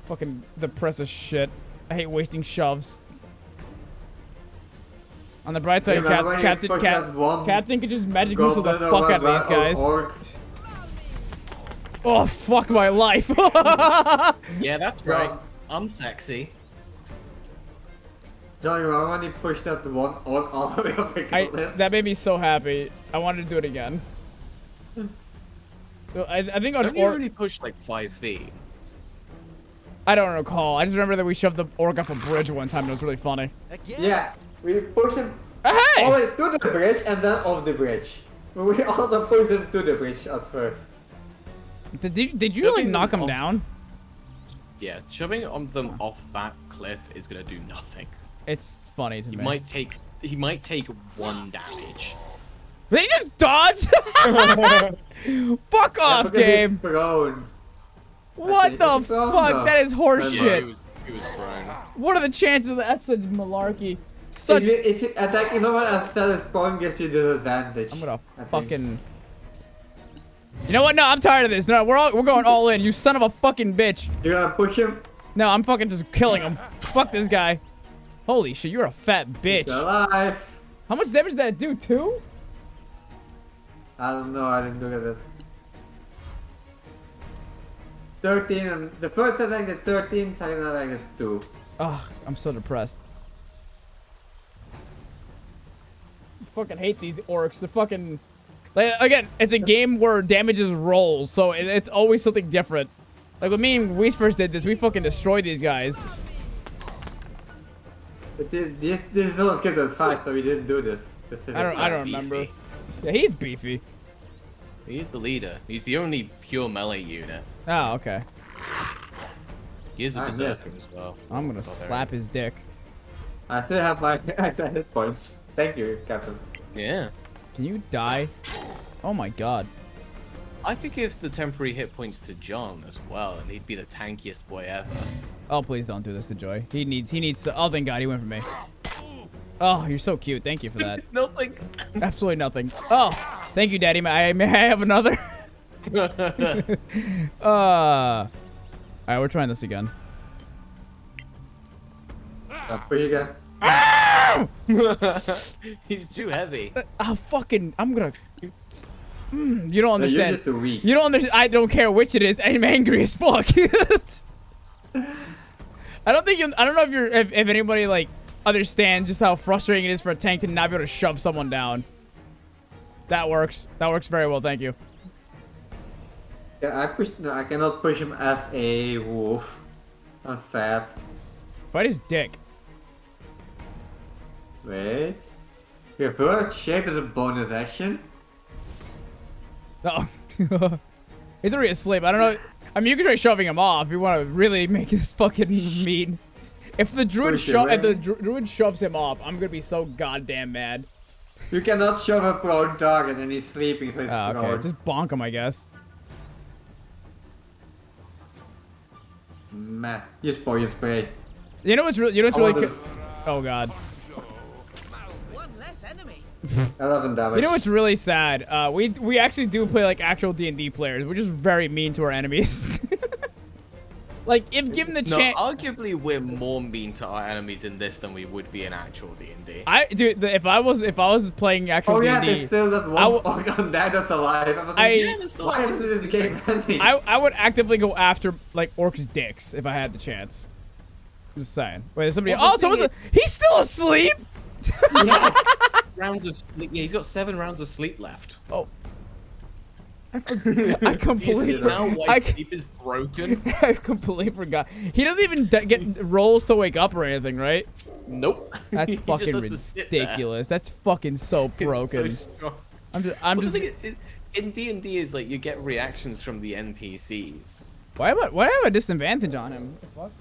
Fucking depressive shit. I hate wasting shoves. On the bright side, Captain could just magic missile the fuck out of these guys. Oh, fuck my life. Yeah, that's right. I'm sexy. John, you remember when you pushed that one orc all the way up the cliff? That made me so happy. I wanted to do it again. So I think on Don't you already pushed like 5 feet? I don't recall. I just remember that we shoved the orc off a bridge one time and it was really funny. Yeah, we pushed him Hey! all the way to the bridge and then off the bridge. We also pushed him to the bridge at first. Did you like knock him down? Yeah, shoving them off that cliff is gonna do nothing. It's funny to me. He might take 1 damage. Did he just dodge? Fuck off, game. What the fuck? That is horseshit. He was prone. What are the chances that that's such malarkey? If you attack someone as that spawn gives you disadvantage. I'm gonna fucking. You know what? No, I'm tired of this. No, we're going all in. You son of a fucking bitch. You're gonna push him? No, I'm fucking just killing him. Fuck this guy. Holy shit, you're a fat bitch. He's alive. How much damage did that do? 2? I don't know. I didn't look at it. 13 and the first attack did 13, second attack did 2. Ugh, I'm so depressed. I fucking hate these orcs. They're fucking. Like, again, it's a game where damages roll, so it's always something different. Like when me and Weiss first did this, we fucking destroyed these guys. But this is not skipped as fast, so we didn't do this. I don't remember. Yeah, he's beefy. He's the leader. He's the only pure melee unit. Oh, okay. He is a berserker as well. I'm gonna slap his dick. I still have my extra hit points. Thank you, Captain. Yeah. Can you die? Oh my god. I could give the temporary hit points to John as well, and he'd be the tankiest boy ever. Oh, please don't do this to Joy. He needs. Oh, thank God, he went for me. Oh, you're so cute. Thank you for that. Nothing. Absolutely nothing. Oh, thank you, Daddy. May I have another? All right, we're trying this again. For you again. He's too heavy. I'm gonna. You don't understand. You're just weak. You don't understand. I don't care which it is. I'm angry as fuck. I don't know if anybody like understands just how frustrating it is for a tank to not be able to shove someone down. That works. That works very well. Thank you. Yeah, I cannot push him as a wolf. That's sad. Fight his dick. Wait. Revert shape is a bonus action. Oh. He's already asleep. I don't know. I mean, you can try shoving him off if you want to really make this fucking mean. If the druid shoves him off, I'm gonna be so goddamn mad. You cannot shove a prone target and he's sleeping, so he's prone. Okay, just bonk him, I guess. Meh. Use poison spray. You know what's really oh god. One less enemy. 11 damage. You know what's really sad? We actually do play like actual D&D players. We're just very mean to our enemies. Like, if given the chance, arguably we're more mean to our enemies in this than we would be in actual D&D. Dude, if I was playing actual D&D, there's still that one orc on that that's alive. I was like, why isn't this game ending? I would actively go after like orcs' dicks if I had the chance. Just saying. Wait, there's somebody. He's still asleep. Yes. Rounds of sleep. Yeah, he's got 7 rounds of sleep left. Oh. I completely sleep is broken. I completely forgot. He doesn't even get rolls to wake up or anything, right? Nope. That's fucking ridiculous. That's fucking so broken. So I'm just in D&D is like you get reactions from the NPCs. Why have a disadvantage on him? What the fuck?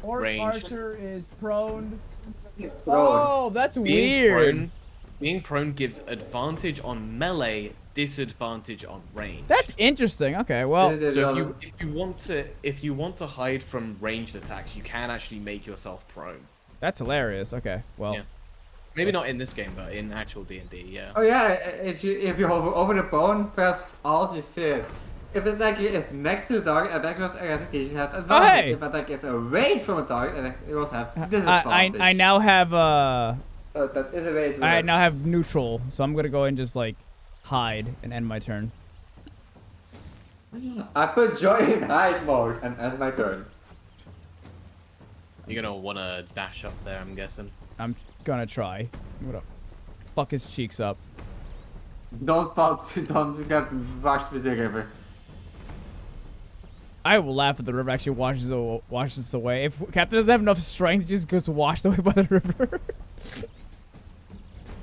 Orc Ranged. archer is prone. Oh, that's weird. Being prone gives advantage on melee, disadvantage on range. That's interesting. Okay, well. So if you want to hide from ranged attacks, you can actually make yourself prone. That's hilarious. Okay, well. Yeah. Maybe not in this game, but in actual D&D, yeah. Oh yeah, if you hover over the bone, press Alt, you see it. If the attacker is next to the target, attacker has advantage. Oh, hey! If attacker is away from the target, it will have disadvantage. I now have that is a way to I now have neutral, so I'm gonna go and just like hide and end my turn. I put joy in hide mode and end my turn. You're gonna wanna dash up there, I'm guessing. I'm gonna try. I'm gonna fuck his cheeks up. Don't get washed with the river. I will laugh if the river actually washes us away. If Captain doesn't have enough strength, he just goes washed away by the river.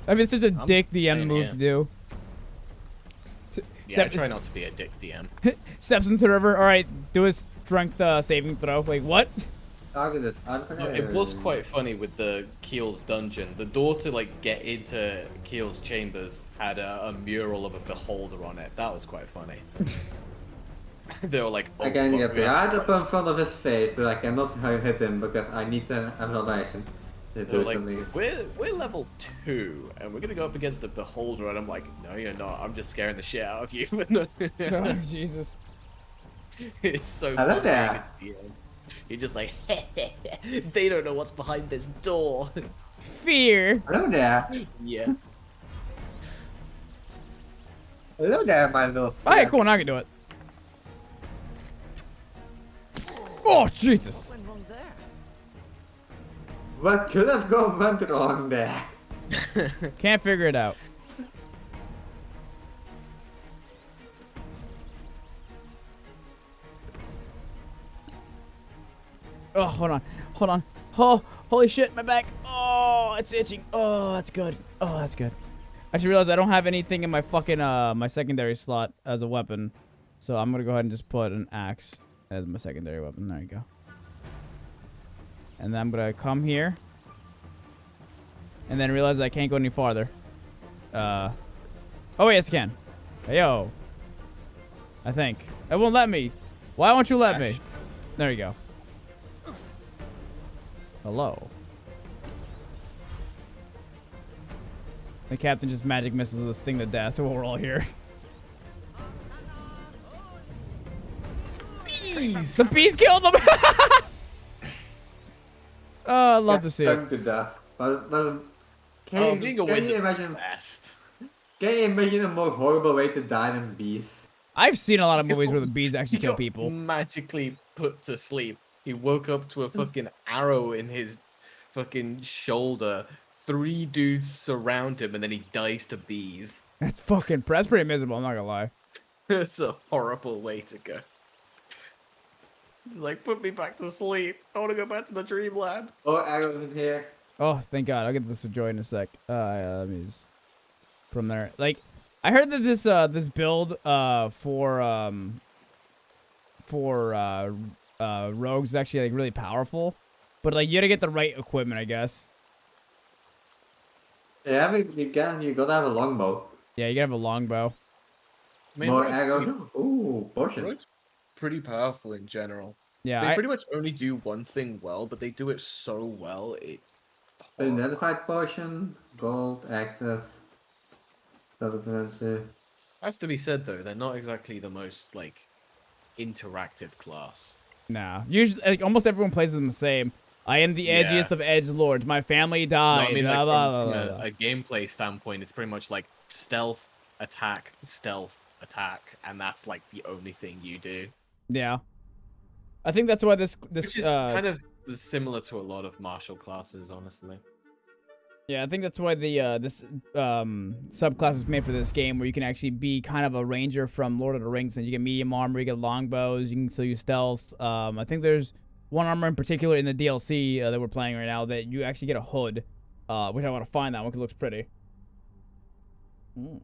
I mean, it's such a dick DM move to do. Yeah, I try not to be a dick DM. Steps into the river. All right, do a strength saving throw. Wait, what? Target is It was quite funny with the Keel's dungeon. The door to like get into Keel's chambers had a mural of a beholder on it. That was quite funny. They were like, I can get right up in front of his face, but I cannot hit him because I need to have another action. They're like, we're level 2 and we're gonna go up against the beholder, and I'm like, no, you're not. I'm just scaring the shit out of you. Oh, Jesus. It's so Hello funny. there. You're just like, they don't know what's behind this door. Fear. Hello there. Yeah. Hello there, my little friend. Alright, cool. Now I can do it. Oh, Jesus. Went wrong there. What could have went wrong there? Can't figure it out. Oh, hold on. Hold on. Oh, holy shit, my back. Oh, it's itching. Oh, that's good. Oh, that's good. I just realized I don't have anything in my fucking, my secondary slot as a weapon. So I'm gonna go ahead and just put an axe as my secondary weapon. There you go. And then I'm gonna come here. And then realize I can't go any farther. Oh, yes, I can. Hey, yo. I think. It won't let me. Why won't you let me? There you go. Hello. The captain just magic missiles this thing to death while we're all here. Bees! The bees killed them! Oh, I love to see it. To death. But can you imagine? Can you imagine a more horrible way to die than bees? I've seen a lot of movies where the bees actually kill people. Magically put to sleep. He woke up to a fucking arrow in his fucking shoulder. 3 dudes surround him, and then he dies to bees. That's pretty miserable, I'm not gonna lie. It's a horrible way to go. It's like, put me back to sleep. I want to go back to the dreamland. Oh, arrows in here. Oh, thank God. I'll get this to Joy in a sec. Let me just put them there. Like, I heard that this this build for rogues is actually like really powerful, but like you gotta get the right equipment, I guess. Yeah, but you gotta have a longbow. Yeah, you gotta have a longbow. I mean, More rogue- arrow. Ooh, potion. Rogue's pretty powerful in general. Yeah, They pretty much only do one thing well, but they do it so well, it's horrible. Identified potion, gold, access, self-defense. Has to be said though, they're not exactly the most like interactive class. nah. Usually, like, almost everyone plays them the same. I am the Yeah. edgiest of edge lords. My family No, died. I mean, blah, like, blah, from blah, blah, blah. a gameplay standpoint, it's pretty much like stealth, attack, and that's like the only thing you do. Yeah. I think that's why this Which is kind of similar to a lot of martial classes, honestly. yeah, I think that's why the this subclass was made for this game, where you can actually be kind of a ranger from Lord of the Rings, and you get medium armor, you get longbows, you can still use stealth. I think there's one armor in particular in the DLC that we're playing right now that you actually get a hood, which I want to find that one because it looks pretty. Ooh.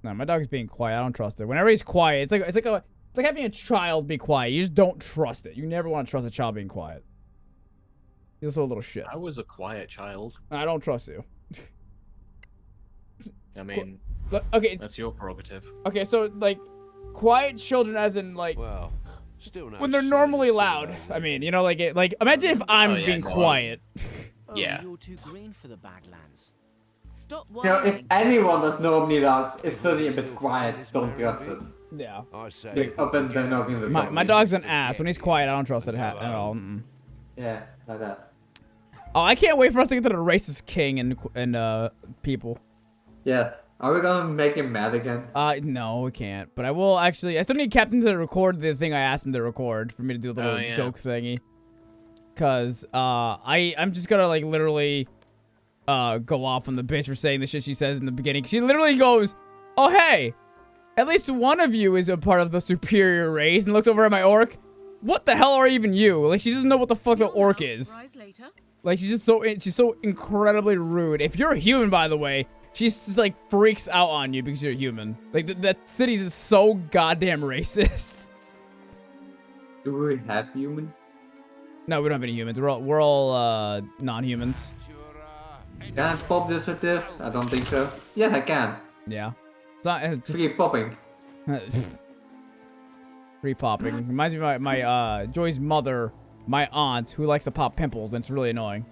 No, my dog is being quiet. I don't trust it. Whenever he's quiet, it's like having a child be quiet. You just don't trust it. You never want to trust a child being quiet. He's also a little shit. I was a quiet child. I don't trust you. I mean, Look, okay, that's your prerogative. okay. So like, quiet children, as in like Well, still no when they're sign normally of loud. civilization. I mean, you know, like imagine if I'm Oh, yeah, being go on. quiet. Yeah. You're too green for the Badlands. Stop You know, if whining. anyone that's normally loud is suddenly a bit quiet, don't trust it. Yeah. I say, Like, up and down, up in the My dog's an ass. When he's quiet, I don't trust it at all. Yeah, like that. Oh, I can't wait for us to get to the racist king and people. Yes. Are we gonna make him mad again? No, we can't. But I will actually. I still need Captain to record the thing I asked him to record for me to do the little yeah. joke thingy. Cause I'm just gonna like literally go off on the bitch for saying the shit she says in the beginning. She literally goes, "Oh hey, at least one of you is a part of the superior race," and looks over at my orc. What the hell are even you? Like she doesn't know what the fuck the orc is. Rise later. Like she's so incredibly rude. If you're a human, by the way, she's just like freaks out on you because you're a human. Like that city's is so goddamn racist. Do we have humans? No, we don't have any humans. We're all non-humans. Can I pop this with this? I don't think so. Yes, I can. Yeah. It's not. It's just Keep popping. free popping. Reminds me of my Joy's mother, my aunt, who likes to pop pimples, and it's really annoying.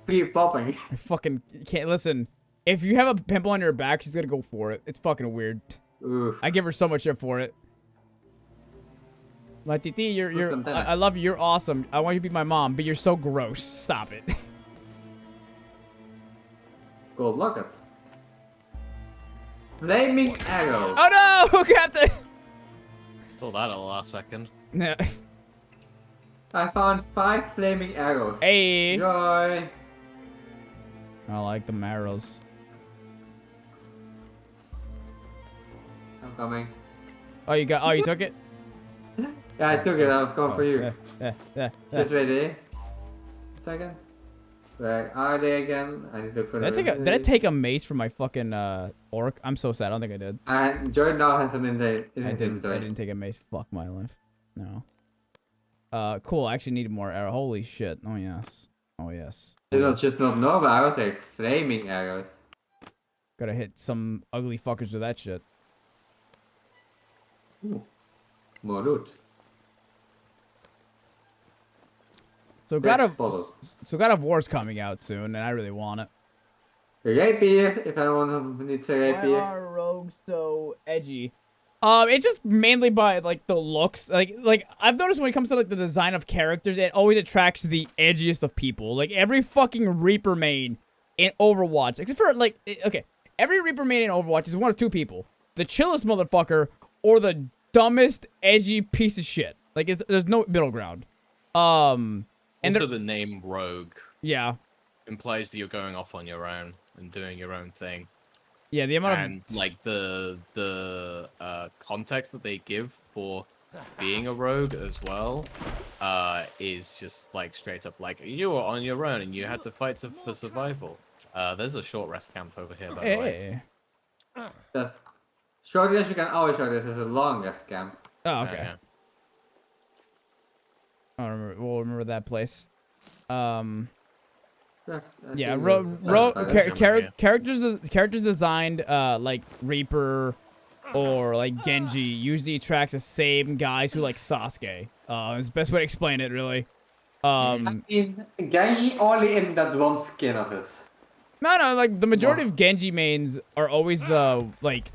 Keep popping. I fucking can't listen. If you have a pimple on your back, she's gonna go for it. It's fucking weird. Oof. I give her so much shit for it. Like, Titi, you're them down. I love you. You're awesome. I want you to be my mom, but you're so gross. Stop it. Gold locket. Flaming arrow. Oh no, Captain. Thought that at the last second. Yeah. I found 5 flaming arrows. Hey. Joy. I like the arrows. I'm coming. Oh, you got. Oh, you took it. Yeah, I took it. I was going for you. Yeah. Just wait a second. Where are they again? I need to put Did I take a mace from my fucking orc? I'm so sad. I don't think I did. Joy now has some in his I inventory. didn't take a mace. Fuck my life. No. Cool. I actually needed more arrow. Holy shit. Oh yes. Oh yes. It was just not normal arrows, like flaming arrows. Gotta hit some ugly fuckers with that shit. Ooh. More loot. So God of War's coming out soon, and I really want it. A rapier, if anyone needs a rapier. Why are rogues so edgy? It's just mainly by like the looks. Like I've noticed when it comes to like the design of characters, it always attracts the edgiest of people. Like every fucking Reaper main in Overwatch, except for like okay, every Reaper main in Overwatch is one of two people: the chillest motherfucker or the dumbest edgy piece of shit. Like there's no middle ground. And Also, the name Rogue yeah, implies that you're going off on your own and doing your own thing. yeah. The amount And like the context that they give for being a rogue as well is just like straight up like you were on your own and you had to fight for survival. There's a short rest camp over here, by the way. Hey. That's short rest you can always short rest is a long rest camp. Oh okay. Yeah. I don't remember. We'll remember that place. Yeah, That's characters designed like Reaper or like Genji usually attracts the same guys who like Sasuke. Is the best way to explain it, really. I mean, Genji only in that one skin of his. No, like the majority of Genji mains are always the like,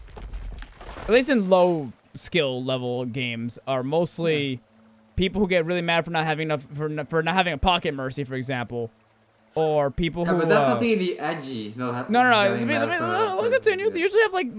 at least in low skill level games, are mostly people who get really mad for not having enough for not having a pocket mercy, for example. Or people who. But that's not really edgy. No. Let me continue. They usually have like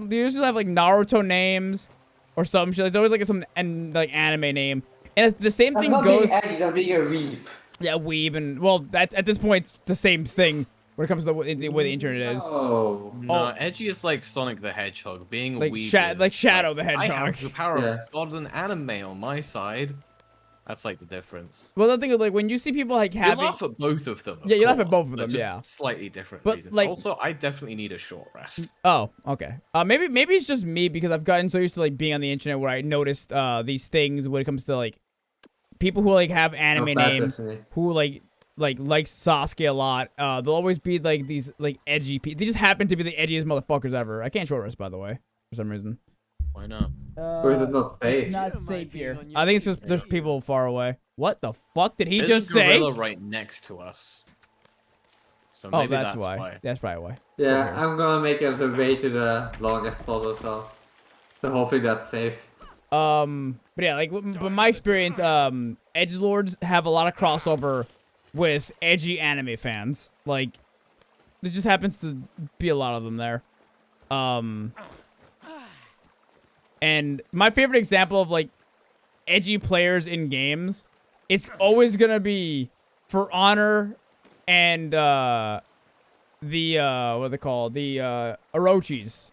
Naruto names, or some shit. Like, there's always like some anime name, and it's the same thing not goes. Being edgy, that's being a weeb. Yeah, weeb, and well, that at this point it's the same thing when it comes to the way the internet is. No, edgy is like Sonic the Hedgehog. Being like weeb Shadow the Hedgehog. I have the power of God and anime on my side. That's like the difference. Well, the thing is, like, when you see people like having, you laugh at both of them. Yeah, you laugh at both of but them. Just yeah, slightly different but, reasons. like, Also, I definitely need a short rest. Oh, okay. Maybe it's just me because I've gotten so used to like being on the internet where I noticed these things when it comes to like people who like have anime names who like Sasuke a lot. They'll always be like these like edgy people. They just happen to be the edgiest motherfuckers ever. I can't short rest, by the way, for some reason. Why not? Or is it not safe? Not safe here. I think it's just there's people far away. What the fuck did he There's just a say? gorilla right next to us. So Oh, maybe that's why. That's probably why. Yeah, I'm gonna make it the way to the longest spot as well. So hopefully that's safe. But yeah, like, but my experience, edgelords have a lot of crossover with edgy anime fans. Like, there just happens to be a lot of them there. And my favorite example of like edgy players in games, it's always gonna be For Honor and what are they called? The Orochis.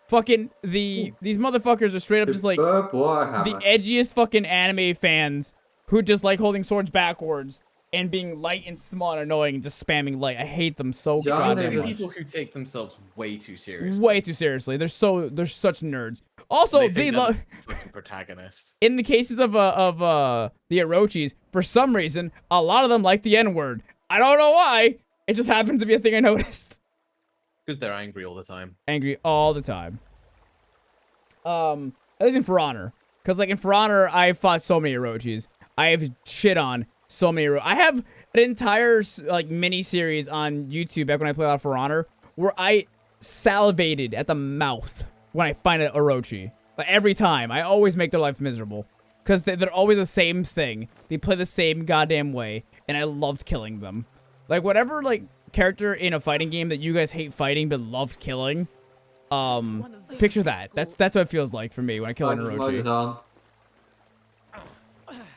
Fucking these motherfuckers are straight up just like the edgiest fucking anime fans who just like holding swords backwards and being light and small and annoying and just spamming light. I hate them so goddamn much. People who take themselves way too seriously. Way too seriously. They're such nerds. Also, they fucking protagonists. In the cases of the Orochis, for some reason, a lot of them like the N-word. I don't know why. It just happens to be a thing I noticed. Because they're angry all the time. Angry all the time. At least in For Honor. Because, like, in For Honor, I fought so many Orochis. I have shit on so many I have an entire, like, mini-series on YouTube back when I played a lot of For Honor where I salivated at the mouth when I find an Orochi. Like, every time. I always make their life miserable. Because they're always the same thing. They play the same goddamn way. And I loved killing them. Like, whatever, like, character in a fighting game that you guys hate fighting but love killing, picture that. That's what it feels like for me when I kill an Orochi.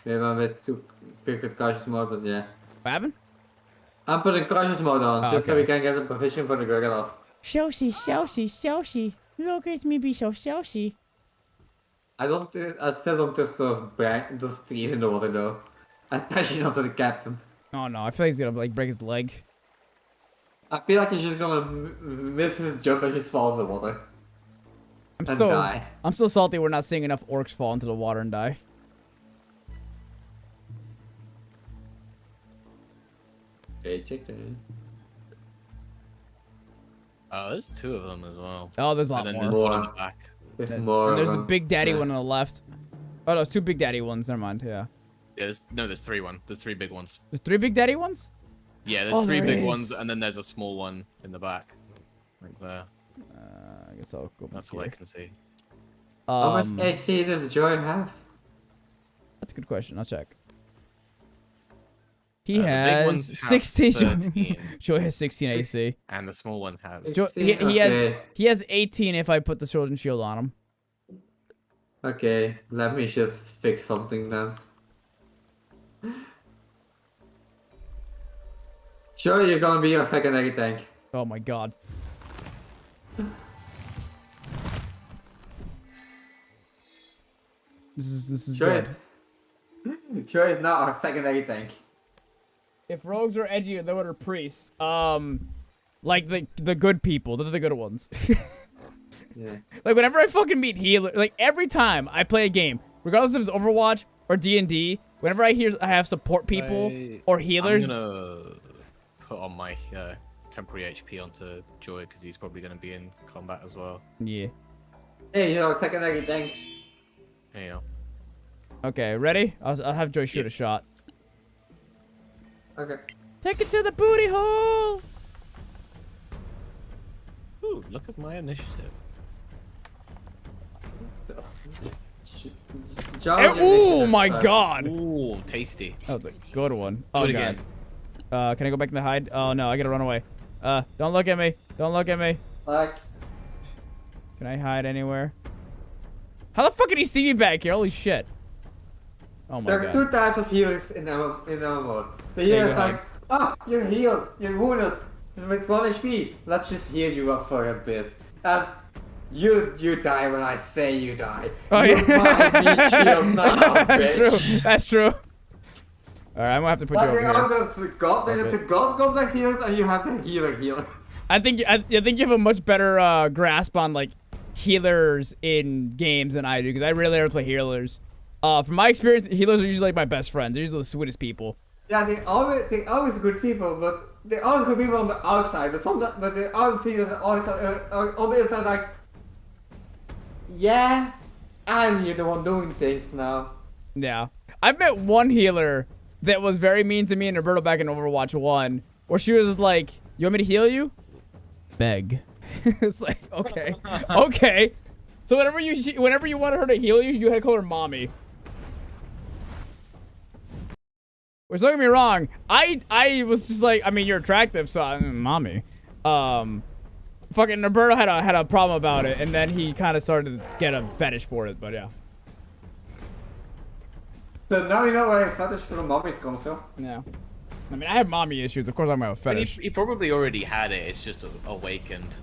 Maybe I'm a bit too quick with cautious mode, but yeah. What happened? I'm putting cautious mode on, just so we can get a position for the gorillas. Shoshi. Look at me be so Shoshi. I still don't trust those trees in the water though. Especially not to the captain. Oh no, I feel like he's gonna like break his leg. I feel like he's just gonna miss his jump and just fall in the water. I'm so salty we're not seeing enough orcs fall into the water and die. Okay, check that. Oh, there's two of them as well. Oh, there's a lot and then more. There's one on the back. There's more. And there's a Big Daddy one on the left. Oh, there's two Big Daddy ones. Never mind. Yeah. Yeah, there's three There's three big ones. There's three Big Daddy ones? Yeah, there's three big ones, and then there's a small one in the back. Right there. I guess I'll go. That's what I can see. How much AC does Joy have? That's a good question. I'll check. He The big has ones have 16. 13. Joy has 16 AC. And the small one has. He has 18 if I put the sword and shield on him. Okay, let me just fix something then. Sure, you're gonna be your secondary tank. Oh my god. This is sure good. Sure is not our secondary tank. If rogues are edgy, they would are priests. Like the good people. They're the good ones. Yeah. Like whenever I fucking meet healer, like every time I play a game, regardless if it's Overwatch or D&D, Whenever I have support people or healers. I'm gonna put on my temporary HP onto Joy because he's probably gonna be in combat as well. Yeah. Hey, taking everything. Hey, you know. Okay, ready? I'll have Joy shoot a shot. Okay. Take it to the booty hole. Ooh, look at my initiative. Oh my god! Ooh, tasty. That was a good one. Oh Do it god. again. Can I go back in the hide? Oh no, I gotta run away. Don't look at me. Don't look at me. Like. Can I hide anywhere? How the fuck did he see me back here? Holy shit. Oh my There god. are 2 types of healers in our mode. The healer is like, you're healed, you're wounded, with 1 HP. Let's just heal you up for a bit. And you die when I say you die. Oh, you yeah. might need shield now, That's bitch. true. That's true. Alright, I'm gonna have to put you over here. There's the god complex healers and you have the healer. I think you have a much better grasp on like healers in games than I do because I rarely ever play healers. From my experience, healers are usually like my best friends. They're usually the sweetest people. Yeah, they always good people, but they're always good people on the outside. But they always see that on the inside like, yeah, I'm here the one doing things now. Yeah, I've met one healer that was very mean to me and Roberto back in Overwatch 1, where she was like, "You want me to heal you?" Beg. It's like, okay, okay. So whenever you wanted her to heal you, you had to call her mommy. Which, don't get me wrong, I was just like, I mean, you're attractive, so mommy. Fucking Roberto had a problem about it, and then he kind of started to get a fetish for it, but yeah. So now you know where his fetish for the mommies comes from. Yeah. I mean, I have mommy issues. Of course, I'm gonna have a fetish. He probably already had it. It's just awakened.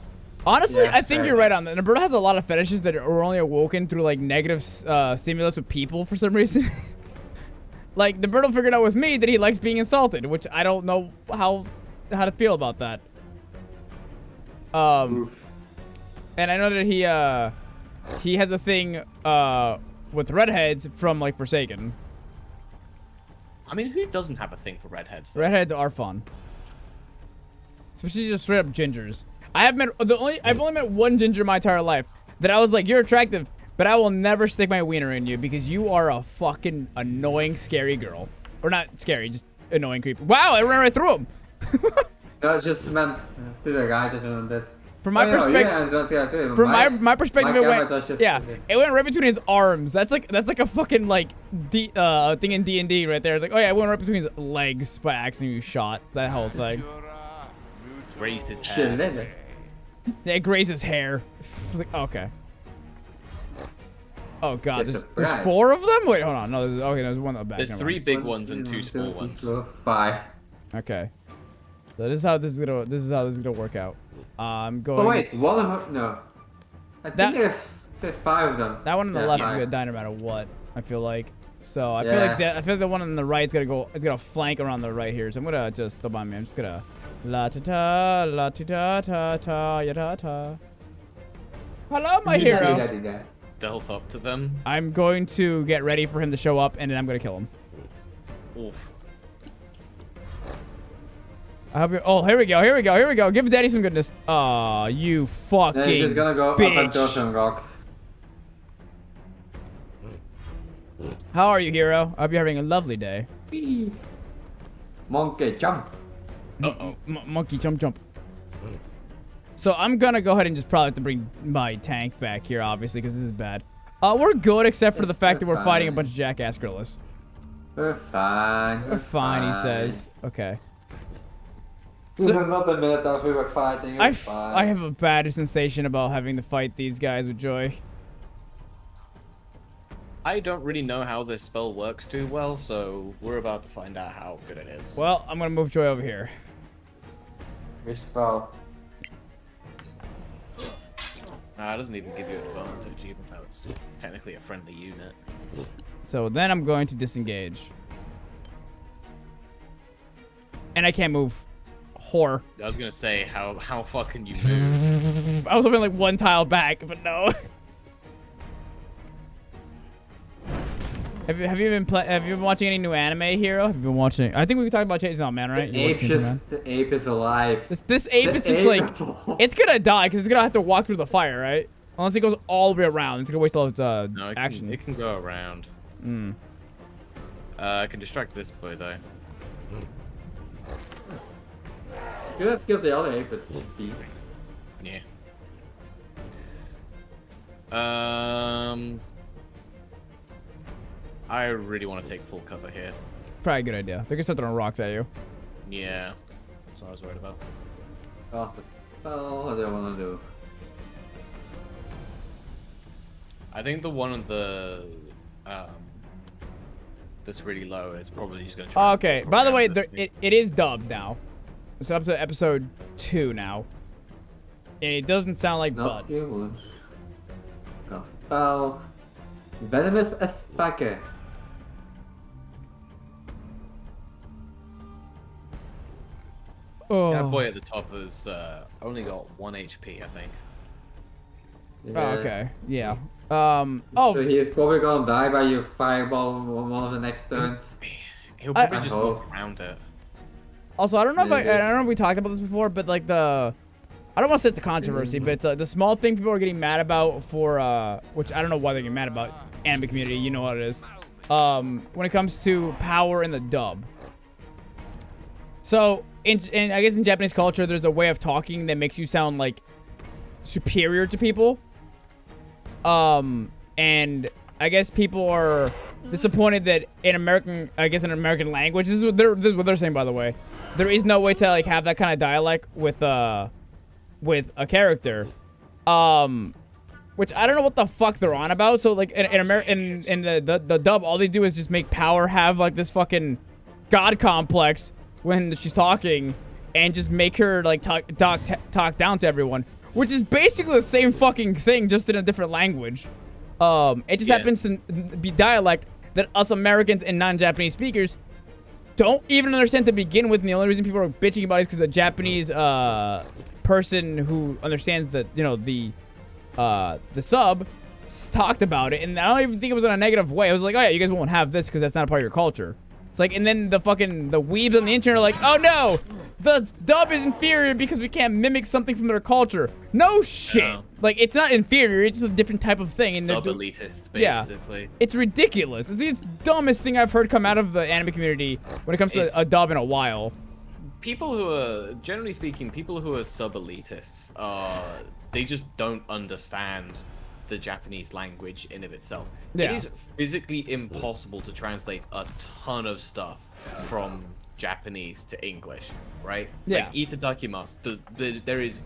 Honestly, Yeah, I think you're right on that. Roberto has a lot of fetishes that are only awoken through like negative stimulus with people for some reason. Like, Roberto figured out with me that he likes being insulted, which I don't know how to feel about that. And I know that he has a thing with redheads from like Forsaken. I mean, who doesn't have a thing for redheads? Though? Redheads are fun. Especially just straight up gingers. I've only met one ginger my entire life that I was like, you're attractive, but I will never stick my wiener in you because you are a fucking annoying, scary girl. Or not scary, just annoying, creepy. Wow, I ran right through him. No, it's just meant to the guy that doing that. From my perspective, my perspective, it went right between his arms. That's like a fucking like thing in D&D right there. It's like, oh yeah, it went right between his legs by accident. You shot that whole thing. Raised his hair. Yeah, it grazed his hair. I was like, okay. Oh god, there's 4 of them. Wait, hold on. No, there's one at the back. There's 3 big ones and 2 small ones. 5. Okay. So this is how this is gonna work out. I'm going. Oh wait, one of them. No. I think there's 5 of them. That one on the left is gonna die no matter what. I feel like. So I feel like the one on the right is gonna go. It's gonna flank around the right here. So I'm gonna just don't mind me. I'm just gonna la ta ta la ta ta ta ta ya ta ta. Hello, my hero. Stealth up to them. I'm going to get ready for him to show up, and then I'm gonna kill him. Oof. I hope you're, oh, here we go. Give daddy some goodness. Aw, you fucking He's just gonna go bitch. up and throw some rocks. How are you, hero? I hope you're having a lovely day. Monkey jump. Uh-oh. Monkey jump. So I'm gonna go ahead and just probably have to bring my tank back here, obviously, because this is bad. We're good, except for the fact that we're fighting a bunch of jackass gorillas. We're fine. We're fine, he says. Okay. So, not the minute that we were fighting. I have a bad sensation about having to fight these guys with Joy. I don't really know how this spell works too well, so we're about to find out how good it is. Well, I'm gonna move Joy over here. Which spell? Nah, it doesn't even give you advantage, even though it's technically a friendly unit. So then I'm going to disengage. And I can't move. Whore. I was gonna say, how fucking you move? I was hoping like one tile back, but no. Have you been watching any new anime, Hero? Have you been watching? I think we talked about Chainsaw Man, right? The ape is alive. This ape is just like, it's gonna die because it's gonna have to walk through the fire, right? Unless it goes all the way around, it's gonna waste all its action. It can go around. I can distract this boy though. You have to kill the other ape with speed. Yeah. I really want to take full cover here. Probably a good idea. They're gonna start throwing rocks at you. Yeah. That's what I was worried about. Oh, what do I want to do? I think the one on the that's really low is probably just gonna try. Okay. By the way, it is dubbed now. It's up to episode 2 now, and it doesn't sound like Bud. Humans. Oh, venomous attacker. Oh. That boy at the top has only got 1 HP, I think. Yeah. Oh, okay. Yeah. So he is probably gonna die by your fireball on one of the next turns. He'll probably just walk around it. Also, I don't know if I don't know if we talked about this before, but like I don't want to say it's a controversy, but it's the small thing people are getting mad about for which I don't know why they're getting mad about. Anime community, you know what it is. When it comes to power in the dub. So, in I guess in Japanese culture, there's a way of talking that makes you sound like superior to people. And I guess people are disappointed that in American language, this is what they're saying, by the way. There is no way to like have that kind of dialect with a character. Which I don't know what the fuck they're on about. So like in the dub, all they do is just make Power have like this fucking god complex when she's talking, and just make her like talk down to everyone, which is basically the same fucking thing, just in a different language. It just happens to be dialect that us Americans and non-Japanese speakers don't even understand to begin with, and the only reason people are bitching about it is because a Japanese person who understands the sub talked about it, and I don't even think it was in a negative way. I was like, oh yeah, you guys won't have this because that's not a part of your culture. It's like, and then the weebs on the internet are like, oh no, the dub is inferior because we can't mimic something from their culture. No shit. No. Like, it's not inferior, it's just a different type of thing. Sub-elitist, basically. Yeah, it's ridiculous. It's the dumbest thing I've heard come out of the anime community when it comes to a dub in a while. People who are, generally speaking, people who are sub-elitists, they just don't understand the Japanese language in of itself. Yeah. It is physically impossible to translate a ton of stuff from Japanese to English, right? Yeah. Like itadakimasu, there is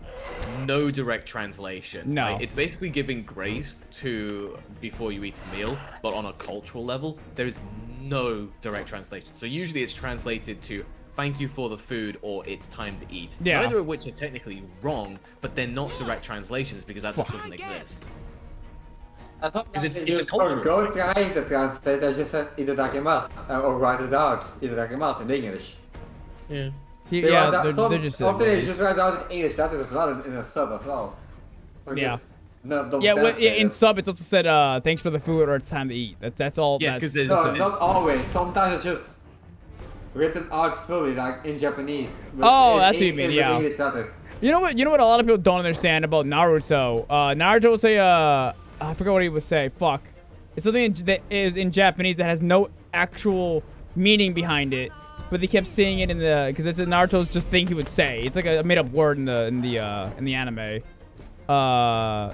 no direct translation. No. Right? It's basically giving grace to before you eat a meal, but on a cultural level, there is no direct translation. So usually it's translated to thank you for the food or it's time to eat. Yeah. Neither of which are technically wrong, but they're not direct translations because that just doesn't exist. Because it's a culture. Go trying to translate, I just said itadakimasu, or write it out, itadakimasu in English. Yeah. They're just often they just write out in English, that is as well in a sub as well. Yeah. In sub it's also said thanks for the food or it's time to eat. That's all. Yeah, because not always. Sometimes it's just written out fully, like in Japanese. Oh, that's what you mean. Yeah. English letters. You know what a lot of people don't understand about Naruto. Naruto will say I forgot what he would say. Fuck. It's something that is in Japanese that has no actual meaning behind it, but they kept saying it in the because it's Naruto's just thing he would say. It's like a made up word in the anime. I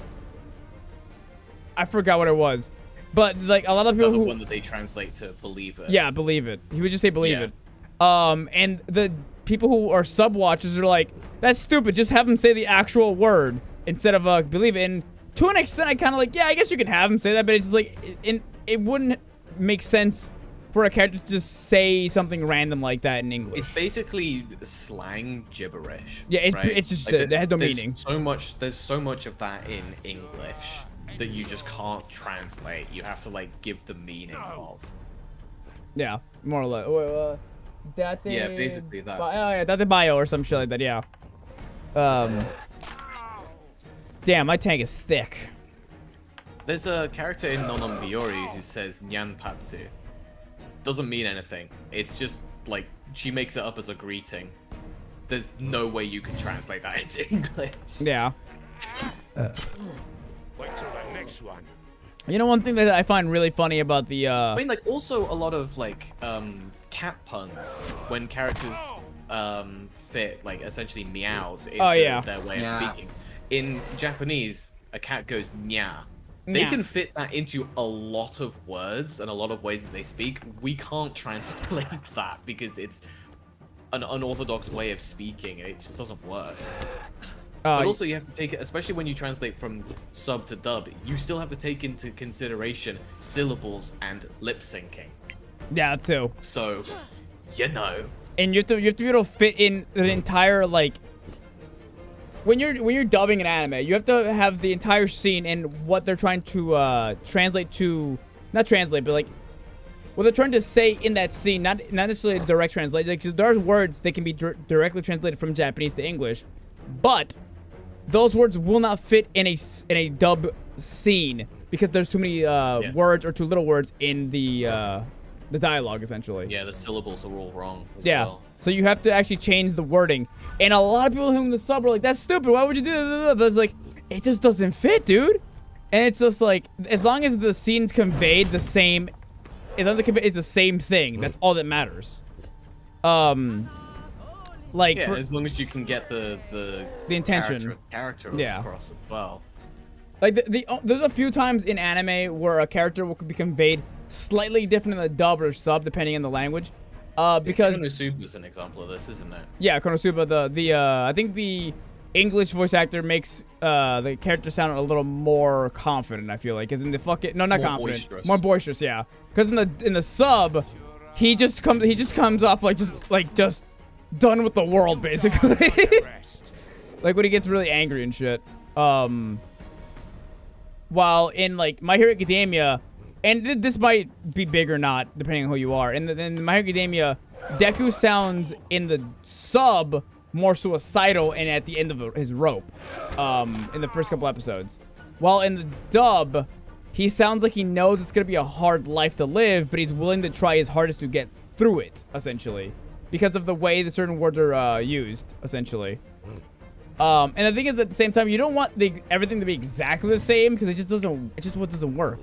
forgot what it was, but like a lot of people the one that they translate to believe it. Yeah, believe it. He would just say believe it. And the people who are sub watchers are like, that's stupid. Just have them say the actual word instead of believe it. And to an extent, I kind of like, yeah, I guess you can have them say that, but it's just like, it wouldn't make sense for a character to just say something random like that in English. It's basically slang gibberish. Yeah, it's just it has no meaning. There's so much of that in English that you just can't translate. You have to like give the meaning of. Yeah, more or less. Yeah, basically that. Oh yeah, date bio or some shit like that. Yeah. Damn, my tank is thick. There's a character in Nonon Biori who says Nyanpatsu, doesn't mean anything. It's just like she makes it up as a greeting. There's no way you can translate that into English. Yeah. Wait till the next one. You know, one thing that I find really funny about the I mean, like, also a lot of like cat puns when characters fit like essentially meows into their way of speaking. In Japanese, a cat goes nya. They can fit that into a lot of words and a lot of ways that they speak. We can't translate that because it's an unorthodox way of speaking. It just doesn't work. But also, you have to take it, especially when you translate from sub to dub, you still have to take into consideration syllables and lip syncing. Yeah, too. So, you know. And you have to be able to fit in the entire, like, when you're dubbing an anime, you have to have the entire scene and what they're trying to translate to, not translate, but like what they're trying to say in that scene, not necessarily a direct translation. Like, there are words that can be directly translated from Japanese to English, but those words will not fit in a dub scene because there's too many words or too little words in the dialogue, essentially. Yeah, the syllables are all wrong as yeah. well. So you have to actually change the wording. And a lot of people in the sub are like, that's stupid. Why would you do that? But it's like, it just doesn't fit, dude. And it's just like, as long as the scene's conveyed the same, as long as it's the same thing, that's all that matters. Like, yeah, as long as you can get the intention, character across as well. Like there's a few times in anime where a character will be conveyed slightly different in the dub or sub depending on the language. Because Konosuba is an example of this, isn't it? Yeah, Konosuba. I think the English voice actor makes the character sound a little more confident. I feel like, because in the not confident, boisterous. More boisterous. Yeah, because in the sub, he just comes off like just done with the world basically. Like when he gets really angry and shit. While in like My Hero Academia. And this might be big or not, depending on who you are. In My Hero Academia, Deku sounds in the sub more suicidal and at the end of his rope in the first couple episodes. While in the dub, he sounds like he knows it's going to be a hard life to live, but he's willing to try his hardest to get through it, essentially. Because of the way the certain words are used, essentially. And the thing is, at the same time, you don't want everything to be exactly the same, because it just doesn't work.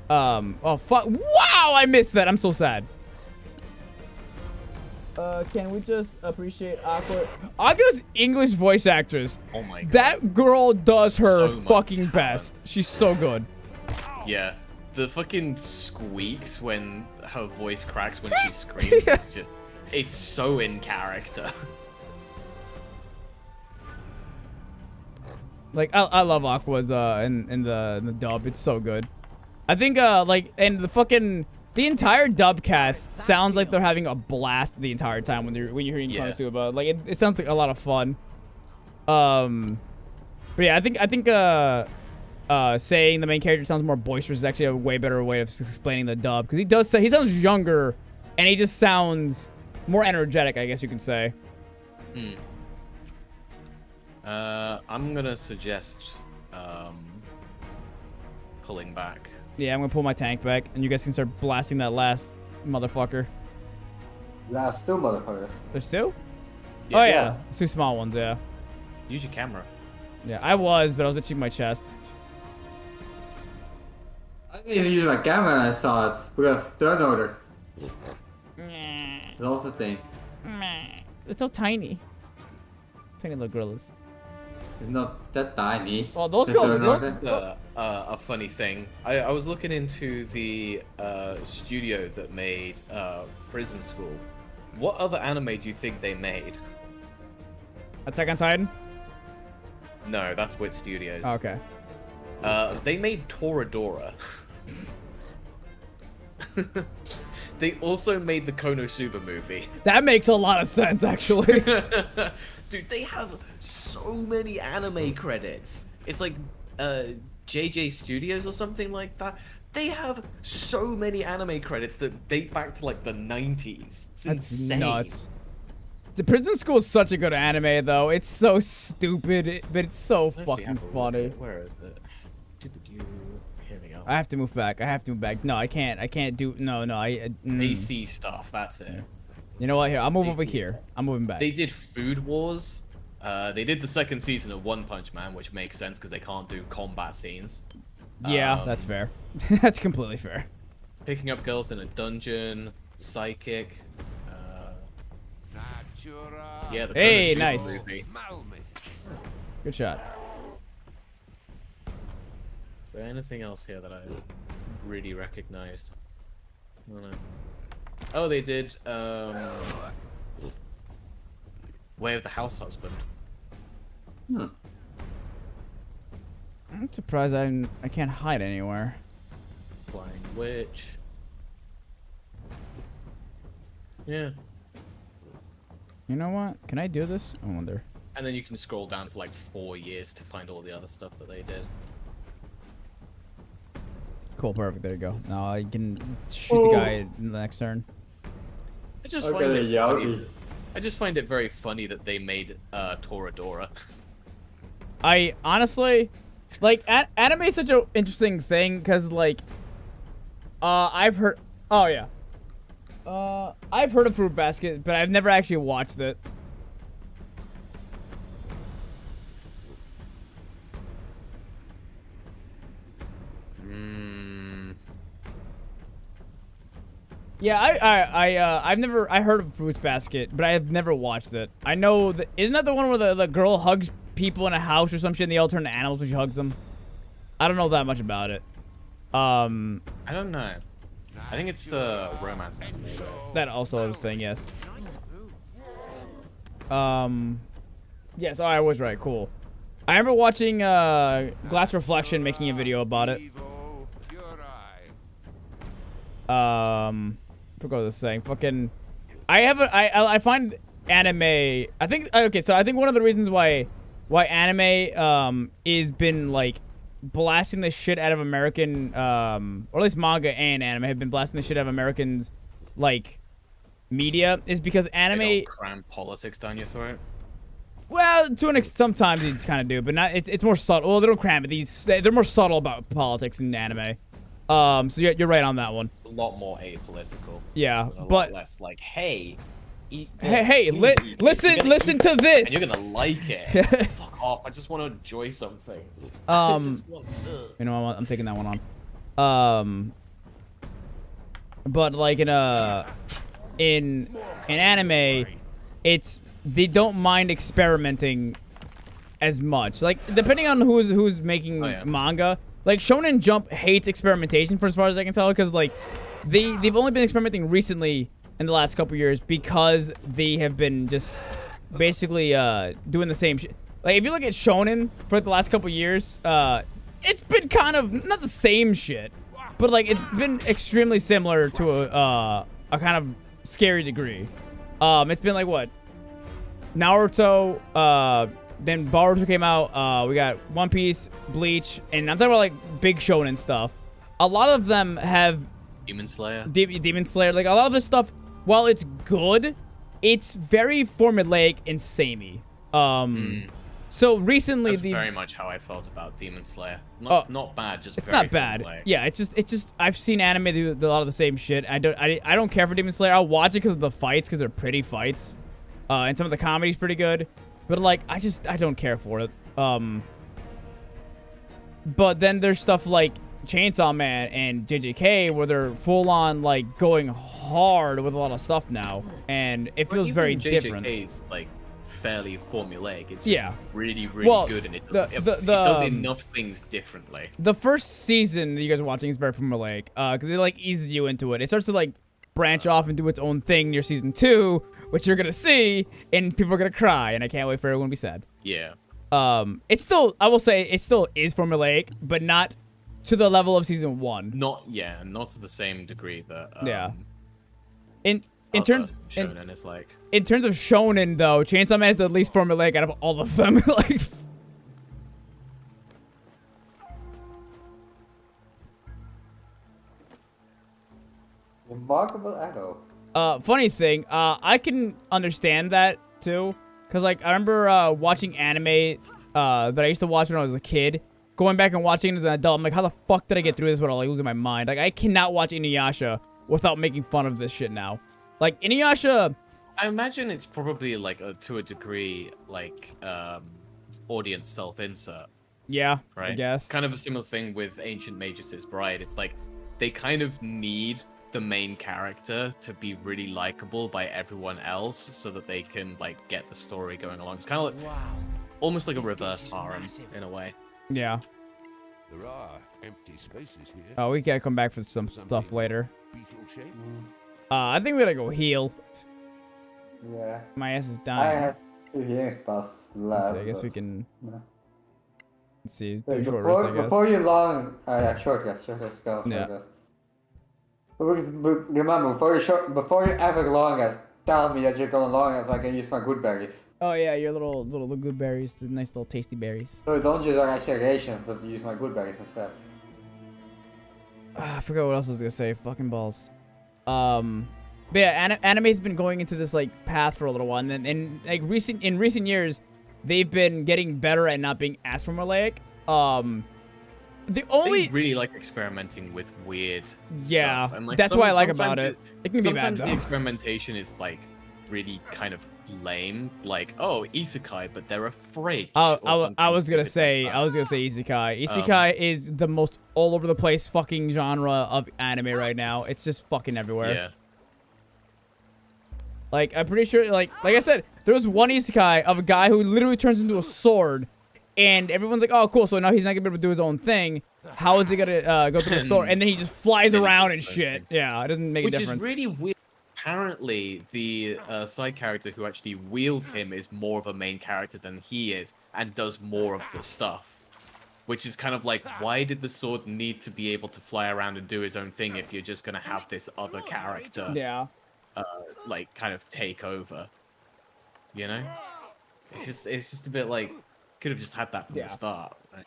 Oh fuck! Wow, I missed that. I'm so sad. Can we just appreciate Aqua's English voice actress? Oh my god. That girl does her So much fucking talent. best. She's so good. Yeah, the fucking squeaks when her voice cracks when she screams is just, it's so in character. Like I love Aqua's in the dub. It's so good. I think and the entire dub cast sounds like they're having a blast the entire time when you're hearing Konosuba. Like it sounds like a lot of fun. But yeah, I think saying the main character sounds more boisterous is actually a way better way of explaining the dub, because he sounds younger and he just sounds more energetic, I guess you could say. I'm gonna suggest pulling back. Yeah, I'm gonna pull my tank back, and you guys can start blasting that last motherfucker. Last two motherfuckers. There's two? Yeah. Oh yeah, two small ones. Yeah. Use your camera. Yeah, I was, but I was itching my chest. I didn't even use my camera and I saw it, because turn order. It's also a thing. It's so tiny. Tiny little gorillas. It's not that tiny. Well, those The girls. turn Those, order. A funny thing. I was looking into the studio that made Prison School. What other anime do you think they made? Attack on Titan? No, that's Wit Studios. Oh, okay. They made Toradora. They also made the Konosuba movie. That makes a lot of sense, actually. Dude, they have so many anime credits. It's like JJ Studios or something like that. They have so many anime credits that date back to like the 90s. It's That's insane. nuts. The Prison School is such a good anime, though. It's so stupid, but it's so I actually fucking have a look funny. at it. Where is it? Here we go. I have to move back. I have to move back. No, I can't. I can't do. No. AC stuff. That's it. You know what? Here, I'll move over here. I'm moving back. They did Food Wars. They did the second season of One Punch Man, which makes sense because they can't do combat scenes. Yeah, that's fair. That's completely fair. Picking up girls in a dungeon, psychic. Yeah. The Hey, Konosuba nice. movie. Good shot. Is there anything else here that I really recognized? I don't know. Oh, they did. Way of the House Husband. I'm surprised I can't hide anywhere. Flying Witch. Yeah. You know what? Can I do this? I wonder. And then you can scroll down for like 4 years to find all the other stuff that they did. Cool, perfect. There you go. Now I can shoot the guy in the next turn. I just find it funny. I just find it very funny that they made Toradora. I honestly, like, anime is such an interesting thing because, like, I've heard. Oh yeah. I've heard of Fruit Basket, but I've never actually watched it. Yeah, I heard of Fruits Basket, but I've never watched it. I know that, isn't that the one where the girl hugs people in a house or some shit and they all turn to animals when she hugs them? I don't know that much about it. I don't know. I think it's romance anime. That also is a thing, yes. Yes, I was right, cool. I remember watching Glass Reflection making a video about it. Forgot what I was saying. Fucking, I find anime. I think okay. So I think one of the reasons why anime is been like blasting the shit out of American or at least manga and anime have been blasting the shit out of Americans like media is because anime They don't cram politics down your throat. Well, to an extent, sometimes they kind of do, but not. It's more subtle. Well, they don't cram it. They're more subtle about politics in anime. So you're right on that one. A lot more apolitical. Yeah, but but less like, hey, eat hey, listen to this. And you're gonna like it. Fuck off! I just want to enjoy something. You know, I'm taking that one on. But like in anime, they don't mind experimenting as much. Like depending on who's making manga. Like, Shonen Jump hates experimentation, for as far as I can tell, because, like, they've only been experimenting recently in the last couple years because they have been just basically doing the same shit. Like, if you look at Shonen for the last couple years, it's been kind of, not the same shit, but, like, it's been extremely similar to a kind of scary degree. It's been, like, what? Naruto, then Boruto came out. We got One Piece, Bleach, and I'm talking about like big shonen stuff. A lot of them have Demon Slayer. Demon Slayer. Like a lot of this stuff, while it's good, it's very formulaic and samey. So recently, That's very much how I felt about Demon Slayer. It's not bad, just it's very not bad. Formulaic. Yeah, it's just I've seen anime do a lot of the same shit. I don't care for Demon Slayer. I'll watch it because of the fights, because they're pretty fights, and some of the comedy's pretty good. But, like, I don't care for it. But then there's stuff like Chainsaw Man and JJK where they're full-on, like, going hard with a lot of stuff now. And it feels very different. JJK's, like, fairly formulaic. It's really good, and it does enough things differently. The first season that you guys are watching is very formulaic, because it, like, eases you into it. It starts to, like, branch off and do its own thing near season 2, which you're gonna see, and people are gonna cry, and I can't wait for everyone to be sad. Yeah. It's still, I will say, it still is formulaic, but not to the level of season 1. Not to the same degree that. In terms Shonen is like. In terms of Shonen, though, Chainsaw Man is the least formulaic out of all of them. Like. Remarkable echo. Funny thing, I can understand that too, cause like I remember watching anime that I used to watch when I was a kid, going back and watching it as an adult, I'm like, how the fuck did I get through this without like losing my mind? Like, I cannot watch Inuyasha without making fun of this shit now. Like, Inuyasha... I imagine it's probably, like, to a degree, like, audience self-insert. Yeah, right? I guess. Kind of a similar thing with Ancient Magus' Bride. It's like, they kind of need the main character to be really likable by everyone else so that they can, like, get the story going along. It's kind of like... Wow. Almost like a reverse harem, in a way. Yeah. There are empty spaces here. Oh, we gotta come back for some stuff later. Beetle shape. I think we gotta go heal. Yeah. My ass is I dying. have 2 healing spots left. So I guess we but- can... Yeah. Let's see. Do Wait, a short rest, I guess. before you long, yeah, short rest, go. Yeah. Short rest. But remember, before you ever long rest, tell me that you're gonna long rest so I can use my good berries. Oh yeah, your little good berries, the nice little tasty berries. So don't use our acceleration, but use my good berries instead. I forgot what else I was gonna say. Fucking balls. But yeah, anime's been going into this like path for a little while, and then in recent years, they've been getting better at not being as formulaic. The only They really like experimenting with weird yeah, stuff. And, like, that's what I like about it. It can be bad sometimes though. the experimentation is like really kind of lame. Like, oh, isekai, but they're afraid. I was gonna say isekai. Isekai is the most all over the place fucking genre of anime right now. It's just fucking everywhere. Yeah. Like, I'm pretty sure, like I said, there was one isekai of a guy who literally turns into a sword, and everyone's like, oh, cool, so now he's not gonna be able to do his own thing. How is he gonna go through the store? And then he just flies around and shit. Yeah, it doesn't make a difference. Which is really weird. Apparently, the side character who actually wields him is more of a main character than he is, and does more of the stuff. Which is kind of like, why did the sword need to be able to fly around and do his own thing if you're just gonna have this other character? Yeah. Like kind of take over, you know? It's just a bit like could have just had that from the start. Right?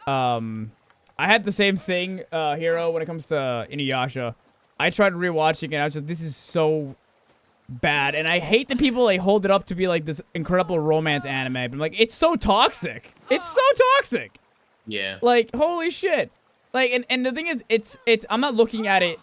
I had the same thing, Hero, when it comes to Inuyasha. I tried rewatching it, and I was just, this is so bad, and I hate that people like hold it up to be like this incredible romance anime, but I'm like, it's so toxic. It's so toxic. Yeah. Like, holy shit. Like, and the thing is, it's I'm not looking at it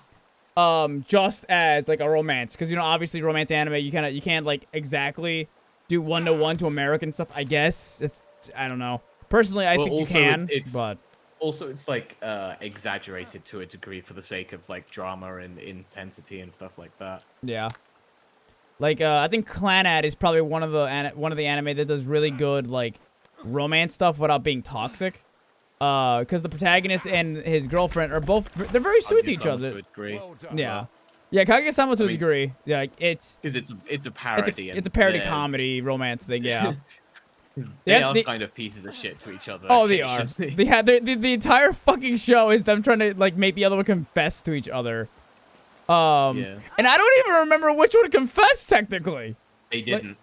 just as like a romance, because you know obviously romance anime you can't like exactly do 1-to-1 to American stuff. I guess I don't know. Personally, I think you can, but also it's like exaggerated to a degree for the sake of like drama and intensity and stuff like that. Yeah. Like I think Clanad is probably one of the anime that does really good like romance stuff without being toxic. Because the protagonist and his girlfriend are they're very sweet to each other. To a degree. Yeah. Yeah, Kaguya-sama to a degree. Yeah, like, it's because it's a parody. It's a parody comedy romance thing. Yeah. They are kind of pieces of shit to each other. Oh, they are. The entire fucking show is them trying to like make the other one confess to each other. Yeah. And I don't even remember which one confessed technically. They didn't.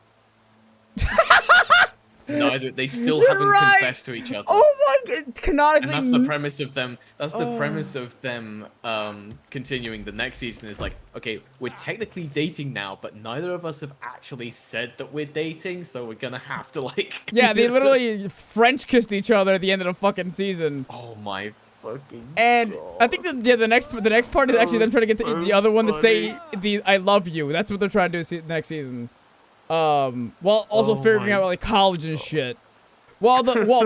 Neither. They still You're haven't right. confessed to each other. Oh my god! Canonically, and that's the premise of them. That's the premise of them continuing the next season. Is like, okay, we're technically dating now, but neither of us have actually said that we're dating, so we're gonna have to like. Yeah, they literally French kissed each other at the end of the fucking season. Oh my fucking. And God. I think the next part is actually them trying to get the other one to say the "I love you." That's what they're trying to do next season. While also figuring out like college and shit. While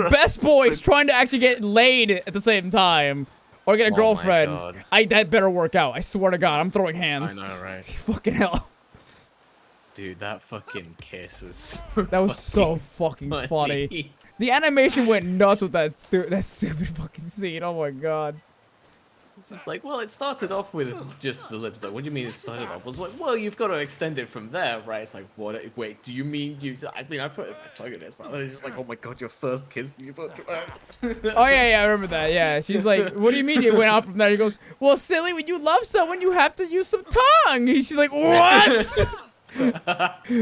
best boy's trying to actually get laid at the same time or get a girlfriend. That better work out. I swear to God, I'm throwing hands. I know, right? Fucking hell. Dude, that fucking kiss was. That was so fucking funny. The animation went nuts with that stupid fucking scene. Oh my God. It's just like, well, it started off with just the lips. Like, what do you mean it started off? I was like, well, you've got to extend it from there, right? It's like, what? Wait, do you mean you? I mean, I put it my tongue in it, but it's just like, oh my God, your first kiss. Oh yeah, I remember that. Yeah, she's like, what do you mean you went out from there? He goes, well, silly, when you love someone, you have to use some tongue. She's like, what?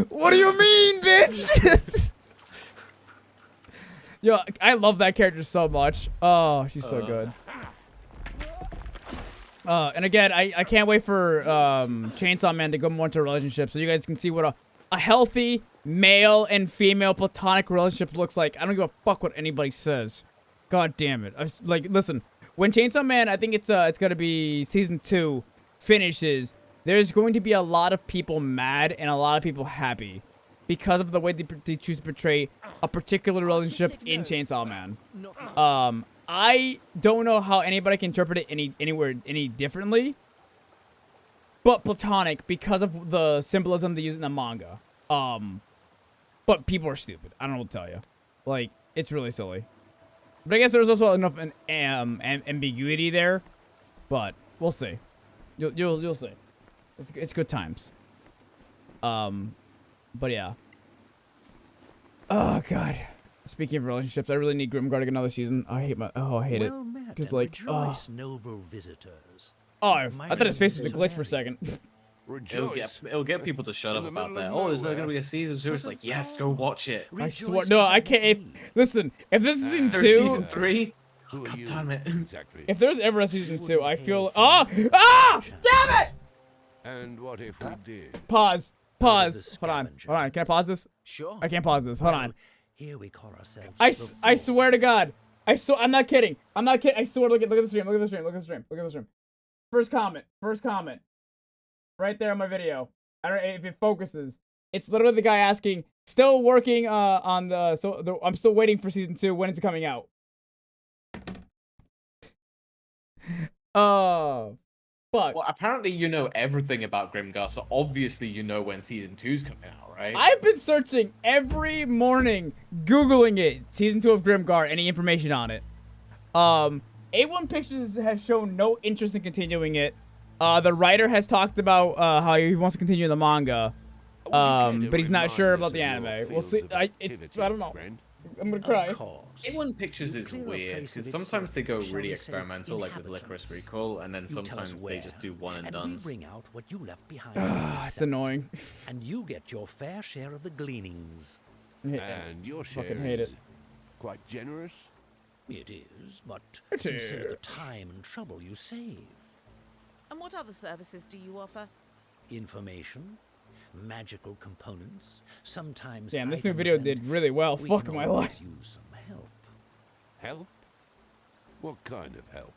What do you mean, bitch? Yo, I love that character so much. Oh, she's so good. And again, I can't wait for Chainsaw Man to go more into a relationship so you guys can see what a healthy, male and female platonic relationship looks like. I don't give a fuck what anybody says. God damn it. Like, listen, when Chainsaw Man, I think it's gonna be season 2 finishes, there's going to be a lot of people mad and a lot of people happy because of the way they choose to portray a particular relationship in Chainsaw Man. I don't know how anybody can interpret it any differently, but platonic because of the symbolism they use in the manga. But people are stupid. I don't know what to tell you. Like, it's really silly. But I guess there's also enough ambiguity there. But we'll see. You'll see. It's good times. But yeah. Oh god. Speaking of relationships, I really need Grimgar to get another season. I hate it. Because like, noble visitors. I thought his face was a glitch for a second. It'll get people to shut up about that. Oh, is there gonna be a season 2? It's like, yes, go watch it. I swear, no, I can't. Listen, if this is season 2, season 3. Oh, god damn it! Exactly. If there's ever a season 2, I feel. Damn it! And what if we did? Pause. Hold on. Can I pause this? Sure. I can't pause this. Hold on. Here we call ourselves. I swear to God. I'm not kidding. I swear. Look at the stream. Look at the stream. First comment. Right there on my video. I don't know if it focuses. It's literally the guy asking, still working on I'm still waiting for season 2. When is it coming out? Oh, fuck. Well, apparently you know everything about Grimgar, so obviously you know when season 2's coming out, right? I've been searching every morning, Googling it. Season 2 of Grimgar, any information on it. A1 Pictures has shown no interest in continuing it. The writer has talked about how he wants to continue the manga, but he's not sure about the anime. We'll see. I don't know. I'm gonna cry. A1 Pictures is weird because sometimes they go really experimental, like with Licorice Recall, and then sometimes they just do one and dones. Bring out what you left behind. It's annoying. And you get your fair share of the gleanings. And your share fucking hate it. Quite generous. It is, but consider the time and trouble you save. And what other services do you offer? Information, magical components, sometimes. Damn, this new video did really well. Fuck my life. Use some help. Help? What kind of help?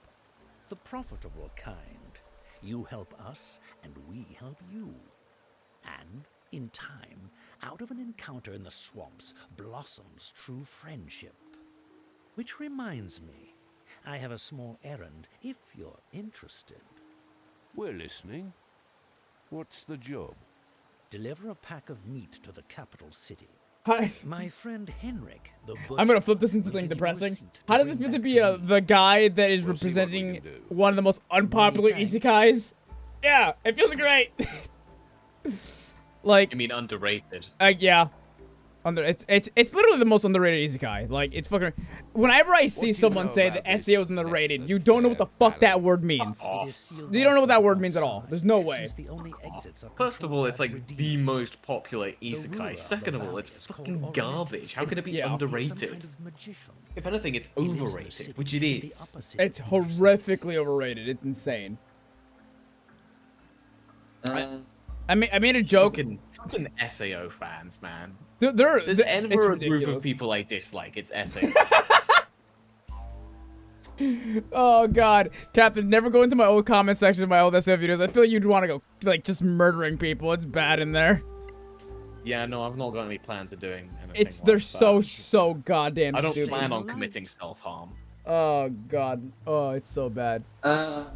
The profitable kind. You help us, and we help you. And, in time, out of an encounter in the swamps blossoms true friendship. Which reminds me, I have a small errand if you're interested. We're listening. What's the job? Deliver a pack of meat to the capital city. Hi. My friend Henrik, the butcher, I'm gonna flip this into something depressing. How does it feel to be the guy that is representing one of the most unpopular isekais? Yeah, it feels great. Like, You mean underrated? yeah. It's literally the most underrated isekai. Like, it's fucking. Whenever I see someone say that SEO is underrated, you don't know what the fuck that word means. You don't know what that word means at all. There's no way. First of all, it's like the most popular isekai. Second of all, it's fucking garbage. How can it be underrated? If anything, it's overrated, which it is. It's horrifically overrated. It's insane. I made a joke. Fucking SAO fans, man. There's ever a group of people I dislike, it's SAO fans. Oh god, Captain, never go into my old comment section of my old SAO videos. I feel like you'd want to go like just murdering people. It's bad in there. Yeah, no, I've not got any plans of doing anything. They're so goddamn I don't stupid. plan on committing self-harm. Oh god. Oh, it's so bad. Are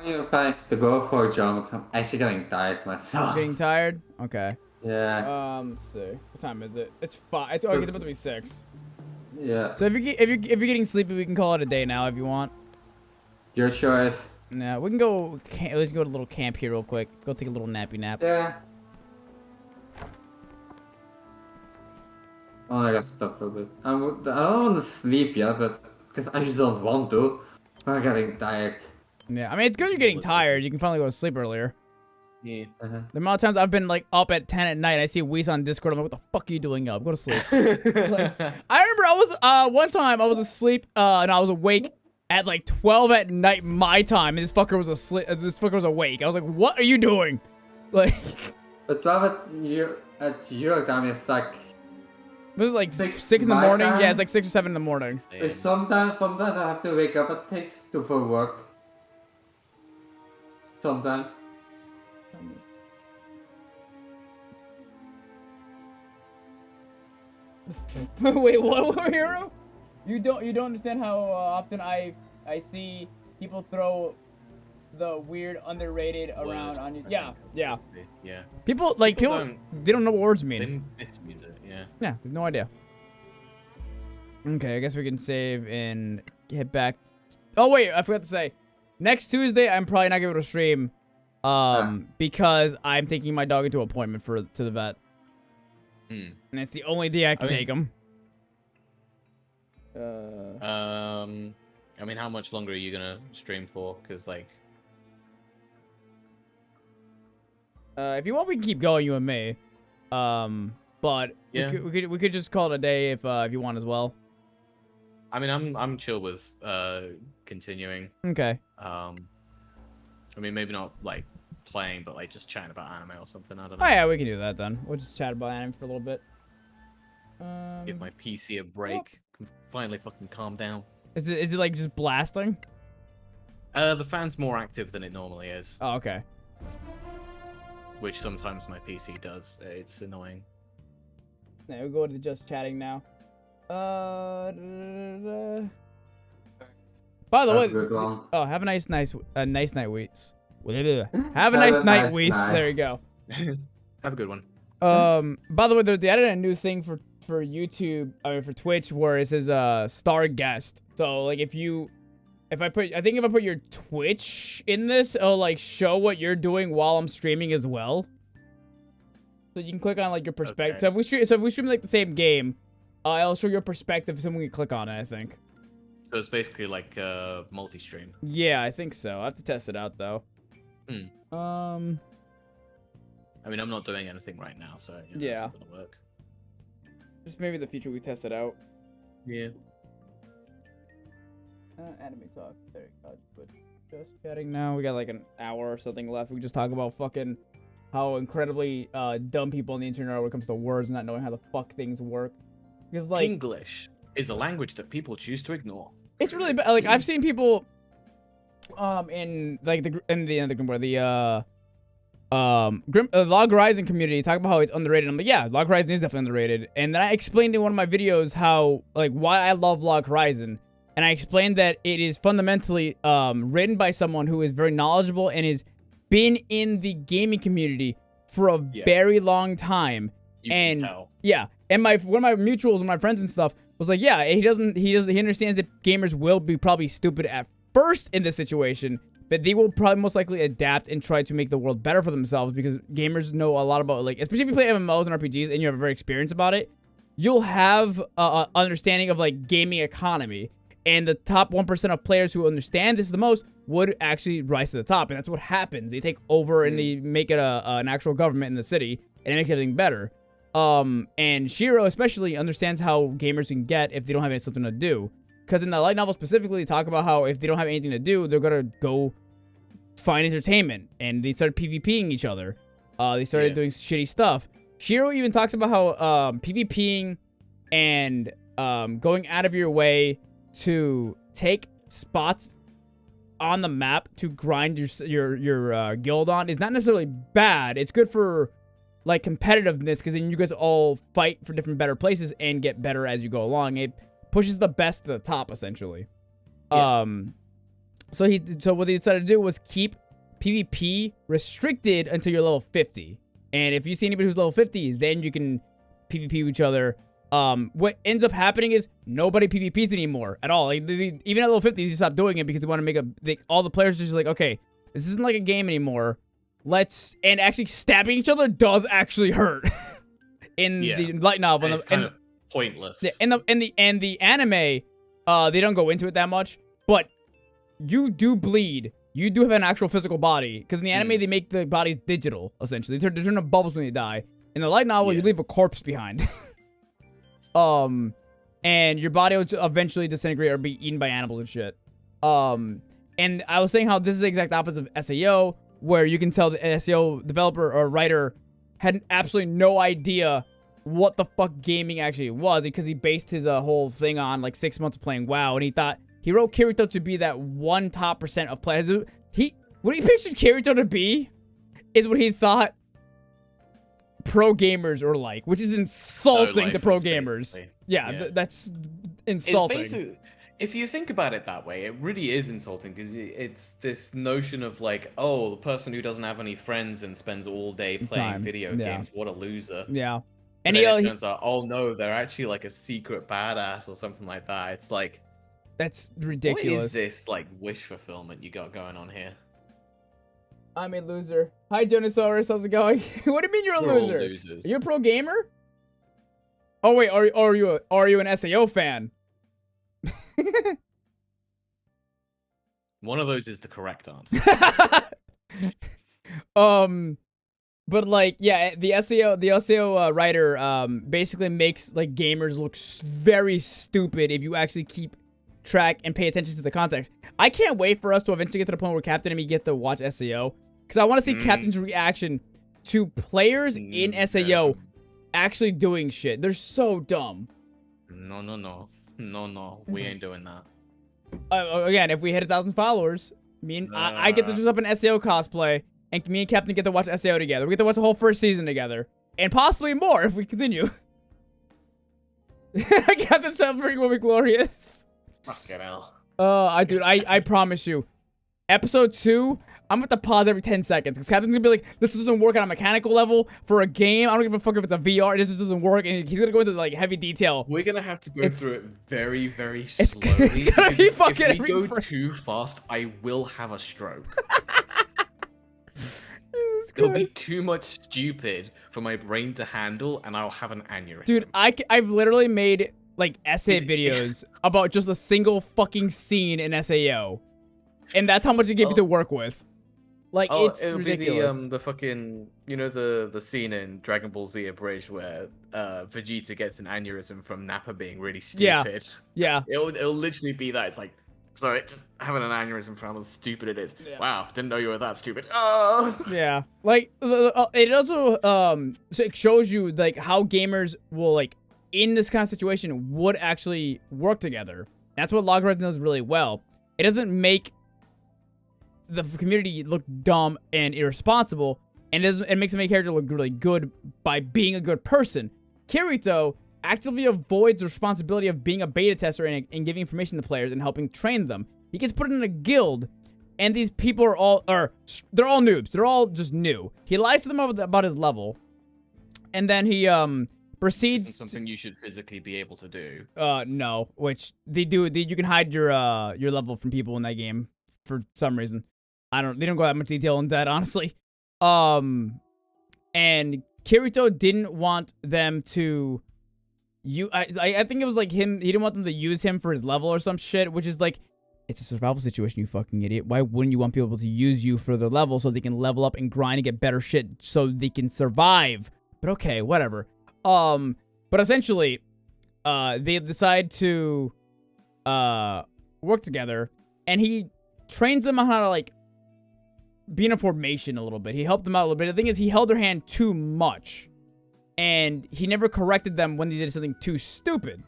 you planning to go for a job? Because I'm actually getting tired myself. Getting tired? Okay. Yeah. Let's see. What time is it? It's 5. It's about to be 6. Yeah. So if you're getting sleepy, we can call it a day now if you want. Your choice. Yeah, we can go. Let's go to a little camp here real quick. Go take a little nappy nap. Yeah. Oh, I got stuff for a bit. I don't want to sleep yet, but because I just don't want to. I'm getting tired. Yeah, I mean it's good you're getting tired. You can finally go to sleep earlier. Yeah. The amount of times I've been like up at 10 at night, I see Whis on Discord. I'm like, what the fuck are you doing up? Go to sleep. Like, I remember I was one time I was asleep and I was awake at like 12 at night my time, and this fucker was asleep. This fucker was awake. I was like, what are you doing? Like, But 12 at your time is like. Was it like 6 6 in the my morning? time? Yeah, it's like 6 or 7 in the morning. But sometimes I have to wake up at 6 to for work. Sometimes. Wait, what, hero? You don't understand how often I see people throw the weird underrated around on you. Yeah. Yeah. People they don't know what words mean. They misuse it, yeah. Yeah, no idea. Okay, I guess we can save and hit back. Oh wait, I forgot to say. Next Tuesday, I'm probably not gonna be able to stream, because I'm taking my dog into an appointment to the vet, and it's the only day I can take him. I mean, how much longer are you gonna stream for? Because like, if you want, we can keep going, you and me. But yeah, we could just call it a day if you want as well. I mean, I'm chill with continuing. Okay. I mean, maybe not like playing, but like just chatting about anime or something. I don't know. Oh yeah, we can do that then. We'll just chat about anime for a little bit. Give my PC a break. Can finally fucking calm down. Is it like just blasting? The fan's more active than it normally is. Oh, okay. Which sometimes my PC does. It's annoying. Yeah, we'll go to just chatting now. By the way, oh, have a nice night, Wheats. Have a nice night, Wheats. There you go. Have a good one. By the way, they added a new thing for YouTube, I mean for Twitch, where it says star guest. So like if I put your Twitch in this, it'll like show what you're doing while I'm streaming as well. So you can click on like your perspective. Okay. So if we stream like the same game, I'll show your perspective. Someone can click on it, I think. So it's basically like multi-stream. Yeah, I think so. I have to test it out though. I mean, I'm not doing anything right now, so yeah, it's not gonna work. Just maybe in the future we test it out. Yeah. Anime talk. There you go. But just chatting now. We got like an hour or something left. We can just talk about fucking how incredibly dumb people on the internet are when it comes to words, not knowing how the fuck things work. Because like English is a language that people choose to ignore. It's really bad. Like I've seen people in like the Log Horizon community talk about how it's underrated. I'm like, yeah, Log Horizon is definitely underrated. And then I explained in one of my videos how like why I love Log Horizon, and I explained that it is fundamentally written by someone who is very knowledgeable and has been in the gaming community for a very long time. You can tell. Yeah, and one of my mutuals and my friends and stuff was like, yeah, he understands that gamers will be probably stupid at first in this situation, but they will probably most likely adapt and try to make the world better for themselves, because gamers know a lot about, like, especially if you play MMOs and RPGs and you have a very experience about it, you'll have a understanding of like gaming economy, and the top 1% of players who understand this the most would actually rise to the top, and that's what happens. They take over and they make it an actual government in the city, and it makes everything better. And Shiro especially understands how gamers can get if they don't have something to do. Because in the light novel specifically, they talk about how if they don't have anything to do, they're gonna go find entertainment. And they started PvPing each other. They started doing shitty stuff. Shiro even talks about how PvPing and going out of your way to take spots on the map to grind your guild on is not necessarily bad. It's good for like competitiveness, because then you guys all fight for different better places and get better as you go along. It pushes the best to the top, essentially. So what they decided to do was keep PvP restricted until you're level 50. And if you see anybody who's level 50, then you can PvP with each other. What ends up happening is nobody PvPs anymore at all. Like, even at level 50, they just stop doing it because they want to make all the players are just like, okay, this isn't like a game anymore. And actually stabbing each other does actually hurt in the light novel. And it's kind of pointless. In the anime, they don't go into it that much, but you do bleed. You do have an actual physical body, because in the anime they make the bodies digital, essentially. They turn to bubbles when they die. In the light novel, you leave a corpse behind. And your body will eventually disintegrate or be eaten by animals and shit. And I was saying how this is the exact opposite of SAO, where you can tell the SEO developer or writer had absolutely no idea what the fuck gaming actually was, because he based his whole thing on like 6 months of playing WoW, and he wrote Kirito to be that one top % of players. What he pictured Kirito to be is what he thought pro gamers are like, which is insulting to pro gamers. Yeah. That's insulting. If you think about it that way, it really is insulting, because it's this notion of like, oh, the person who doesn't have any friends and spends all day playing video games, what a loser. Yeah. And then it turns out, oh no, they're actually like a secret badass or something like that. It's like, that's ridiculous. What is this like wish fulfillment you got going on here? I'm a loser. Hi, Dinosaurus. How's it going? What do you mean you're a We're all loser? losers. Are you a pro gamer? Oh wait, are you an SAO fan? One of those is the correct answer. But like, yeah, the SAO writer basically makes like gamers look very stupid if you actually keep track and pay attention to the context. I can't wait for us to eventually get to the point where Captain and me get to watch SAO, because I want to see Captain's reaction to players in SAO actually doing shit. They're so dumb. No. We ain't doing that. Again, if we hit 1,000 followers, I get to dress up in SAO cosplay, and me and Captain get to watch SAO together. We get to watch the whole first season together, and possibly more if we continue. Captain Suffering will be glorious. Fucking hell. I promise you, episode 2, I'm going to pause every 10 seconds, because Captain's going to be like, this doesn't work on a mechanical level for a game. I don't give a fuck if it's a VR. This just doesn't work. And he's going to go into like heavy detail. We're going to have to go through it very, very slowly. It's gonna be fucking if we go too fast, I will have a stroke. It'll be too much stupid for my brain to handle, and I'll have an aneurysm. Dude, I've literally made like essay videos about just a single fucking scene in SAO. And that's how much it gave you to work with. Like, it's ridiculous. Be the fucking, you know, the scene in Dragon Ball Z Abridged where Vegeta gets an aneurysm from Nappa being really stupid. Yeah. It'll literally be that. It's like, sorry, just having an aneurysm from how stupid it is. Yeah. Wow, didn't know you were that stupid. Oh. Yeah. Like, it also so it shows you like how gamers will like in this kind of situation would actually work together. That's what Logarithm does really well. It doesn't make the community look dumb and irresponsible, and it makes the main character look really good by being a good person. Kirito actively avoids the responsibility of being a beta tester and giving information to players and helping train them. He gets put in a guild, and these people they're all noobs. They're all just new. He lies to them about his level, and then he proceeds. Isn't something you should physically be able to do. No, which they do. You can hide your level from people in that game for some reason. They don't go that much detail in that, honestly. And Kirito didn't want them to I think it was like him, he didn't want them to use him for his level or some shit, which is like, it's a survival situation, you fucking idiot. Why wouldn't you want people to use you for their level so they can level up and grind and get better shit so they can survive? But okay, whatever. But essentially, they decide to work together, and he trains them on how to like be in a formation a little bit. He helped them out a little bit. The thing is, he held their hand too much, and he never corrected them when they did something too stupid.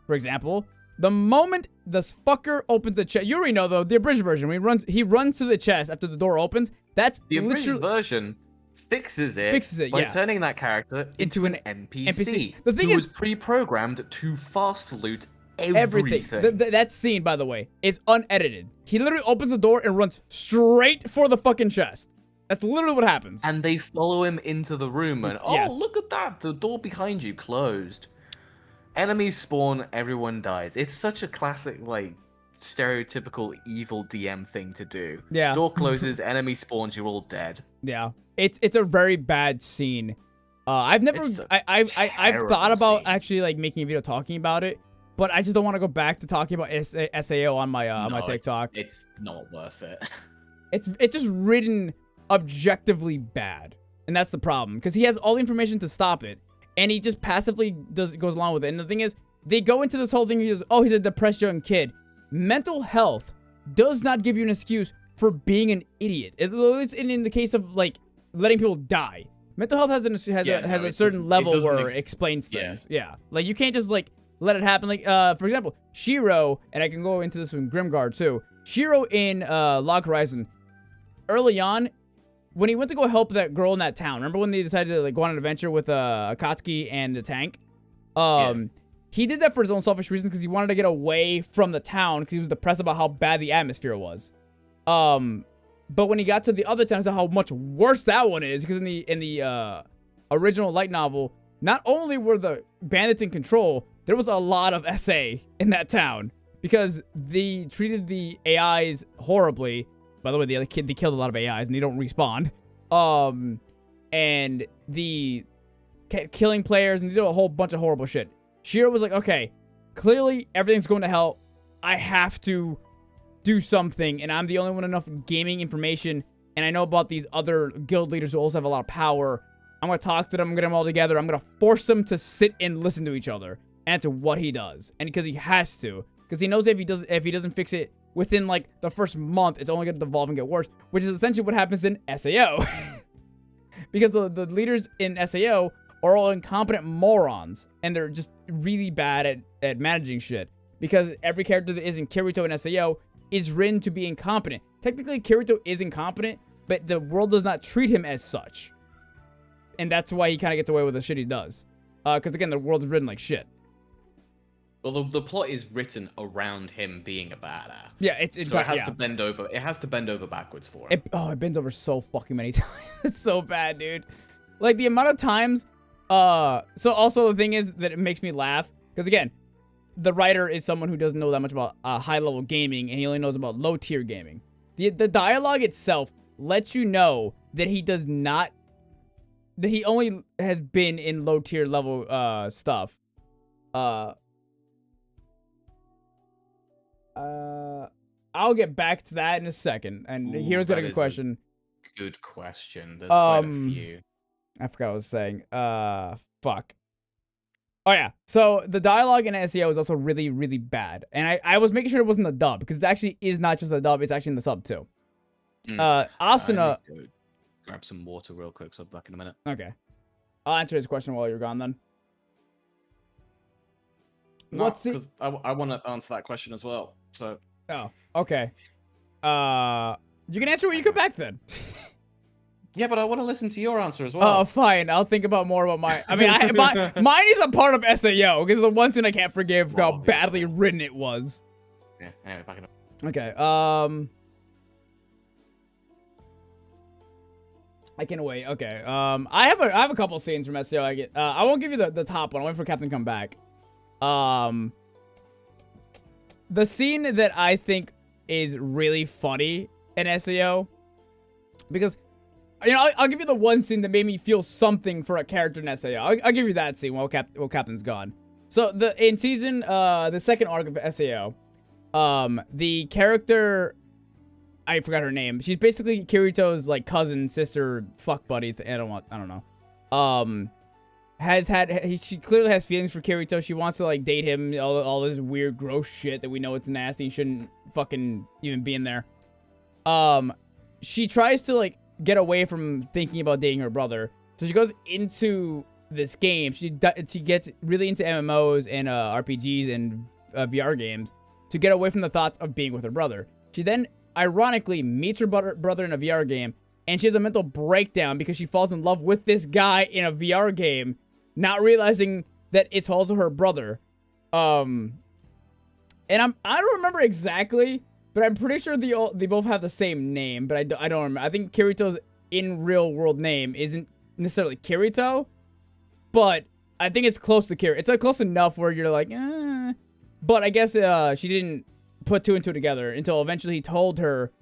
For example, the moment this fucker opens the chest, you already know though, the abridged version, when he runs to the chest after the door opens, that's the abridged version fixes it by turning that character into an NPC. The thing who was pre-programmed to fast loot everything. That scene, by the way, is unedited. He literally opens the door and runs straight for the fucking chest. That's literally what happens. And they follow him into the room and, oh, look at that. The door behind you closed. Enemies spawn, everyone dies. It's such a classic, like, stereotypical evil DM thing to do. Yeah. Door closes, enemy spawns, you're all dead. Yeah. It's a very bad scene. I've thought about actually like making a video talking about it, but I just don't want to go back to talking about SAO on my TikTok. It's not worth it. It's just written objectively bad, and that's the problem, because he has all the information to stop it, and he just passively goes along with it. And the thing is, they go into this whole thing. He's a depressed young kid. Mental health does not give you an excuse for being an idiot. It's in the case of like letting people die. Mental health has a certain level where it explains things. Yeah. Like, you can't just, like, let it happen. Like, for example, Shiro, and I can go into this with Grimgar, too. Shiro in Log Horizon, early on, when he went to go help that girl in that town, remember when they decided to, like, go on an adventure with Akatsuki and the tank? He did that for his own selfish reasons because he wanted to get away from the town because he was depressed about how bad the atmosphere was. But when he got to the other town, he saw how much worse that one is, because in the original light novel, not only were the bandits in control, there was a lot of SA in that town because they treated the AIs horribly. By the way, they killed a lot of AIs and they don't respawn. And the killing players, and they did a whole bunch of horrible shit. Shiro was like, okay, clearly everything's going to hell. I have to do something, and I'm the only one with enough gaming information, and I know about these other guild leaders who also have a lot of power. I'm going to talk to them, get them all together. I'm going to force them to sit and listen to each other and to what he does. And because he has to, because he knows if he doesn't fix it within, like, the first month, it's only going to devolve and get worse, which is essentially what happens in SAO. Because the leaders in SAO are all incompetent morons, and they're just really bad at managing shit. Because every character that isn't Kirito in SAO is written to be incompetent. Technically, Kirito is incompetent, but the world does not treat him as such. And that's why he kind of gets away with the shit he does. Because, again, the world is written like shit. Well, the plot is written around him being a badass. Yeah, so it has to bend over. It has to bend over backwards for him. It bends over so fucking many times. It's so bad, dude. Like, the amount of times... So also the thing is that it makes me laugh. Because, again, the writer is someone who doesn't know that much about high-level gaming, and he only knows about low-tier gaming. The dialogue itself lets you know that he does not... That he only has been in low-tier level stuff. I'll get back to that in a second. And here's got a good question. Good question. There's quite a few. I forgot what I was saying. Fuck. Oh, yeah. So, the dialogue in SEO is also really, really bad. And I was making sure it wasn't the dub, because it actually is not just the dub, it's actually in the sub, too. Asuna... Grab some water real quick, so I'll be back in a minute. Okay. I'll answer his question while you're gone, then. No, because I want to answer that question as well, so... Oh, okay. You can answer when you come back, then. Yeah, but I want to listen to your answer as well. Oh, fine. I'll think about more about mine. I mean, mine is a part of SAO, because the one thing I can't forgive how badly written it was. Yeah, anyway, back in up. Okay, I can wait. Okay, I have a couple scenes from SAO. I won't give you the top one. I'll wait for Captain to come back. The scene that I think is really funny in SAO, because... You know, I'll give you the one scene that made me feel something for a character in SAO. I'll give you that scene while Captain's gone. So, in season, the second arc of SAO, the character, I forgot her name. She's basically Kirito's, like, cousin, sister, fuck buddy. I don't know. She clearly has feelings for Kirito. She wants to, like, date him. All this weird, gross shit that we know it's nasty. Shouldn't fucking even be in there. She tries to, like, get away from thinking about dating her brother. So she goes into this game. She gets really into MMOs and RPGs and VR games to get away from the thoughts of being with her brother. She then, ironically, meets her brother in a VR game, and she has a mental breakdown because she falls in love with this guy in a VR game, not realizing that it's also her brother. And I don't remember exactly, but I'm pretty sure they both have the same name, but I don't remember. I think Kirito's in real world name isn't necessarily Kirito, but I think it's close to Kirito. It's like close enough where you're like, eh. But I guess she didn't put two and two together until eventually he told her.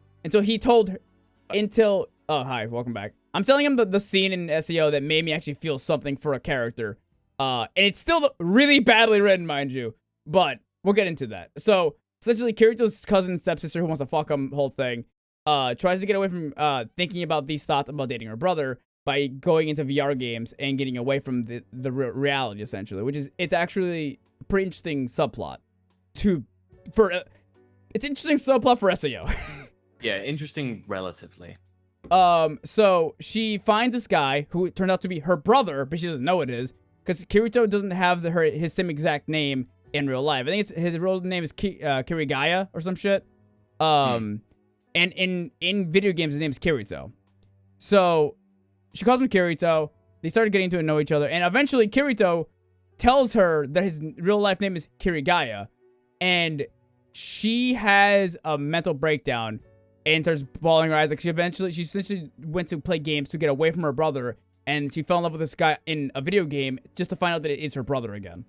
Oh, hi, welcome back. I'm telling him the scene in SEO that made me actually feel something for a character. And it's still really badly written, mind you, but we'll get into that. So, essentially, Kirito's cousin, stepsister, who wants to fuck him, whole thing, tries to get away from thinking about these thoughts about dating her brother by going into VR games and getting away from the reality, essentially, which is, it's actually a pretty interesting subplot. It's interesting subplot for SEO. Yeah, interesting relatively. So she finds this guy who turned out to be her brother, but she doesn't know it is because Kirito doesn't have his same exact name in real life. I think it's his real name is Kirigaya or some shit. And in video games, his name is Kirito. So she calls him Kirito. They started getting to know each other, and eventually Kirito tells her that his real life name is Kirigaya, and she has a mental breakdown and starts bawling her eyes. Like she essentially went to play games to get away from her brother, and she fell in love with this guy in a video game just to find out that it is her brother again,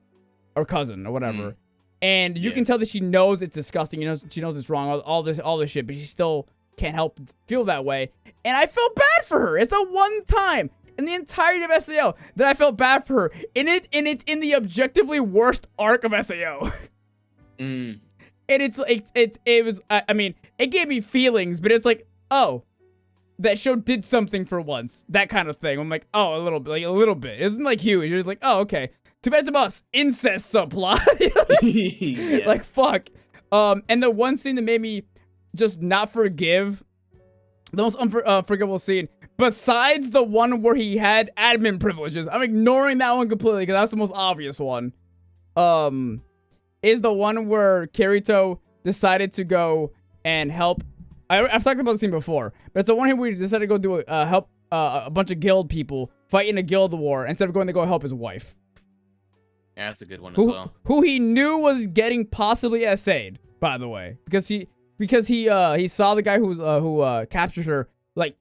or cousin, or whatever. And you can tell that she knows it's disgusting. She knows it's wrong. All this shit, but she still can't help feel that way. And I felt bad for her. It's the one time in the entirety of SAO that I felt bad for her. And it's in the objectively worst arc of SAO. And it was, I mean, it gave me feelings, but it's like, oh, that show did something for once. That kind of thing. I'm like, oh, a little bit. It isn't like huge. You're just like, oh, okay. Too bad it's about incest subplot. Yeah. Like, fuck. And the one scene that made me just not forgive, the most unforgivable scene, besides the one where he had admin privileges, I'm ignoring that one completely because that's the most obvious one, is the one where Kirito decided to go and help. I've talked about the scene before, but it's the one where he decided to go do help a bunch of guild people fight in a guild war instead of going to go help his wife. Yeah, that's a good one as well. Who he knew was getting possibly SA'd, by the way, because he saw the guy who captured her, like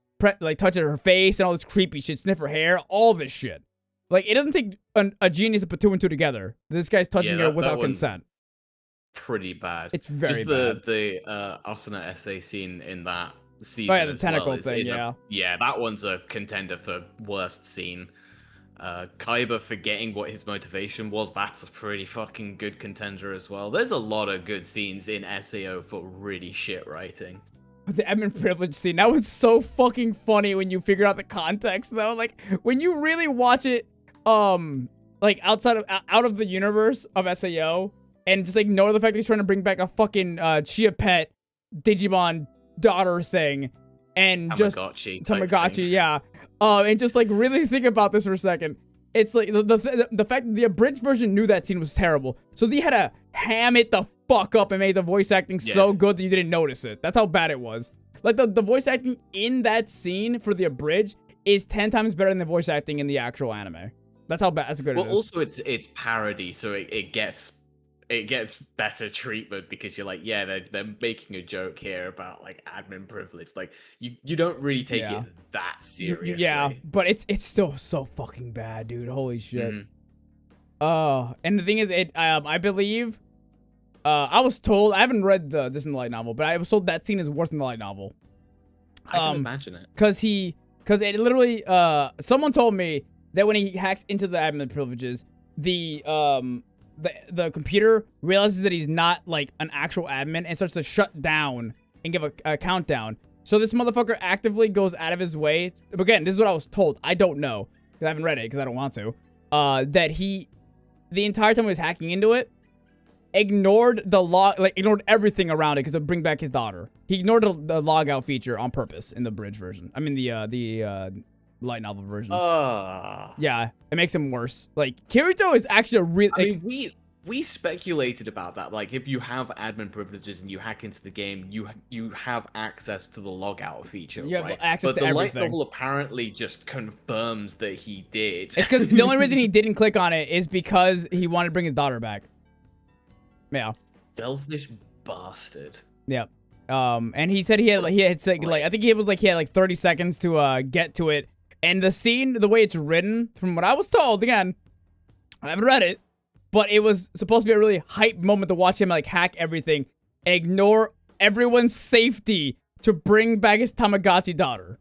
touching her face and all this creepy shit, sniff her hair, all this shit. Like, it doesn't take a genius to put two and two together. This guy's touching her without consent. Pretty bad. It's very bad. bad. The Asuna SA scene in that season. Oh yeah, the tentacle thing. Yeah, that one's a contender for worst scene. Kaiba forgetting what his motivation was, that's a pretty fucking good contender as well. There's a lot of good scenes in SAO for really shit writing. The admin privilege scene, that was so fucking funny when you figure out the context, though. Like, when you really watch it, like, out of the universe of SAO, and just ignore the fact that he's trying to bring back a fucking Chia Pet Digimon daughter thing, and Tamagotchi, yeah. And just, like, really think about this for a second. It's, like, the fact that the abridged version knew that scene was terrible. So they had to ham it the fuck up and made the voice acting so good that you didn't notice it. That's how bad it was. Like, the voice acting in that scene for the abridged is 10 times better than the voice acting in the actual anime. That's how bad, that's good it is. Well, also, it's parody, so it gets better treatment because you're like, yeah, they're making a joke here about like admin privilege. Like you don't really take it that seriously. Yeah, but it's still so fucking bad, dude. Holy shit. And the thing is, I believe, I was told, I haven't read this in the light novel, but I was told that scene is worse than the light novel. I can imagine it. Cause it literally, someone told me that when he hacks into the admin privileges, the computer realizes that he's not, like, an actual admin and starts to shut down and give a countdown. So this motherfucker actively goes out of his way. Again, this is what I was told. I don't know, because I haven't read it, because I don't want to. That he, the entire time he was hacking into it, ignored ignored everything around it because it would bring back his daughter. He ignored the logout feature on purpose in the bridge version. I mean, the light novel version. Yeah, it makes him worse. Like, Kirito is actually a real. I mean, we speculated about that. Like, if you have admin privileges and you hack into the game, you have access to the logout feature, you have right? access but to the everything. light novel apparently just confirms that he did. It's because the only reason he didn't click on it is because he wanted to bring his daughter back. Yeah. Selfish bastard. Yeah. And he said he had I think he was like he had like 30 seconds to get to it. And the scene, the way it's written, from what I was told, again, I haven't read it, but it was supposed to be a really hype moment to watch him, like, hack everything, ignore everyone's safety to bring back his Tamagotchi daughter.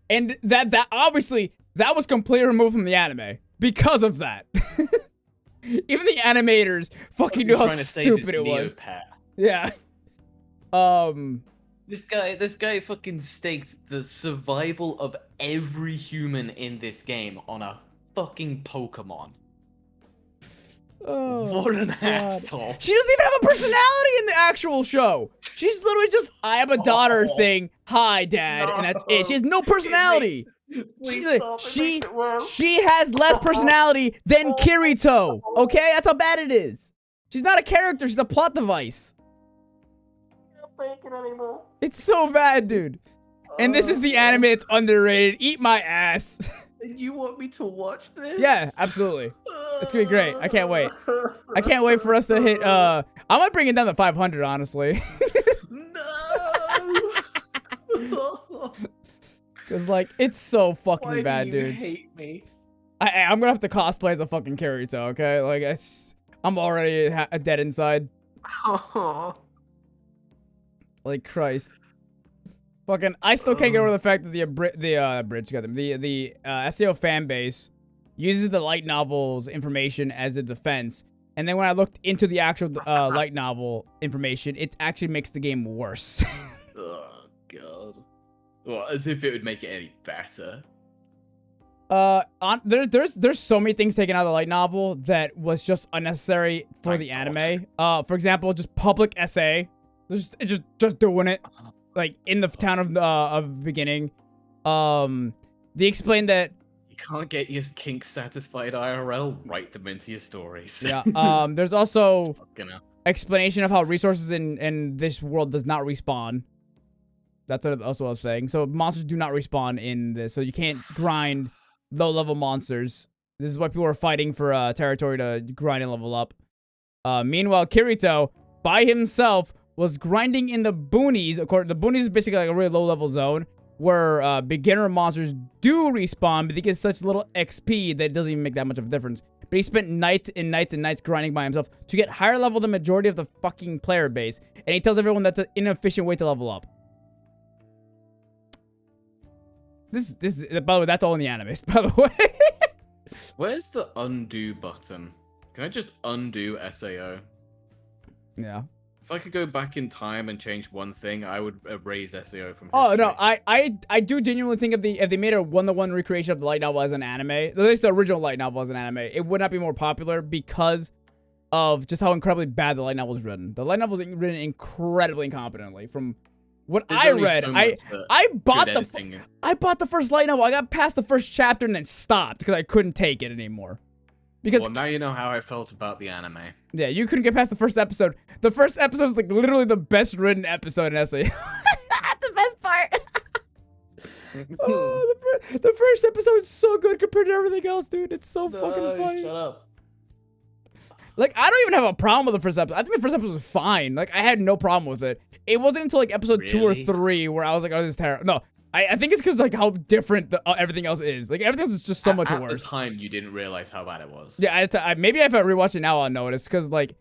And that obviously, that was completely removed from the anime because of that. Even the animators fucking knew how stupid it was. Yeah. This guy fucking staked the survival of every human in this game on a fucking Pokemon. Oh, What an God. asshole. She doesn't even have a personality in the actual show. She's literally just, I am a daughter thing. Hi, Dad. And that's it. She has no personality. She has less personality than Kirito. Okay? That's how bad it is. She's not a character. She's a plot device. I can't take it anymore. It's so bad, dude. And this is the anime that's underrated. Eat my ass. And you want me to watch this? Yeah, absolutely. It's gonna be great. I can't wait. I can't wait for us to hit, I might bring it down to 500, honestly. No. Because, like, it's so fucking Why bad, do you dude. hate me? I'm gonna have to cosplay as a fucking Kirito, okay? Like, I'm already dead inside. Like, Christ. Fucking, I still can't get over the fact that the SAO fan base uses the light novel's information as a defense. And then when I looked into the actual light novel information, it actually makes the game worse. Oh, God. Well, as if it would make it any better. There's so many things taken out of the light novel that was just unnecessary for the anime. For example, just public SA, just doing it, like in the town of beginning. They explained that You can't get your kink satisfied IRL. Write them into your stories. yeah. There's also Fucking hell. explanation of how resources in this world does not respawn. That's also what I was saying. So monsters do not respawn in this, so you can't grind low-level monsters. This is why people are fighting for territory to grind and level up. Meanwhile, Kirito, by himself, was grinding in the boonies. The boonies is basically like a really low-level zone where beginner monsters do respawn, but they get such little XP that it doesn't even make that much of a difference. But he spent nights and nights and nights grinding by himself to get higher level than the majority of the fucking player base. And he tells everyone that's an inefficient way to level up. This by the way, that's all in the anime, by the way. Where's the undo button? Can I just undo SAO? Yeah. If I could go back in time and change one thing, I would erase SAO from history. Oh no, I do genuinely think if they made a one-to-one recreation of the light novel as an anime, at least the original light novel as an anime, it would not be more popular because of just how incredibly bad the light novel is written. The light novel is written incredibly incompetently. From what I read, I bought the first light novel. I got past the first chapter and then stopped because I couldn't take it anymore. Because well, now you know how I felt about the anime. Yeah, you couldn't get past the first episode. The first episode is like literally the best written episode in SA. That's the best part. Oh, the first episode is so good compared to everything else, dude. It's so fucking funny. Shut up. Like, I don't even have a problem with the first episode. I think the first episode was fine. Like, I had no problem with it. It wasn't until like episode 2 or 3 where I was like, oh, this is terrible. No, I think it's because like how different everything else is. Like, everything else is just so much worse. At the time, you didn't realize how bad it was. Yeah, maybe if I rewatch it now, I'll notice. Because like,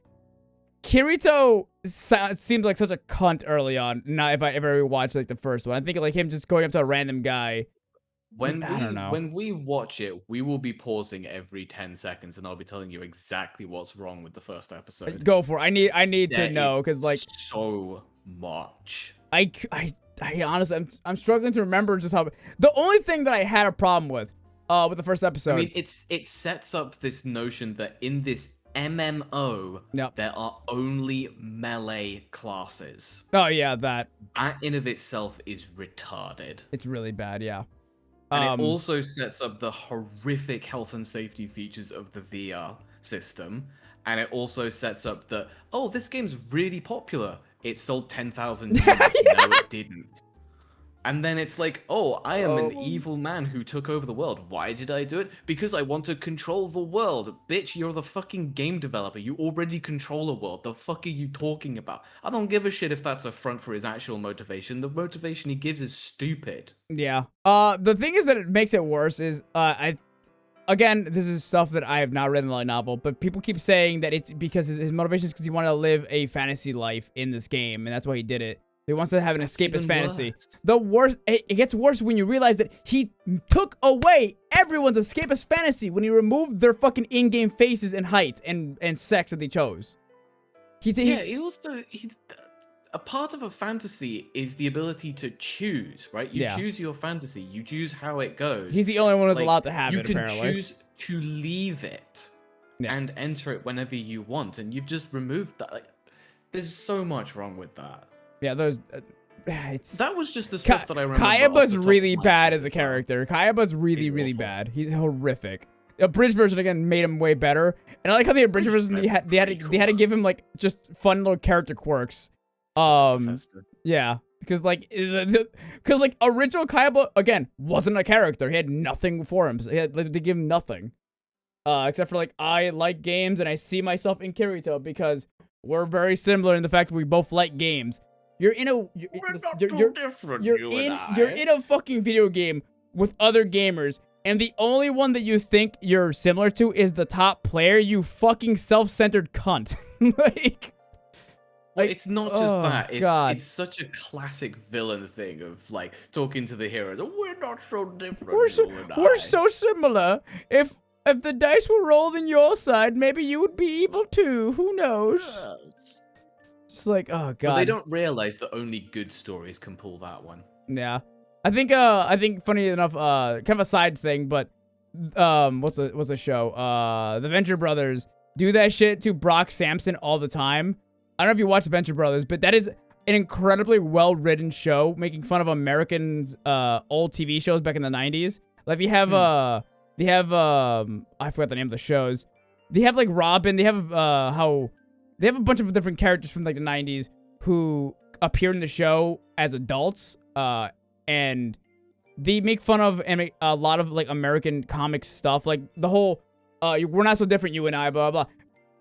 Kirito seems like such a cunt early on. Not if I ever rewatch like the first one. I think like him just going up to a random guy. When we watch it, we will be pausing every 10 seconds, and I'll be telling you exactly what's wrong with the first episode. Go for it. I need to know because like so much. I honestly, I'm struggling to remember just how. The only thing that I had a problem with the first episode. I mean, it sets up this notion that in this MMO, there are only melee classes. Oh yeah, that in of itself is retarded. It's really bad, yeah. And it also sets up the horrific health and safety features of the VR system. And it also sets up that, oh, this game's really popular. It sold 10,000 units. No, it didn't. And then it's like, oh, I am an evil man who took over the world. Why did I do it? Because I want to control the world. Bitch, you're the fucking game developer. You already control a world. The fuck are you talking about? I don't give a shit if that's a front for his actual motivation. The motivation he gives is stupid. Yeah. The thing is that it makes it worse is, again, this is stuff that I have not read in the light novel, but people keep saying that it's because his motivation is because he wanted to live a fantasy life in this game, and that's why he did it. He wants to have an escapist fantasy. The worst, it gets worse when you realize that he took away everyone's escapist fantasy when he removed their fucking in-game faces and height and sex that they chose. A part of a fantasy is the ability to choose, right? You choose your fantasy. You choose how it goes. He's the only one who's allowed to have it, apparently. You can choose to leave it. and enter it whenever you want, and you've just removed that. Like, there's so much wrong with that. Yeah, those. It's That was just the stuff that I remember. Kayaba's off the top really of my bad head as a as well. character. Kayaba's really, He's really awful. bad. He's horrific. The abridged version again made him way better, and I like how the abridged version they had to give him like just fun little character quirks. Yeah, because like original Kayaba again wasn't a character. He had nothing for him. So he had to give him nothing, except for like I like games and I see myself in Kirito because we're very similar in the fact that we both like games. You're in a you're in a fucking video game with other gamers, and the only one that you think you're similar to is the top player. You fucking self-centered cunt. Like, it's not just oh, that. God. It's such a classic villain thing of like talking to the heroes. We're not so different. We're so similar. If the dice were rolled in your side, maybe you would be evil too. Who knows? Just like, oh god. But they don't realize that only good stories can pull that one. Yeah, I think funny enough, kind of a side thing, but what's the show? The Venture Brothers do that shit to Brock Sampson all the time. I don't know if you watch Venture Brothers, but that is an incredibly well-written show making fun of Americans' old TV shows back in the 90s. Like they have I forgot the name of the shows. They have like Robin. They have they have a bunch of different characters from like the 90s who appear in the show as adults. And they make fun of a lot of like American comic stuff, like the whole we're not so different, you and I, blah blah blah.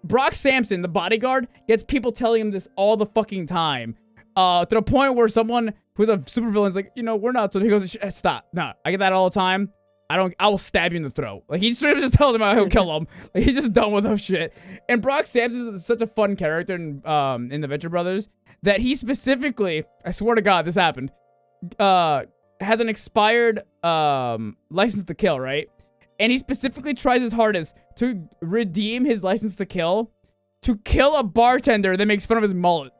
Brock Sampson, the bodyguard, gets people telling him this all the fucking time. To the point where someone who's a supervillain is like, we're not. So he goes, stop. No, I get that all the time. I will stab you in the throat. Like, he straight up just tells him he'll kill him. Like, he's just done with that shit. And Brock Sampson is such a fun character in the Venture Brothers that he specifically, I swear to God, this happened, has an expired license to kill, right? And he specifically tries his hardest to redeem his license to kill a bartender that makes fun of his mullet.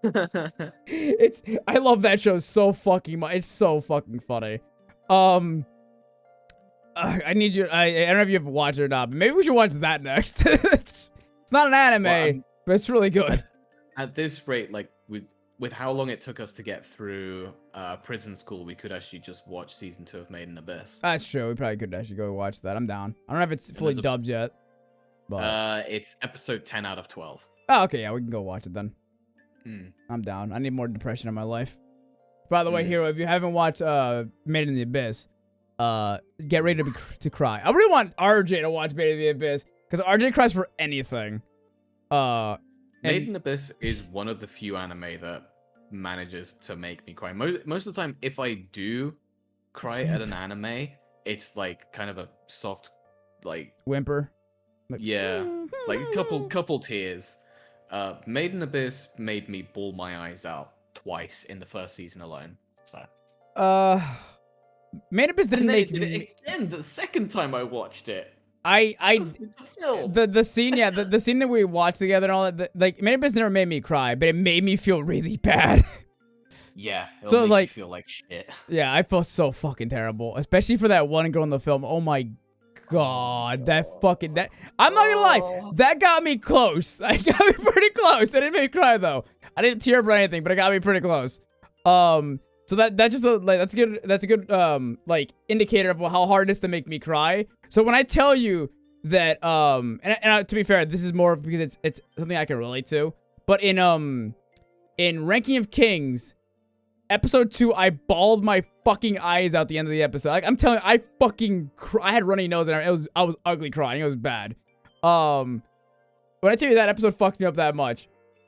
I love that show so fucking much. It's so fucking funny. I need you. I don't know if you have watched it or not, but maybe we should watch that next. It's not an anime, but it's really good. At this rate, like with how long it took us to get through prison school, we could actually just watch season 2 of Made in Abyss. That's true. We probably could actually go watch that. I'm down. I don't know if it's fully dubbed yet. But it's episode 10 out of 12. Oh, okay. Yeah, we can go watch it then. I'm down. I need more depression in my life. By the way, Hero, if you haven't watched Made in the Abyss, get ready to cry. I really want RJ to watch Made in the Abyss because RJ cries for anything. Made in Abyss is one of the few anime that manages to make me cry. Most of the time, if I do cry at an anime, it's like kind of a soft, like whimper. Yeah, like a couple tears. Made in Abyss made me bawl my eyes out twice in the first season alone. So. Made in Abyss didn't make me again the second time I watched it. The scene, yeah, the scene that we watched together and all that, like, Made in Abyss never made me cry, but it made me feel really bad. Yeah, so like, feel like shit. Yeah, I felt so fucking terrible, especially for that one girl in the film. Oh my god, that I'm not gonna lie, that got me close. I got me pretty close. It didn't make me cry though. I didn't tear up or anything, but it got me pretty close. So that's just that's a good like indicator of how hard it is to make me cry. So when I tell you that and to be fair, this is more because it's something I can relate to. But in Ranking of Kings, episode 2, I bawled my fucking eyes out the end of the episode. Like, I'm telling you, I had runny nose and I was ugly crying. It was bad. When I tell you that episode fucked me up that much,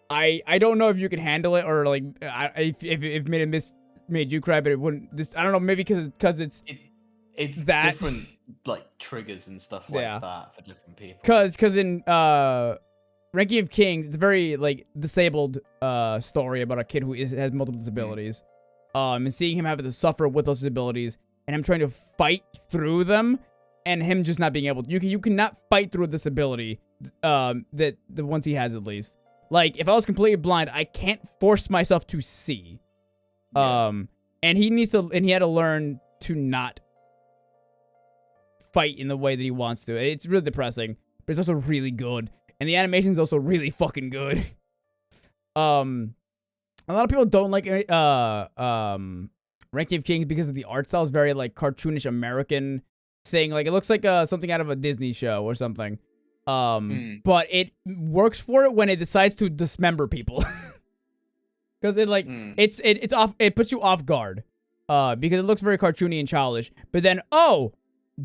I don't know if you can handle it or like if made you cry, but it wouldn't. I don't know, maybe because it's that different like triggers and stuff like that for different people. Because in Ranking of Kings, it's a very like disabled story about a kid who has multiple disabilities, and seeing him having to suffer with those disabilities, and him trying to fight through them, and him just not being able to. You cannot fight through a disability that the ones he has at least. Like if I was completely blind, I can't force myself to see. And he had to learn to not fight in the way that he wants to. It's really depressing. but it's also really good. And the animation is also really fucking good. A lot of people don't like Ranking of Kings because of the art style is very like cartoonish American thing. Like it looks like something out of a Disney show or something. But it works for it when it decides to dismember people. Because it like it's off. It puts you off guard. Because it looks very cartoony and childish. But then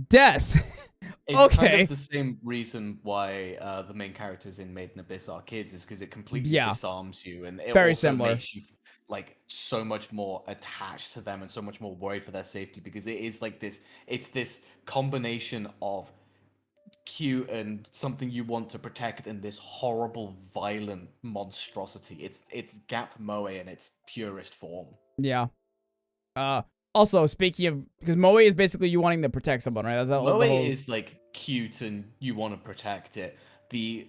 death. It's okay. kind of the same reason why the main characters in Made in Abyss are kids, is because it completely disarms you, and it very also similar. makes you like so much more attached to them and so much more worried for their safety, because it is like this. It's this combination of cute and something you want to protect, and this horrible, violent monstrosity. It's Gap Moe in its purest form. Yeah. Also, speaking of, because Moe is basically you wanting to protect someone, right? That's Moe is like cute and you want to protect it. The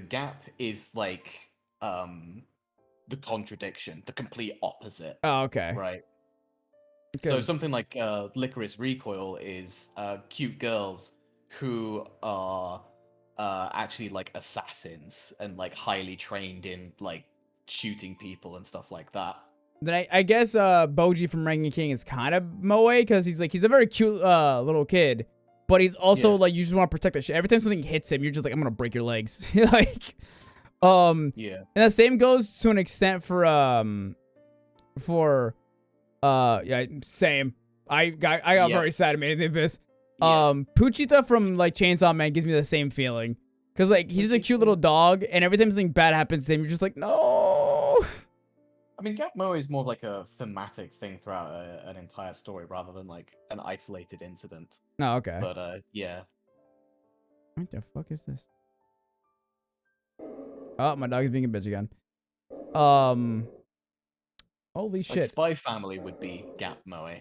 Gap is like the contradiction, the complete opposite. Oh, okay. Right. So something like Licorice Recoil is cute girls who are actually like assassins and like highly trained in like shooting people and stuff like that. Then I guess Boji from Ranking King is kind of Moe, because he's a very cute little kid, but he's also like, you just want to protect the shit. Every time something hits him, you're just like, I'm gonna break your legs. Like and the same goes to an extent for same. I got very sad at Made in the Abyss. Puchita from like Chainsaw Man gives me the same feeling, because like he's a cute little dog, and every time something bad happens to him, you're just like, no. I mean, Gap Moe is more of like a thematic thing throughout an entire story rather than like an isolated incident. Oh, okay. But yeah. What the fuck is this? Oh, my dog is being a bitch again. Holy shit. Like Spy Family would be Gap Moe.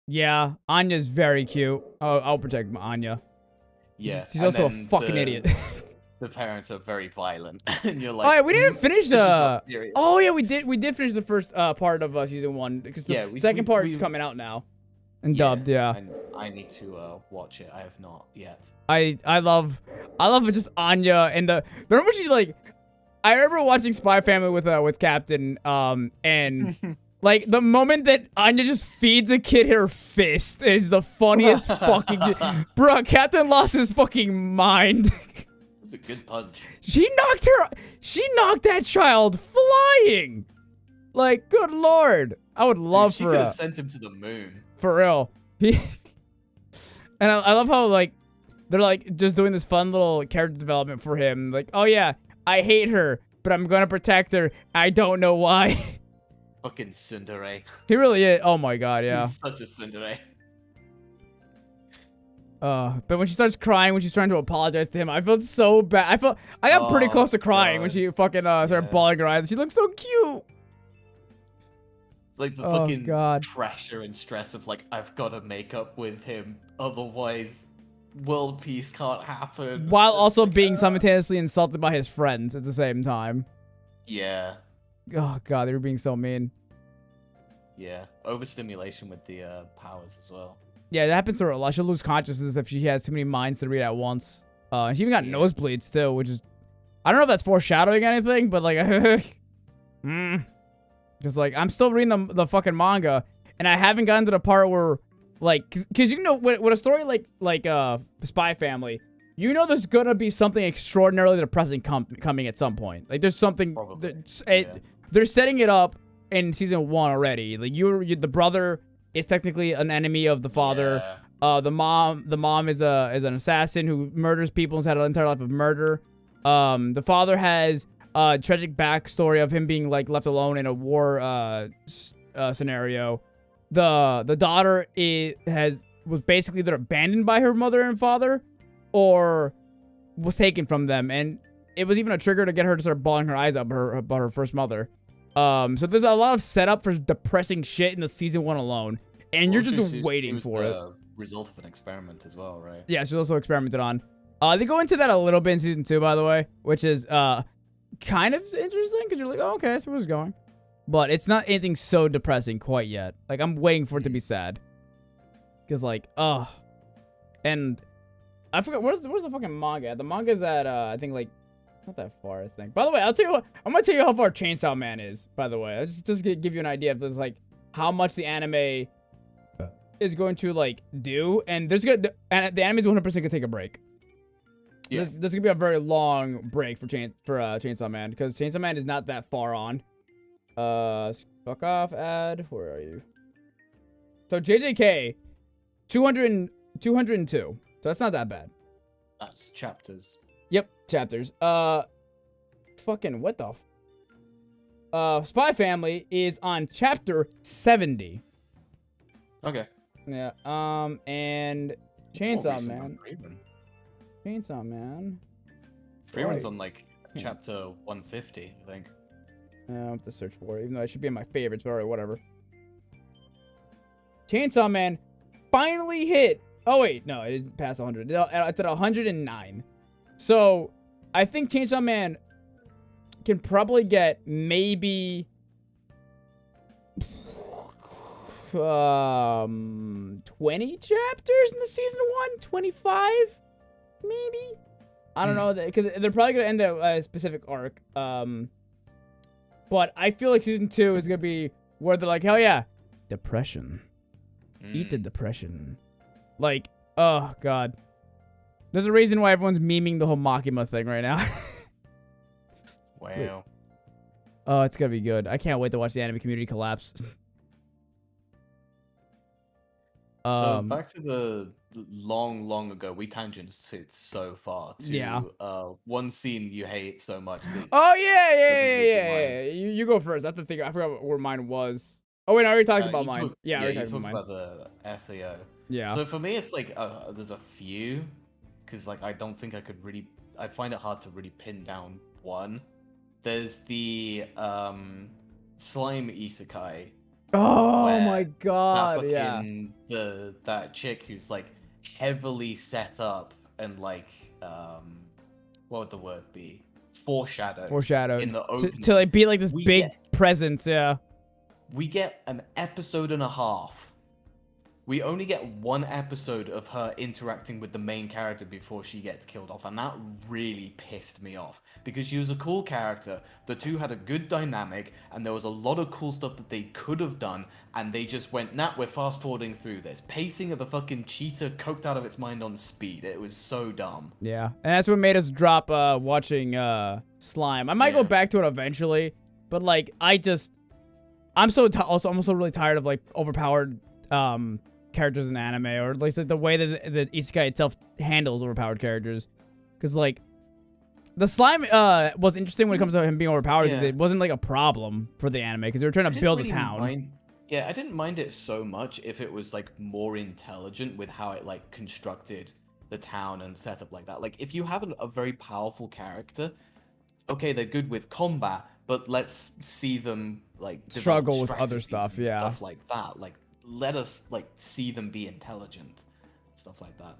Yeah, Anya's very cute. Oh, I'll protect Anya. Yeah. She's also a fucking idiot. The parents are very violent, and you're like, oh, yeah, we didn't finish the. Oh yeah, we did finish the first part of season 1, because the second part is coming out now, and dubbed. Yeah. And I need to watch it. I have not yet. I love it, just Anya and remember when she's like, I remember watching Spy Family with Captain, and like the moment that Anya just feeds a kid her fist is the funniest fucking shit. Bro, Captain lost his fucking mind. A good punch. She knocked that child flying. Like, good lord. I would love She could have sent him to the moon. For real. And I love how like they're like just doing this fun little character development for him. Like, oh yeah, I hate her, but I'm gonna protect her. I don't know why. Fucking tsundere. He really is. Oh my god, yeah. He's such a tsundere. But when she starts crying, when she's trying to apologize to him, I felt so bad. I got pretty close to crying when she fucking started bawling her eyes. She looked so cute. It's like the fucking pressure and stress of like, I've got to make up with him, otherwise world peace can't happen. While also being simultaneously insulted by his friends at the same time. Yeah. Oh god, they were being so mean. Yeah, overstimulation with the powers as well. Yeah, that happens to her a lot. She'll lose consciousness if she has too many minds to read at once. She even got nosebleeds too, which is, I don't know if that's foreshadowing anything, but like, because like I'm still reading the fucking manga, and I haven't gotten to the part where like, because you know, with a story like Spy Family, you know, there's gonna be something extraordinarily depressing coming at some point. Like there's something they're setting it up in season 1 already. Like the brother is technically an enemy of the father. The mom is an assassin who murders people and has had an entire life of murder. The father has a tragic backstory of him being like left alone in a war scenario. The daughter was basically either abandoned by her mother and father, or was taken from them, and it was even a trigger to get her to start bawling her eyes out about her first mother. So there's a lot of setup for depressing shit in the season 1 alone, and you're just waiting for it. Result of an experiment as well, right? Yeah, she's also experimented on. They go into that a little bit in season 2, by the way, which is kind of interesting, because you're like, oh, okay, that's where it's going. But it's not anything so depressing quite yet. Like, I'm waiting for it to be sad. Because, like, and I forgot where's the fucking manga at? The manga's at I think like not that far, I think. By the way, I'll tell you what, I'm gonna tell you how far Chainsaw Man is, by the way. I'll just give you an idea of this, like how much the anime is going to like do, and the anime is 100% gonna take a break. Yeah. There's gonna be a very long break for Chainsaw Man, because Chainsaw Man is not that far on. Fuck off, ad. Where are you? So JJK, 202. So that's not that bad. That's chapters. Yep, chapters. Fucking what the? Spy Family is on chapter 70. Okay. Yeah. And Chainsaw Man. Chainsaw Man. Freeman's on like chapter 150, I think. I have to search for it, even though it should be in my favorites. But alright, whatever. Chainsaw Man finally hit. Oh wait, no, it didn't pass 100. It's at 109. So I think Chainsaw Man can probably get maybe 20 chapters in the season 1, 25 maybe. I don't know, because they're probably gonna end a specific arc. But I feel like season 2 is gonna be where they're like, hell yeah, depression. Eat the depression. Like, oh god. There's a reason why everyone's memeing the whole Makima thing right now. Wow. Oh, it's gonna be good. I can't wait to watch the anime community collapse. So back to the long ago, we tangented so far to one scene you hate so much. Oh yeah. You go first. That's the thing. I forgot where mine was. Oh wait, I already talked about mine. I already talked about the SAO. Yeah. So for me, it's like there's a few, because like I don't think I'd find it hard to really pin down one. There's the slime isekai. Oh my god! That chick who's like heavily set up and like what would the word be? Foreshadowed in the opening. To like be like this big presence. Yeah. We get an episode and a half. We only get one episode of her interacting with the main character before she gets killed off, and that really pissed me off, because she was a cool character, the two had a good dynamic, and there was a lot of cool stuff that they could have done, and they just went, nah, we're fast forwarding through this. Pacing of a fucking cheetah coked out of its mind on speed. It was so dumb. Yeah, and that's what made us drop watching Slime. I might go back to it eventually, but like, I'm so really tired of like overpowered characters in anime, or at least the way that the isekai itself handles overpowered characters. Because like the slime was interesting when it comes to him being overpowered, because it wasn't like a problem for the anime, because they were trying to build a town. I didn't mind it so much if it was like more intelligent with how it like constructed the town and set up like that. Like if you have a very powerful character, okay, they're good with combat, but let's see them like struggle with other stuff, stuff like that. Like let us like see them be intelligent, stuff like that.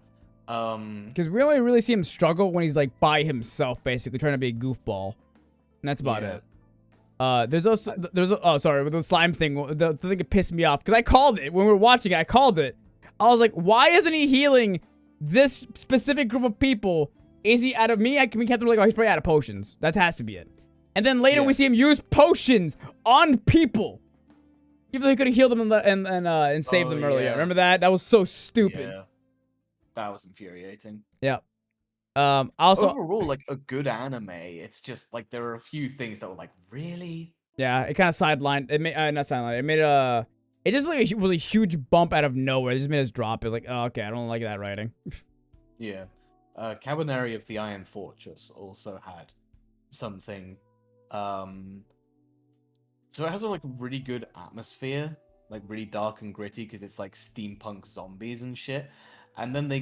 Because we only really see him struggle when he's like by himself, basically trying to be a goofball, and that's about it. Sorry, with the slime thing, the thing that pissed me off, because I called it when we were watching it. I called it. I was like, why isn't he healing this specific group of people? Is he out of me? We kept like, oh, he's probably out of potions. That has to be it. And then later we see him use potions on people, even though he could have healed them and saved them earlier. Remember that? That was so stupid. Yeah. That was infuriating. Yeah. Also, overall, like a good anime, it's just like there are a few things that were like, really? Yeah, it kind of sidelined. It made not sidelined. It made it just like was a huge bump out of nowhere. It just made us drop it. Like, oh, okay, I don't like that writing. Yeah. Cabaneri of the Iron Fortress also had something. So it has a like really good atmosphere, like really dark and gritty, because it's like steampunk zombies and shit. And then they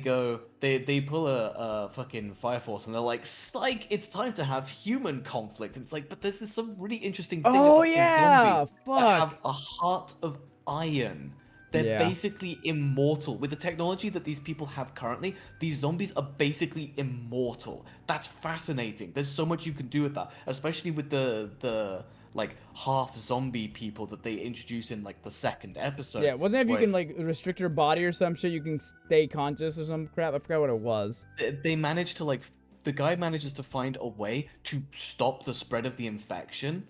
pull a fucking Fire Force, and they're like, psych, it's time to have human conflict. And it's like, but there's some really interesting thing about these zombies that have a heart of iron. They're basically immortal. With the technology that these people have currently, these zombies are basically immortal. That's fascinating. There's so much you can do with that, especially with the like half zombie people that they introduce in like the second episode. Yeah, wasn't it if you where can it's- like restrict your body or some shit, you can stay conscious or some crap? I forgot what it was. they manage to like the guy manages to find a way to stop the spread of the infection,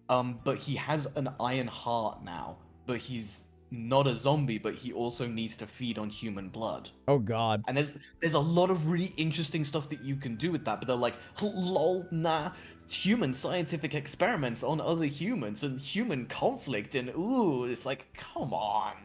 but he has an iron heart now, but he's not a zombie, but he also needs to feed on human blood. Oh god. And there's a lot of really interesting stuff that you can do with that, but they're like, lol, nah, human scientific experiments on other humans and human conflict, and ooh, it's like, come on.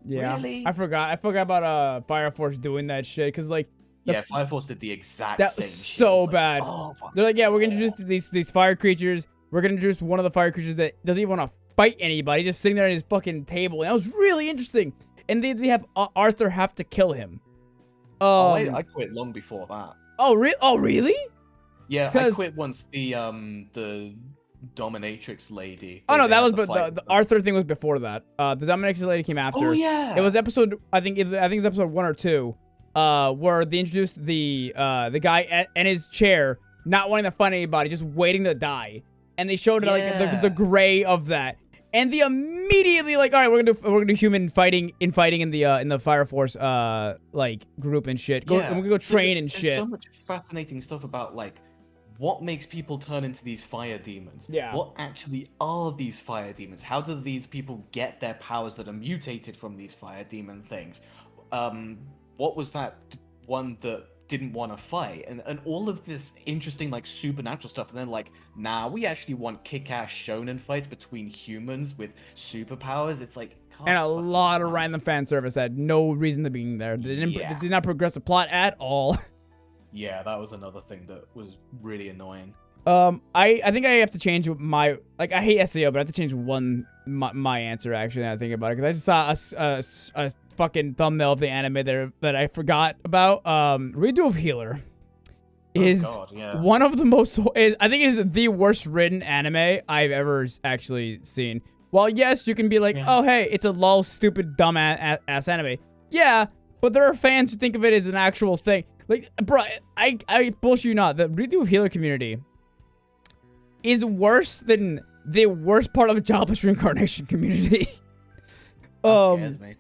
Yeah. Really? I forgot about Fire Force doing that shit, because like Yeah, Fire Force did the exact that same was shit. so It's like, bad. oh my They're like, yeah, we're gonna God. introduce these fire creatures. We're gonna introduce one of the fire creatures that doesn't even want to fight anybody, just sitting there at his fucking table. And that was really interesting. And they have Arthur have to kill him. I quit long before that. Oh really? Yeah, I 'Cause- quit once the dominatrix lady. Oh no, they that had was the but fight the with Arthur thing was before that. The Dominatrix lady came after. Oh yeah. It was episode I think it's episode 1 or 2, where they introduced the guy in his chair, not wanting to fight anybody, just waiting to die, and they showed like Yeah. the gray of that, and they immediately like, all right, we're gonna do human fighting in the Fire Force like group and shit. We're gonna go So train and there's shit. so much fascinating stuff about like what makes people turn into these fire demons. Yeah. What actually are these fire demons? How do these people get their powers that are mutated from these fire demon things? What was that one that didn't want to fight? And all of this interesting like supernatural stuff. And then like, nah, we actually want kick-ass shonen fights between humans with superpowers. It's like, And a lot of random fan service that had no reason to being there. They did not progress the plot at all. Yeah, that was another thing that was really annoying. I think I have to change my, like, I hate SEO, but I have to change my answer actually now I think about it, because I just saw a fucking thumbnail of the anime there that I forgot about. Redo of Healer is one of the most, I think it is the worst written anime I've ever actually seen. While yes, you can be like, oh hey, it's a lol stupid dumb ass anime. Yeah, but there are fans who think of it as an actual thing. Like, bro, I bullshit you not. The Redo of Healer community is worse than the worst part of a jobless reincarnation community. That scares me.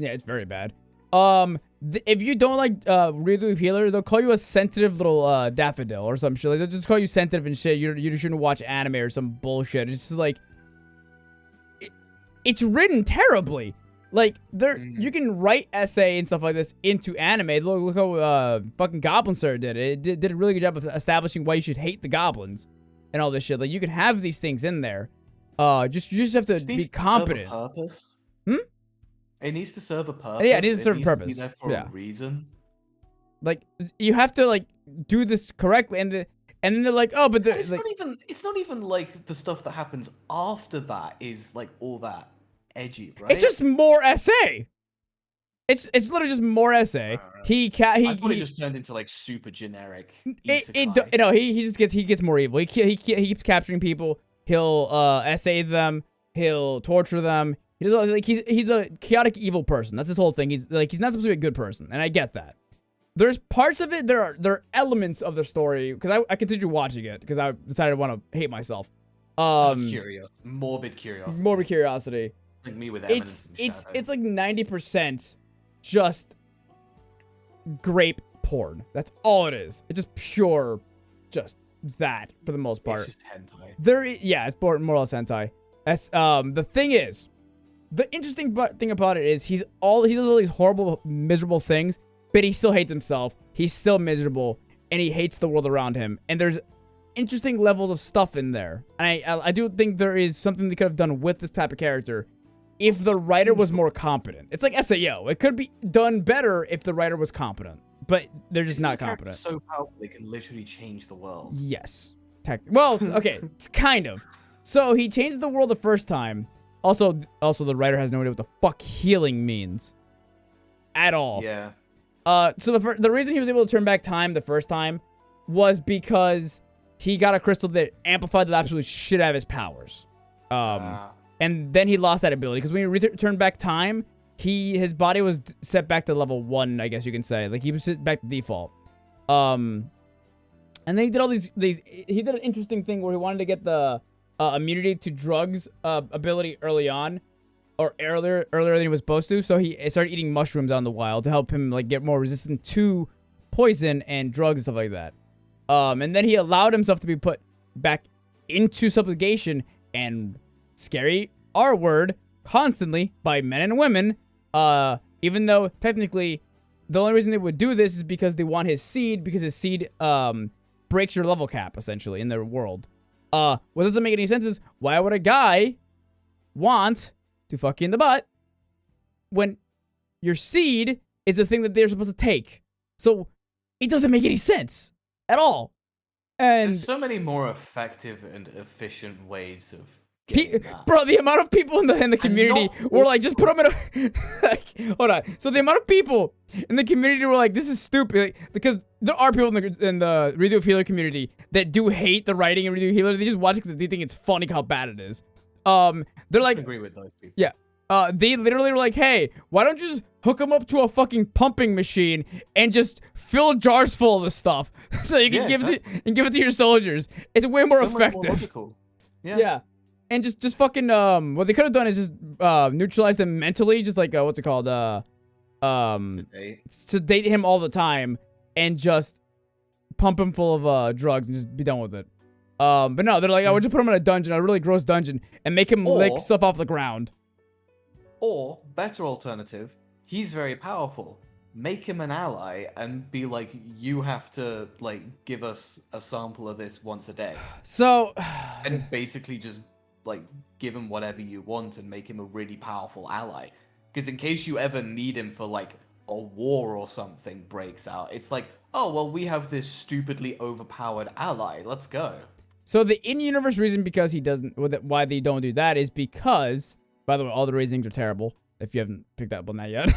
It's very bad. If you don't like Redo of Healer, they'll call you a sensitive little daffodil or some shit. Like, they'll just call you sensitive and shit. You shouldn't watch anime or some bullshit. It's just like, it's written terribly. Like, you can write essay and stuff like this into anime. Look how fucking Goblin Slayer did it. It did a really good job of establishing why you should hate the goblins and all this shit. Like, you can have these things in there. You just have to be competent. Serve a purpose. Hmm? It needs to serve a purpose. Yeah, it needs to serve a To purpose. be there for a reason. Like, you have to like do this correctly, and then they're like, oh, but It's like, not even like the stuff that happens after that is like all that edgy, right? it's just more essay. It's literally just more essay. I thought it just turned into like super generic. Isekai. He gets more evil. He keeps capturing people. He'll essay them. He'll torture them. He does like he's a chaotic evil person. That's his whole thing. He's not supposed to be a good person, and I get that. There's parts of it. There are elements of the story, because I continued watching it because I decided I want to hate myself. Morbid curiosity. Morbid curiosity. Like me with Eminence and Shadow. It's like 90% just grape porn. That's all it is. It's just pure, just that for the most part. It's just hentai. It's more or less hentai. The thing is, the interesting thing about it is he does all these horrible, miserable things, but he still hates himself. He's still miserable, and he hates the world around him. And there's interesting levels of stuff in there. And I do think there is something they could have done with this type of character if the writer was more competent. It's like SAO. It could be done better if the writer was competent, but they're just not competent. So powerful they can literally change the world. Yes. Well, okay, it's kind of. So he changed the world the first time. Also, the writer has no idea what the fuck healing means at all. Yeah. So the reason he was able to turn back time the first time was because he got a crystal that amplified the absolute shit out of his powers. And then he lost that ability because when he returned back time, his body was set back to level 1, I guess you can say. Like, he was set back to default. And then he did all these he did an interesting thing where he wanted to get the immunity to drugs ability early on, or earlier than he was supposed to. So he started eating mushrooms out in the wild to help him like get more resistant to poison and drugs and stuff like that. And then he allowed himself to be put back into subjugation and scary R word constantly by men and women. Even though technically the only reason they would do this is because they want his seed, because his seed breaks your level cap essentially in their world. What doesn't make any sense is why would a guy want to fuck you in the butt when your seed is the thing that they're supposed to take? So it doesn't make any sense at all. And there's so many more effective and efficient ways of bro, the amount of people in the community were like, just put them in a like, hold on. So the amount of people in the community were like, this is stupid, like, because there are people in the Redo of Healer community that do hate the writing in Redo of Healer. They just watch it because they think it's funny how bad it is. They're like, I agree with those people. Yeah. They literally were like, hey, why don't you just hook them up to a fucking pumping machine and just fill jars full of the stuff so you can give it to your soldiers. It's way more effective. More logical. Yeah. And just fucking, what they could have done is just, neutralize them mentally, just like, what's it called? Sedate him all the time and just pump him full of, drugs and just be done with it. But no, they're like, I would just put him in a dungeon, a really gross dungeon, and make him lick stuff off the ground. Or, better alternative, he's very powerful. Make him an ally and be like, you have to, like, give us a sample of this once a day. So... and basically just, like, give him whatever you want and make him a really powerful ally. Because in case you ever need him for, like, a war or something breaks out, it's like, oh, well, we have this stupidly overpowered ally. Let's go. So the in-universe reason because he doesn't... why they don't do that is because... By the way, all the reasonings are terrible, if you haven't picked up on that yet.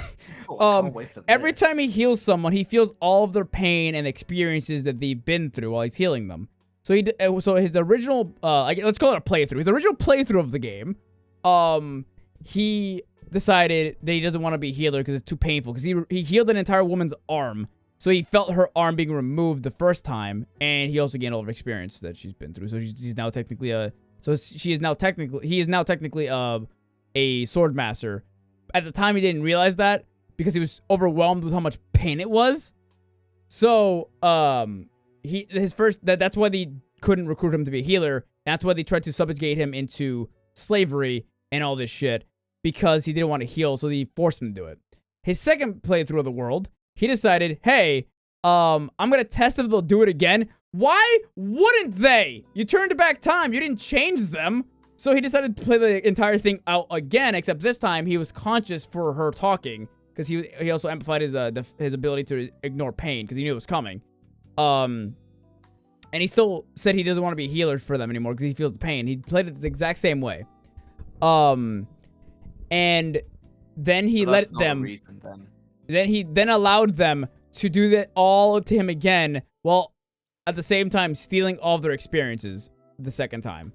Every time he heals someone, he feels all of their pain and experiences that they've been through while he's healing them. So his original, let's call it a playthrough. His original playthrough of the game, he decided that he doesn't want to be a healer because it's too painful. Because he healed an entire woman's arm. So he felt her arm being removed the first time, and he also gained all of experience that she's been through. So he's now technically he is now technically a sword master. At the time, he didn't realize that because he was overwhelmed with how much pain it was. So, that's why they couldn't recruit him to be a healer. That's why they tried to subjugate him into slavery and all this shit because he didn't want to heal, so they forced him to do it. His second playthrough of the world, he decided, hey, I'm gonna test if they'll do it again. Why wouldn't they? You turned back time. You didn't change them. So he decided to play the entire thing out again, except this time he was conscious for her talking because he also amplified his ability to ignore pain because he knew it was coming. And he still said he doesn't want to be a healer for them anymore because he feels the pain. He played it the exact same way. And then he let them. Then he allowed them to do that all to him again, while at the same time stealing all of their experiences the second time.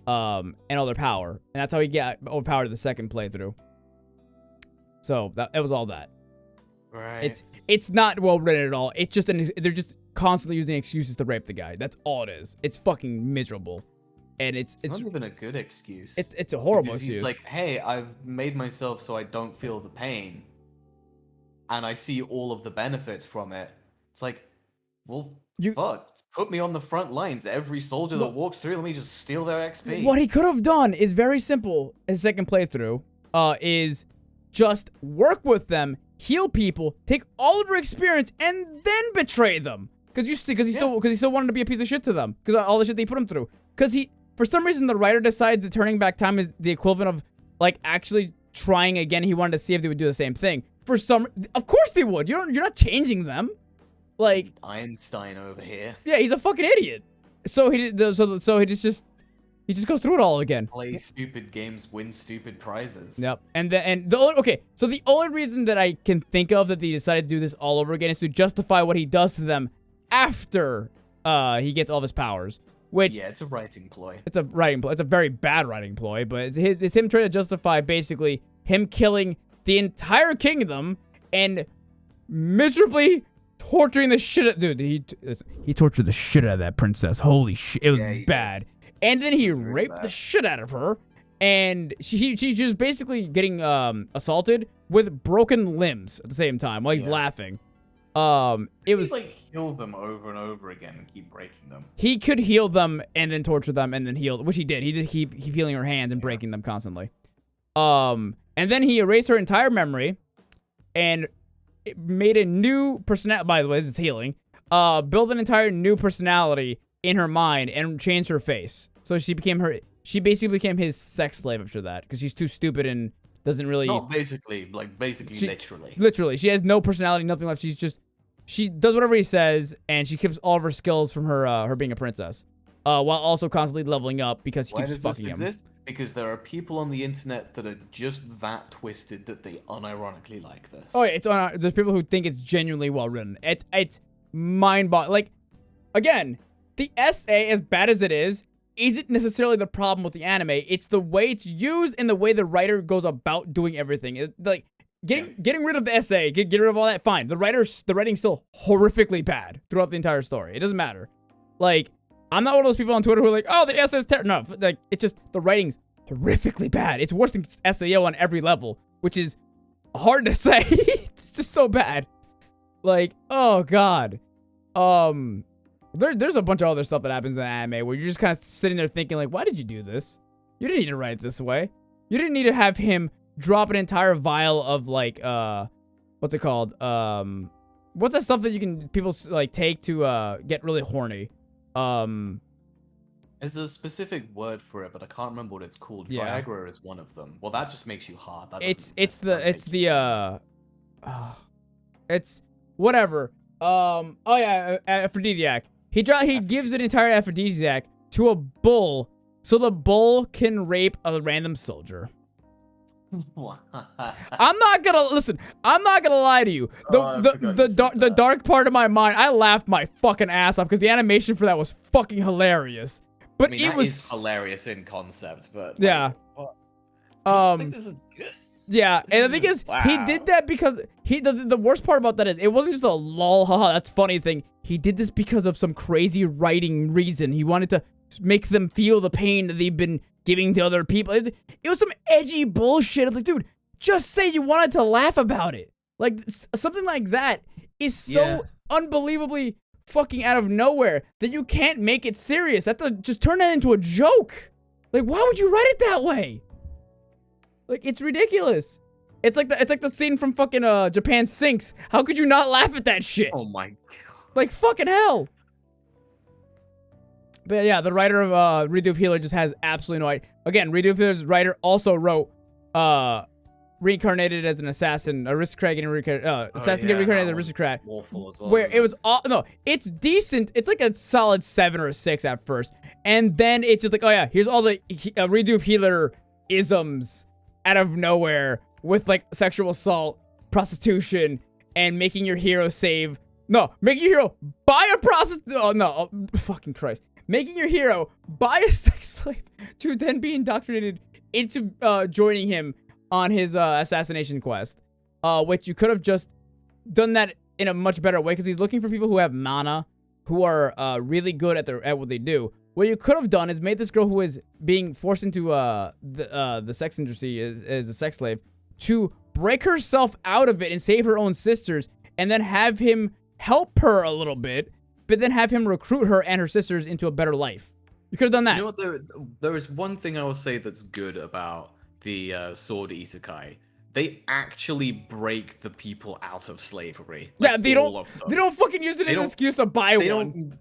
And all their power. And that's how he got overpowered the second playthrough. So, it was all that. Right. It's not well written at all. It's just, they're just constantly using excuses to rape the guy. That's all it is. It's fucking miserable. And it's not even a good excuse. It's a horrible excuse. He's like, hey, I've made myself so I don't feel the pain. And I see all of the benefits from it. It's like, well, fuck. Put me on the front lines. Every soldier that walks through, let me just steal their XP. What he could have done is very simple. His second playthrough is just work with them, heal people, take all of their experience, and then betray them. Because he still wanted to be a piece of shit to them. Because all the shit they put him through. Because for some reason, the writer decides that turning back time is the equivalent of like actually trying again. He wanted to see if they would do the same thing. Of course they would. You're not changing them. Like Einstein over here. Yeah, he's a fucking idiot. So he just goes through it all again. Play stupid games, win stupid prizes. Yep. So the only reason that I can think of that they decided to do this all over again is to justify what he does to them after he gets all of his powers. Which it's a writing ploy. It's a writing ploy. It's a very bad writing ploy, but it's him trying to justify basically him killing the entire kingdom and miserably torturing the shit out, dude. He tortured the shit out of that princess. Holy shit, it was bad. and then he agree with raped the that. shit out of her, and she was basically getting assaulted with broken limbs at the same time while he's laughing. It was like heal them over and over again and keep breaking them. he could heal them and then torture them and then heal, which he did. He did keep healing her hands and breaking them constantly. And then he erased her entire memory and it made a new personality. By the way, this is healing. Built an entire new personality in her mind and changed her face. So she basically became his sex slave after that because she's too stupid and doesn't really. Not basically, literally. Literally, she has no personality, nothing left. She does whatever he says, and she keeps all of her skills from her being a princess, while also constantly leveling up because she Why keeps does this fucking him. exist? Because there are people on the internet that are just that twisted that they unironically like this. Oh yeah, there's people who think it's genuinely well written. It's mind-boggling. Like, again, the essay, as bad as it is, isn't necessarily the problem with the anime. It's the way it's used and the way the writer goes about doing everything. Like getting rid of the essay, get rid of all that. Fine. The writing's still horrifically bad throughout the entire story. It doesn't matter. Like, I'm not one of those people on Twitter who are like, oh, the essay is terrible. No, like, it's just the writing's horrifically bad. It's worse than SAO on every level, which is hard to say. It's just so bad. Like, oh god. There's a bunch of other stuff that happens in the anime where you're just kind of sitting there thinking, like, why did you do this? You didn't need to write it this way. You didn't need to have him drop an entire vial of, like, what's it called? What's that stuff that people like take to get really horny? There's a specific word for it, but I can't remember what it's called. Yeah. Viagra is one of them. Well, that just makes you hard. That It's whatever. Oh yeah, aphrodisiac. He gives an entire aphrodisiac to a bull so the bull can rape a random soldier. I'm not gonna lie to you. The dark part of my mind, I laughed my fucking ass off because the animation for that was fucking hilarious. But I mean, it that was is hilarious in concept, but yeah. I think this is good. Yeah, and the thing is, he did that because the worst part about that is it wasn't just a lol, haha, that's funny thing. He did this because of some crazy writing reason. He wanted to make them feel the pain that they've been giving to other people. It was some edgy bullshit. I was like, dude, just say you wanted to laugh about it. Like, something like that is so unbelievably fucking out of nowhere that you can't make it serious. You have to just turn that into a joke. Like, why would you write it that way? Like, it's ridiculous. It's like the scene from fucking Japan Sinks. How could you not laugh at that shit? Oh my god. Like, fucking hell. But yeah, the writer of Redo of Healer just has absolutely no idea. Again, Redo of Healer's writer also wrote Reincarnated as an Assassin, Aristocrat getting reincarnated, Assassin getting reincarnated as an Aristocrat. Awful as well, where it was all, no, it's decent. It's like a solid 7 or a 6 at first. And then it's just like, oh yeah, here's all the Redo of Healer isms out of nowhere with like sexual assault, prostitution, and making your hero making your hero buy a prostitute. Oh no, fucking Christ. Making your hero buy a sex slave to then be indoctrinated into joining him on his assassination quest. Which you could have just done that in a much better way because he's looking for people who have mana, who are really good at what they do. What you could have done is made this girl who is being forced into the sex industry as a sex slave to break herself out of it and save her own sisters, and then have him help her a little bit, but then have him recruit her and her sisters into a better life. You could have done that. You know what? There is one thing I will say that's good about the sword isekai. They actually break the people out of slavery. Like, yeah, they don't fucking use it as an excuse to buy one.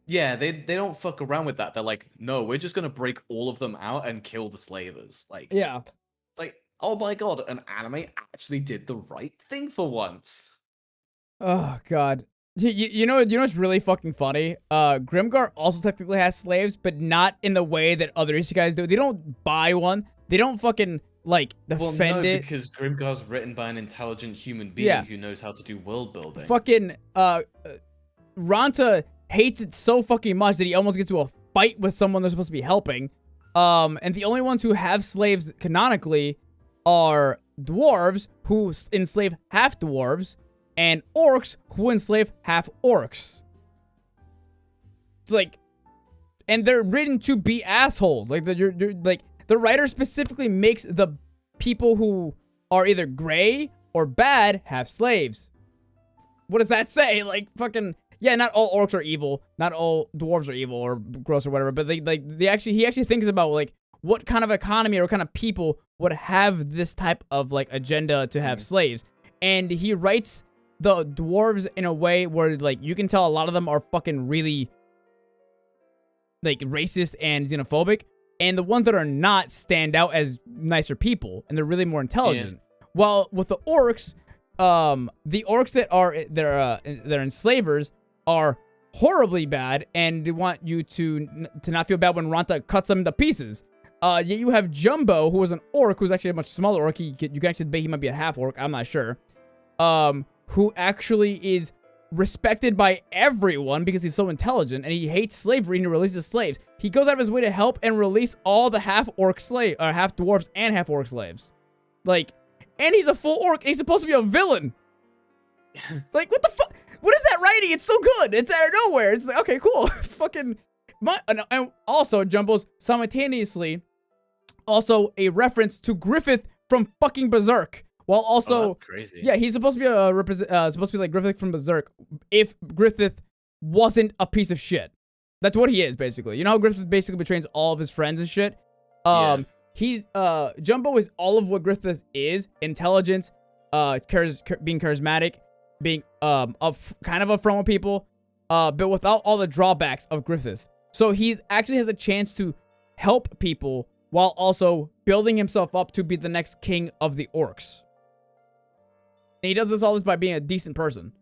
Yeah, they don't fuck around with that. They're like, no, we're just gonna break all of them out and kill the slavers. Like, yeah, it's like, oh my god, an anime actually did the right thing for once. Oh god. You know what's really fucking funny? Grimgar also technically has slaves, but not in the way that other isekais do. They don't buy one. They don't fucking like defend it. Because Grimgar's written by an intelligent human being who knows how to do world building. Fucking Ranta hates it so fucking much that he almost gets to a fight with someone they're supposed to be helping. And the only ones who have slaves canonically are dwarves who enslave half dwarves, and orcs who enslave half orcs. It's like, and they're written to be assholes. Like like the writer specifically makes the people who are either gray or bad have slaves. What does that say? Like fucking yeah, not all orcs are evil, not all dwarves are evil or gross or whatever, but he actually thinks about like what kind of economy or what kind of people would have this type of like agenda to have slaves. And he writes the dwarves in a way where like you can tell a lot of them are fucking really like racist and xenophobic, and the ones that are not stand out as nicer people, and they're really more intelligent. Yeah. While with the orcs that are enslavers are horribly bad, and they want you to not feel bad when Ranta cuts them into pieces. Yet you have Jumbo, who is an orc, who's actually a much smaller orc. You can actually debate he might be a half orc. I'm not sure. Who actually is respected by everyone because he's so intelligent, and he hates slavery and he releases slaves. He goes out of his way to help and release all the half dwarves and half orc slaves. Like, and he's a full orc. And he's supposed to be a villain. Like, what the fuck? What is that writing? It's so good. It's out of nowhere. It's like, okay, cool. Fucking. And also, Jumbo's simultaneously also a reference to Griffith from fucking Berserk. While also, that's crazy. Yeah, he's supposed to be supposed to be like Griffith from Berserk if Griffith wasn't a piece of shit. That's what he is, basically. You know how Griffith basically betrays all of his friends and shit? He's, Jumbo is all of what Griffith is. Intelligence, being charismatic, being, kind of upfront with people, but without all the drawbacks of Griffith. So he actually has a chance to help people while also building himself up to be the next king of the orcs. And he does all this by being a decent person.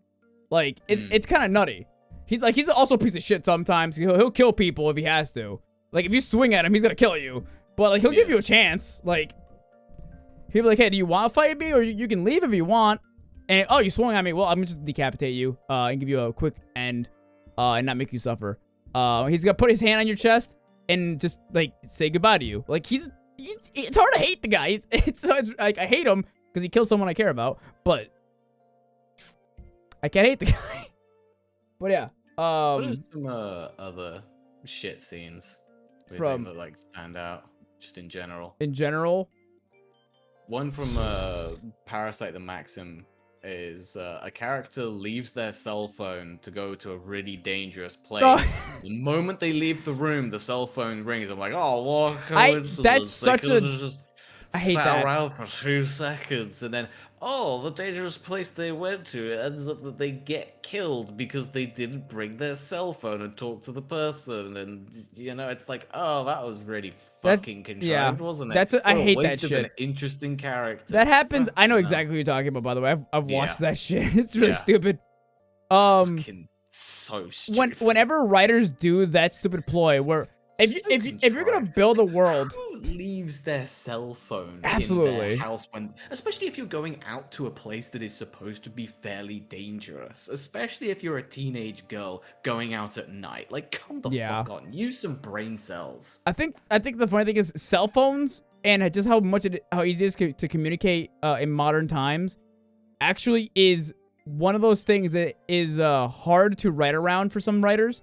Like, it's kind of nutty. He's also a piece of shit sometimes. He'll kill people if he has to. Like, if you swing at him, he's gonna kill you. But, like, he'll give you a chance. Like, he'll be like, hey, do you want to fight me? Or you can leave if you want. And, oh, you swung at me. Well, I'm gonna just decapitate you and give you a quick end and not make you suffer. He's gonna put his hand on your chest and just, like, say goodbye to you. Like, it's hard to hate the guy. It's like, I hate him because he kills someone I care about, but I can't hate the guy. But yeah. What are some other shit scenes that like stand out just in general? In general, one from Parasite the Maxim is a character leaves their cell phone to go to a really dangerous place. The moment they leave the room, the cell phone rings. I'm like, oh, what? That's such a. I hate that. Around for 2 seconds, and then, oh, the dangerous place they went to, it ends up that they get killed because they didn't bring their cell phone and talk to the person, and you know, it's like, oh, that was really fucking contrived, wasn't it? I hate that shit. An interesting character. That happens. I know exactly what you're talking about. By the way, I've watched that shit. It's really stupid. Fucking so stupid. Whenever writers do that stupid ploy, where if you're gonna build a world, who leaves their cell phone absolutely in their house especially if you're going out to a place that is supposed to be fairly dangerous, especially if you're a teenage girl going out at night. Like, come the fuck on, use some brain cells. I think the funny thing is cell phones and just how easy it is to communicate in modern times actually is one of those things that is hard to write around for some writers.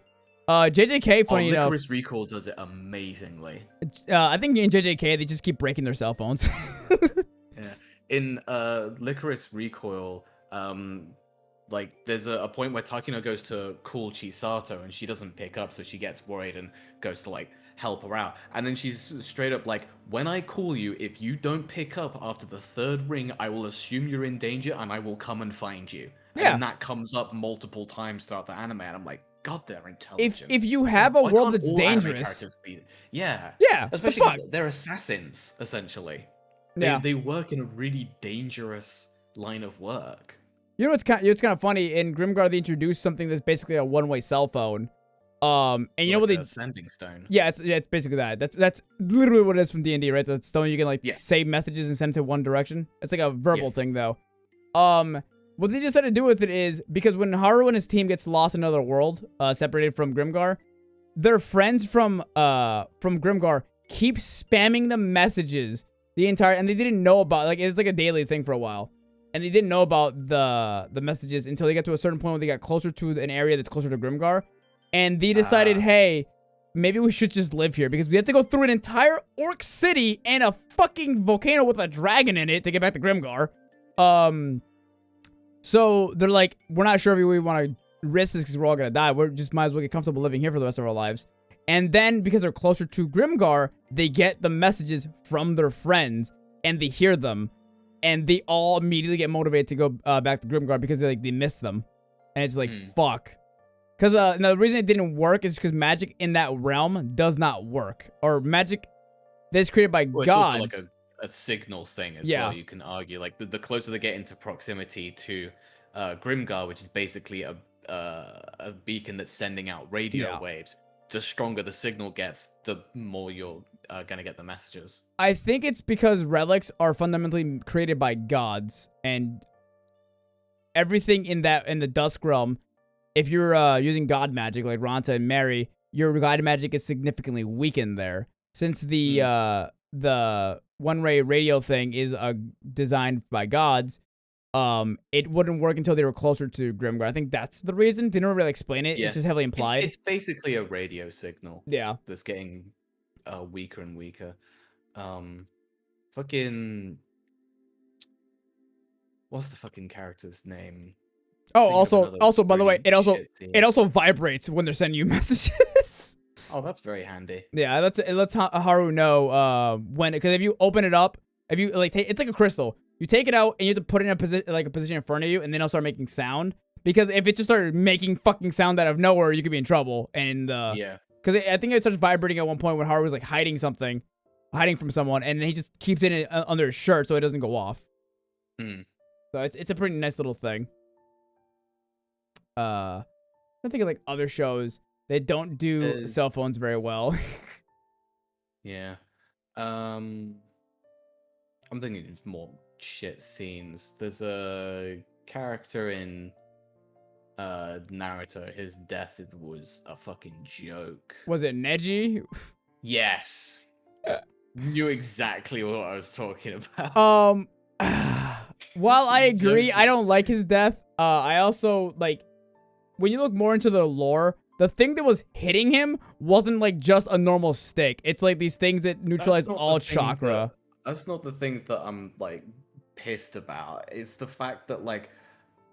JJK, funny enough. Licorice Recall does it amazingly. I think in JJK, they just keep breaking their cell phones. Yeah. In Licorice Recoil, like, there's a point where Takino goes to call Chisato, and she doesn't pick up, so she gets worried and goes to, like, help her out. And then she's straight up like, when I call you, if you don't pick up after the 3rd ring, I will assume you're in danger, and I will come and find you. Yeah. And that comes up multiple times throughout the anime, and I'm like, God, they're intelligent. If you have a world that's dangerous, yeah, especially because they're assassins essentially. They work in a really dangerous line of work. You know what's kind of funny? In Grimgar, they introduced something that's basically a one-way cell phone. And you know what they sending stone. Yeah, it's basically that. That's literally what it is from DND, right? That stone you can like save messages and send to one direction. It's like a verbal thing though. What they decided to do with it is, because when Haru and his team gets lost in another world, separated from Grimgar, their friends from Grimgar keep spamming the messages and they didn't know about, like, it's like a daily thing for a while. And they didn't know about the messages until they got to a certain point where they got closer to an area that's closer to Grimgar. And they decided, hey, maybe we should just live here because we have to go through an entire orc city and a fucking volcano with a dragon in it to get back to Grimgar. So they're like, we're not sure if we want to risk this because we're all gonna die. We're just might as well get comfortable living here for the rest of our lives. And then because they're closer to Grimgar, they get the messages from their friends and they hear them, and they all immediately get motivated to go back to Grimgar because they miss them, and it's like fuck. Because the reason it didn't work is because magic in that realm does not work, or magic that's created by Well, gods. it's also like a signal thing as well. You can argue like the closer they get into proximity to Grimgar, which is basically a beacon that's sending out radio waves. The stronger the signal gets, the more you're gonna get the messages. I think it's because relics are fundamentally created by gods, and everything in the Dusk realm, if you're using god magic like Ranta and Mary, your god magic is significantly weakened there. Since the one-way radio thing is designed by gods, it wouldn't work until they were closer to Grimgar. I think that's the reason. They don't really explain it. It's just heavily implied. It's basically a radio signal. Yeah. That's getting weaker and weaker. Fucking... What's the fucking character's name? Oh, also, by the way, it also vibrates when they're sending you messages. Oh, that's very handy. Yeah, it lets Haru know when, because if you open it up, if you it's like a crystal. You take it out and you have to put it in a position in front of you, and then it'll start making sound. Because if it just started making fucking sound out of nowhere, you could be in trouble. And because I think it starts vibrating at one point when Haru was like hiding from someone, and then he just keeps it under his shirt so it doesn't go off. So it's a pretty nice little thing. I think of like other shows that don't do cell phones very well. Yeah. I'm thinking of more shit scenes. There's a character in Naruto. His death was a fucking joke. Was it Neji? Yes. Knew exactly what I was talking about. While I agree, I don't like his death. I also like when you look more into the lore, the thing that was hitting him wasn't like just a normal stick. It's like these things that neutralize all chakra. That's not the things that I'm like pissed about. It's the fact that like,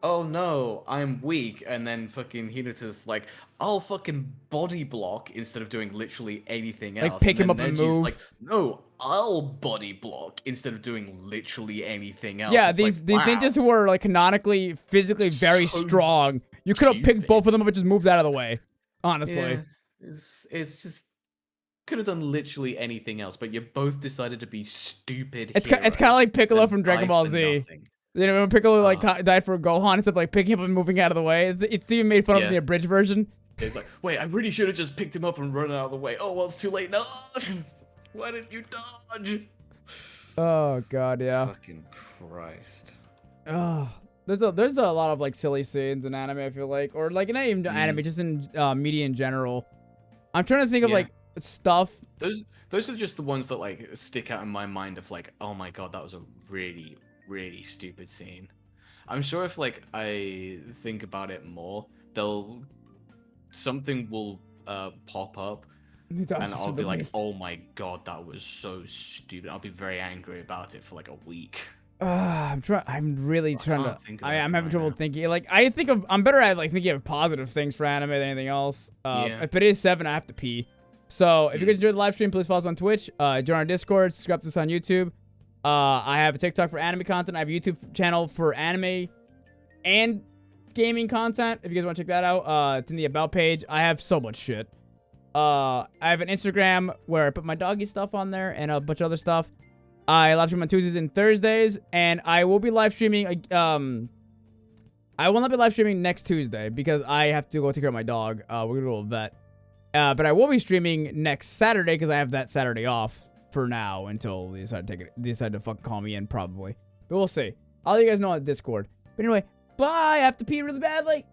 oh no, I'm weak, and then fucking Hinata's like, I'll fucking body block instead of doing literally anything else. Like pick him up and move. Like, no, I'll body block instead of doing literally anything else. Yeah, it's these like, wow. ninjas who are like canonically, physically very So strong. You could have picked both of them up and just moved out of the way. Honestly, yeah, it's just could have done literally anything else, but you both decided to be stupid. It's kind of like Piccolo from Dragon Ball Z. You know, when Piccolo like died for Gohan instead of like picking him up and moving out of the way. It's even made fun of in the abridged version. It's like, wait, I really should have just picked him up and run out of the way. Oh well, it's too late now. Why didn't you dodge? Oh god, yeah. Fucking Christ. Oh, there's a lot of like silly scenes in anime. I feel like, or like not even anime, just in media in general. I'm trying to think of like stuff. Those are just the ones that like stick out in my mind of like, oh my god, that was a really stupid scene. I'm sure if like I think about it more, something will pop up and I'll be like, oh my god, that was so stupid. I'll be very angry about it for like a week. I'm really trying to. I'm having trouble thinking. Like I'm better at like thinking of positive things for anime than anything else. If it is 7, I have to pee. So if you guys enjoyed the live stream, please follow us on Twitch. Join our Discord. Subscribe to us on YouTube. I have a TikTok for anime content. I have a YouTube channel for anime and gaming content. If you guys want to check that out, it's in the About page. I have so much shit. I have an Instagram where I put my doggy stuff on there and a bunch of other stuff. I live stream on Tuesdays and Thursdays, and I will be live streaming. I will not be live streaming next Tuesday because I have to go take care of my dog. We're gonna go to a vet. But I will be streaming next Saturday because I have that Saturday off for now until they decide to fucking call me in probably. But we'll see. I'll let you guys know on Discord. But anyway, bye. I have to pee really badly.